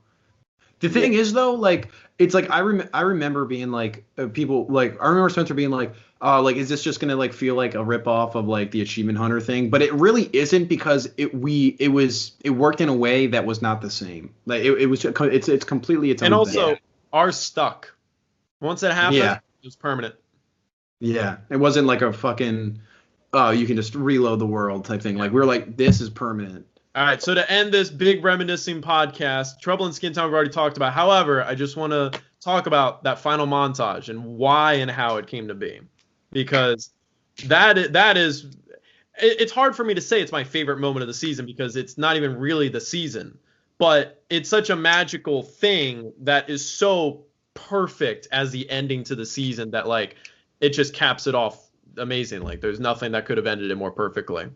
The thing is, though, like, it's like I remember being like, people, like, I remember Spencer being like, is this just gonna like feel like a ripoff of like the Achievement Hunter thing? But it really isn't because it worked in a way that was not the same. Like it's completely its own. And also, thing. ours stuck. Once it happened, it was permanent. Yeah, it wasn't like a fucking you can just reload the world type thing. Like we were like, this is permanent. All right, so to end this big reminiscing podcast, Trouble in Skintone we've already talked about. However, I just want to talk about that final montage and why and how it came to be, because that is it's hard for me to say it's my favorite moment of the season because it's not even really the season, but it's such a magical thing that is so perfect as the ending to the season that like it just caps it off amazing. Like there's nothing that could have ended it more perfectly.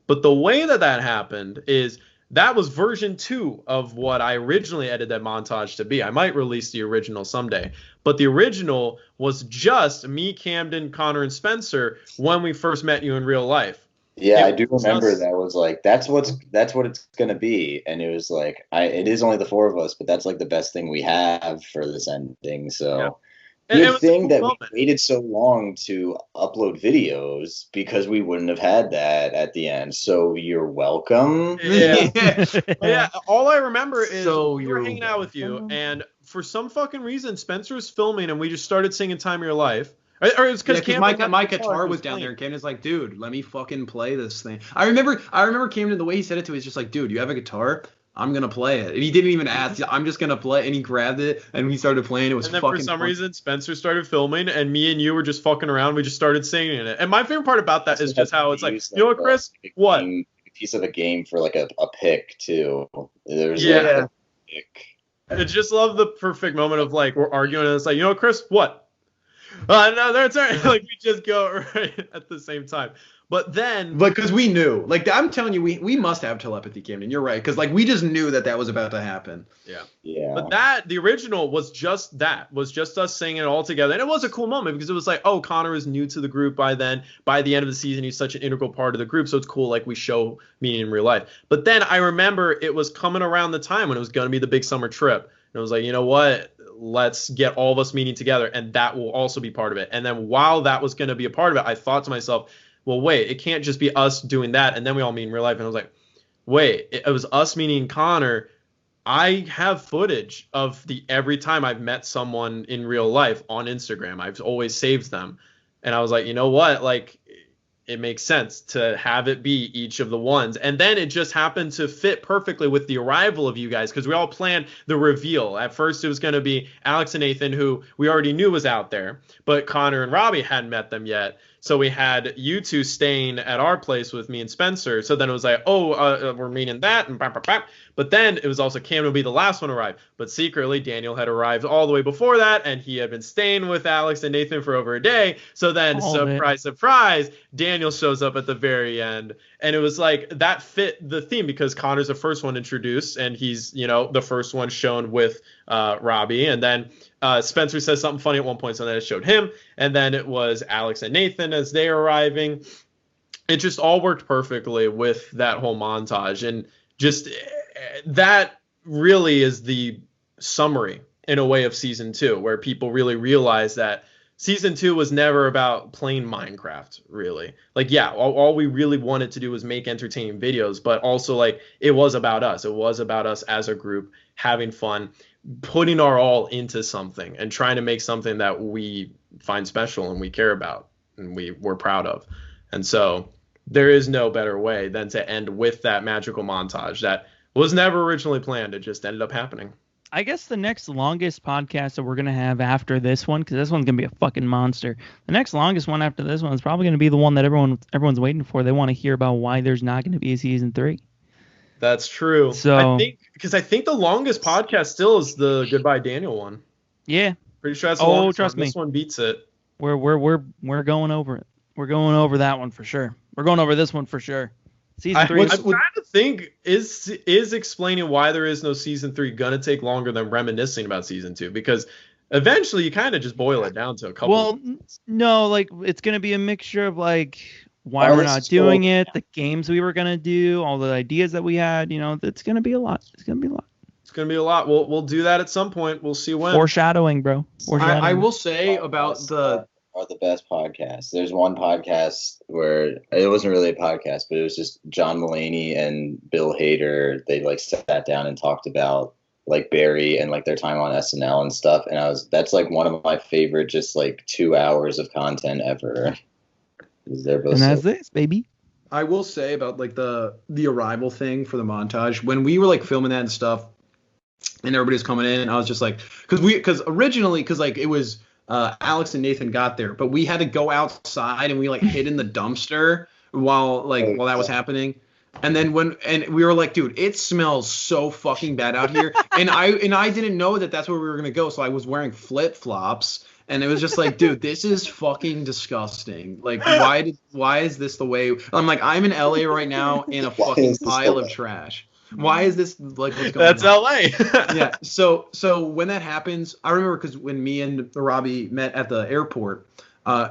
But the way that happened is that was version 2 of what I originally edited that montage to be. I might release the original someday, but the original was just me, Camden, Connor, and Spencer when we first met you in real life. Yeah, I do remember that was like that's what it's gonna be, and it was like it is only the 4 of us, but that's like the best thing we have for this ending. So. Yeah. Good thing that we waited so long to upload videos because we wouldn't have had that at the end. So you're welcome. Yeah. All I remember is we were hanging out with you, and for some fucking reason, Spencer was filming, and we just started singing "Time of Your Life." Or it's because my guitar was down there, and Camden's like, "Dude, let me fucking play this thing." I remember Camden, the way he said it to me, is just like, "Dude, you have a guitar? I'm gonna play it." And he didn't even ask. I'm just gonna play. And he grabbed it and we started playing. It was fucking. For some reason, Spencer started filming, and me and you were just fucking around. We just started singing it. And my favorite part about that is just how it's like, you know what, Chris? What? A piece of a game for like a pick too. There's a pick. I just love the perfect moment of like we're arguing and it's like, you know what, Chris? What? No, that's all right. Like we just go right at the same time. But then, because we knew, like I'm telling you, we must have telepathy, Camden. You're right, because like we just knew that was about to happen. Yeah. But the original was just us singing it all together, and it was a cool moment because it was like, oh, Connor is new to the group by then. By the end of the season, he's such an integral part of the group, so it's cool. Like we show meaning in real life. But then I remember it was coming around the time when it was going to be the big summer trip, and I was like, you know what? Let's get all of us meeting together, and that will also be part of it. And then while that was going to be a part of it, I thought to myself, well, wait, it can't just be us doing that and then we all meet in real life. And I was like, wait, it was us meeting Connor. I have footage of every time I've met someone in real life on Instagram. I've always saved them. And I was like, you know what? Like, it makes sense to have it be each of the ones. And then it just happened to fit perfectly with the arrival of you guys because we all planned the reveal. At first, it was going to be Alex and Nathan, who we already knew was out there, but Connor and Robbie hadn't met them yet. So we had you two staying at our place with me and Spencer. So then it was like, we're meeting that. And but then it was also Camden would be the last one to arrive. But secretly, Daniel had arrived all the way before that. And he had been staying with Alex and Nathan for over a day. So then, surprise, Daniel shows up at the very end. And it was like that fit the theme because Connor's the first one introduced. And he's, the first one shown with Robbie. And then Spencer says something funny at one point, so then it showed him, and then it was Alex and Nathan as they are arriving. It just all worked perfectly with that whole montage, and just that really is the summary in a way of season 2, where people really realize that season 2 was never about playing Minecraft, really. Like, yeah, all we really wanted to do was make entertaining videos, but also like it was about us. It was about us as a group having fun, putting our all into something and trying to make something that we find special and we care about and we're proud of. And so there is no better way than to end with that magical montage that was never originally planned. It just ended up happening. I guess the next longest podcast that we're gonna have after this one, because this one's gonna be a fucking monster. The next longest one after this one is probably gonna be the one that everyone's waiting for. They want to hear about why there's not gonna be a season 3. That's true. So I think the longest podcast still is the Goodbye Daniel one. Yeah. Pretty sure that's the longest trust one. me. This one beats it. We're going over it. We're going over that one for sure. We're going over this one for sure. Season 3. I'm trying to think, is explaining why there is no season 3 gonna take longer than reminiscing about season 2? Because eventually you kind of just boil it down to a couple. Well, no, like it's gonna be a mixture of like why we're not doing it, the games we were gonna do, all the ideas that we had. You know, it's gonna be a lot. It's gonna be a lot. We'll do that at some point. We'll see when. Foreshadowing, bro. I will say about are the best podcasts. There's one podcast where it wasn't really a podcast, but it was just John Mulaney and Bill Hader. They like sat down and talked about like Barry and like their time on SNL and stuff. And that's like one of my favorite, just like 2 hours of content ever. They're both and that's this, baby. I will say about like the Arrival thing for the montage, when we were like filming that and stuff and everybody's coming in, I was just like, because originally like it was Alex and Nathan got there, but we had to go outside and we like hid in the dumpster while that was happening. And then we were like, dude, it smells so fucking bad out here. and I didn't know that that's where we were gonna go, so I was wearing flip flops, and it was just like, dude, this is fucking disgusting. Like, why is this the way? I'm like, I'm in LA right now in a fucking pile of trash. Why is this like what's going That's on? LA. Yeah. So when that happens, I remember because when me and Robbie met at the airport,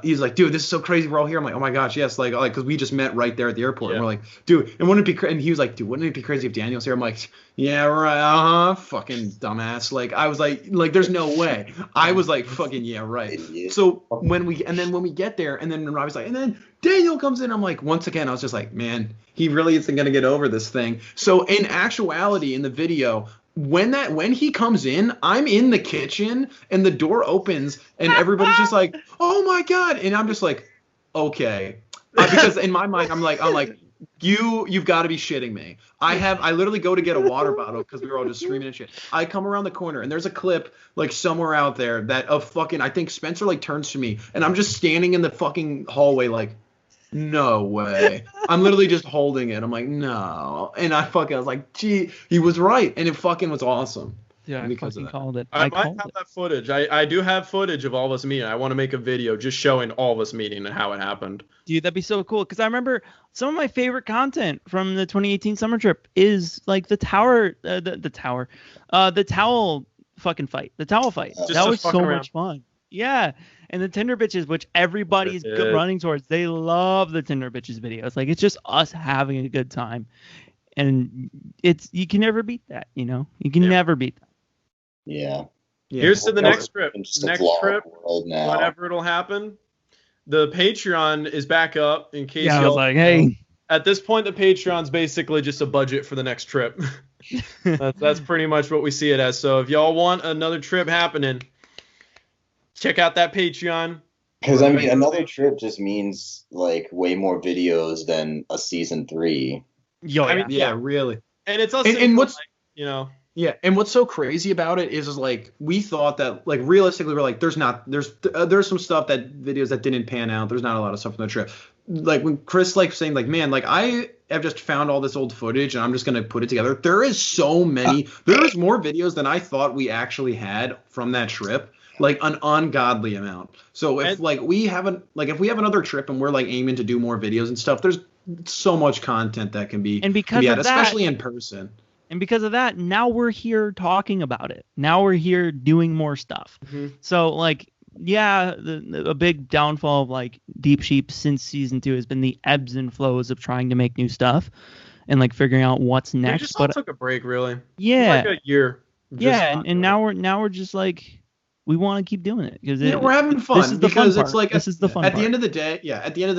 he's like, dude, this is so crazy. We're all here. I'm like, oh my gosh, yes. Like, because we just met right there at the airport. Yeah. And we're like, dude, and wouldn't it be and he was like, dude, wouldn't it be crazy if Daniel's here? I'm like, yeah, right. Fucking dumbass. Like, I was like, there's no way. I was like, fucking yeah, right. So when we get there, and then Robbie's like, and then Daniel comes in. I'm like, once again, I was just like, man, he really isn't gonna get over this thing. So in actuality, in the video, when he comes in, I'm in the kitchen and the door opens and everybody's just like, oh my god, and I'm just like, okay, because in my mind I'm like you've got to be shitting me. I literally go to get a water bottle because we were all just screaming and shit. I come around the corner and there's a clip like somewhere out there that of fucking, I think Spencer like turns to me and I'm just standing in the fucking hallway like, no way. I'm literally just holding it. I'm like, no. And I was like, gee, he was right. And it fucking was awesome. Yeah, I fucking called it. I might have that footage. I do have footage of all of us meeting. I want to make a video just showing all of us meeting and how it happened. Dude, that'd be so cool. Because I remember some of my favorite content from the 2018 summer trip is like the towel fucking fight. The towel fight. That was so much fun. Yeah. And the Tinder bitches, which everybody's running towards, they love the Tinder bitches videos. Like, it's just us having a good time, and you can never beat that. You know, you can never beat that. Yeah. Here's to the next trip. Whenever it'll happen. The Patreon is back up in case I was like, hey. At this point, the Patreon's basically just a budget for the next trip. That's pretty much what we see it as. So if y'all want another trip happening, check out that Patreon. Because, I mean, another trip just means, like, way more videos than a season 3. I mean, yeah, really. And it's also, and what's, like, you know. Yeah, and what's so crazy about it is like, we thought that, like, realistically, we're like, there's some stuff videos that didn't pan out. There's not a lot of stuff from the trip. Like, when Chris, like, saying, like, man, like, I have just found all this old footage and I'm just going to put it together. There is so many. There's more videos than I thought we actually had from that trip. Like an ungodly amount. So if we have another trip and we're like aiming to do more videos and stuff, there's so much content that can be, especially in person. And because of that, now we're here talking about it. Now we're here doing more stuff. Mm-hmm. So like, yeah, a big downfall of like Deep Sheep since season 2 has been the ebbs and flows of trying to make new stuff and like figuring out what's next. We just took a break, really. Yeah, like a year. And now we're just like, we want to keep doing it because we're having fun. This is the because fun it's like this is the fun. At the end of the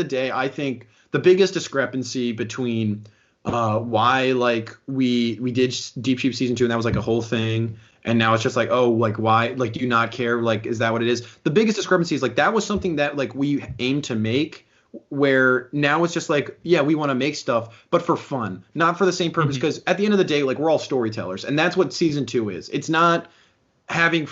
day, I think the biggest discrepancy between why like we did Deep Sheep season 2 and that was like a whole thing, and now it's just like, oh, like why, like do you not care, like is that what it is? The biggest discrepancy is like that was something that like we aimed to make where now it's just like, yeah, we want to make stuff, but for fun, not for the same purpose. Because at the end of the day, like, we're all storytellers, and that's what season 2 is. It's not having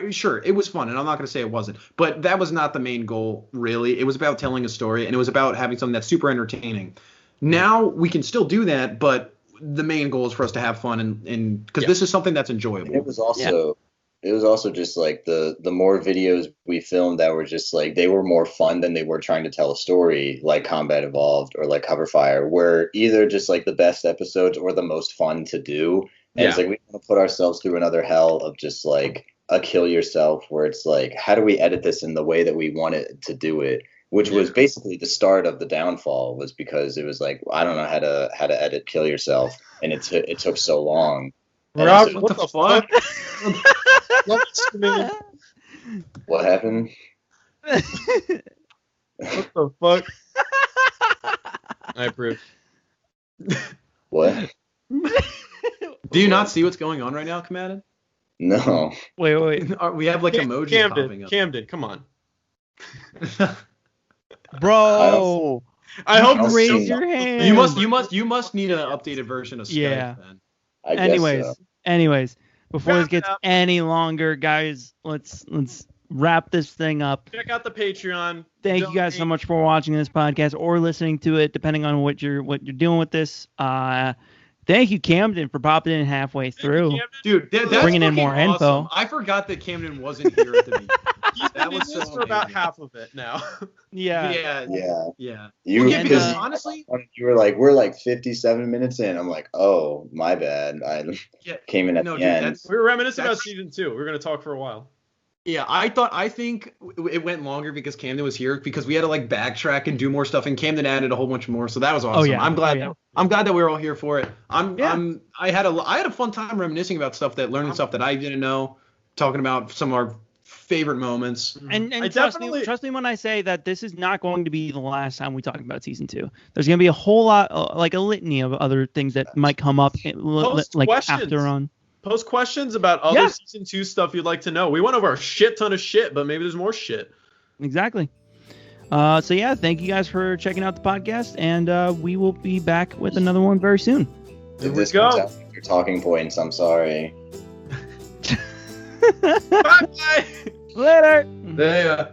sure, it was fun, and I'm not going to say it wasn't, but that was not the main goal, really. It was about telling a story, and it was about having something that's super entertaining. Now we can still do that, but the main goal is for us to have fun, and because this is something that's enjoyable. It was also just like the more videos we filmed that were just like, they were more fun than they were trying to tell a story, like Combat Evolved or like Cover Fire, were either just like the best episodes or the most fun to do. And it's like, we want to put ourselves through another hell of just like a Kill Yourself, where it's like, how do we edit this in the way that we want it to do it? Which was basically the start of the downfall, was because it was like, I don't know how to edit Kill Yourself, and it took so long. Rob, what the fuck? What happened? What the fuck? I approve. What? Do you not see what's going on right now, Commander? No. Wait. We have like emojis popping up. Camden, come on. Bro. I hope you raise your hand. You must need an updated version of Skype. Yeah. Then. Anyways, before Wrap this gets it up. any longer, guys, let's wrap this thing up. Check out the Patreon. Thank you guys so much for watching this podcast or listening to it, depending on what you're doing with this. Thank you, Camden, for popping in halfway through. Dude, that's bringing in more awesome. Info. I forgot that Camden wasn't here at the beginning. He's That been was in this so for about amazing. half of it now. Yeah. Because honestly, you were like, we're like 57 minutes in. I'm like, oh, my bad. I came in at the end. We were reminiscing about season 2. We were going to talk for a while. Yeah, I think it went longer because Camden was here, because we had to like backtrack and do more stuff, and Camden added a whole bunch more, so that was awesome. yeah. I'm glad that we were all here for it. I had a fun time reminiscing about learning stuff that I didn't know, talking about some of our favorite moments. And trust me when I say that this is not going to be the last time we talk about season 2. There's going to be a whole lot, like a litany of other things that might come up like after on. Post questions about other season 2 stuff you'd like to know. We went over a shit ton of shit, but maybe there's more shit. Exactly. So yeah, thank you guys for checking out the podcast, and we will be back with another one very soon. Here This we go. comes out with your talking points. I'm sorry. Bye. Later. Yeah.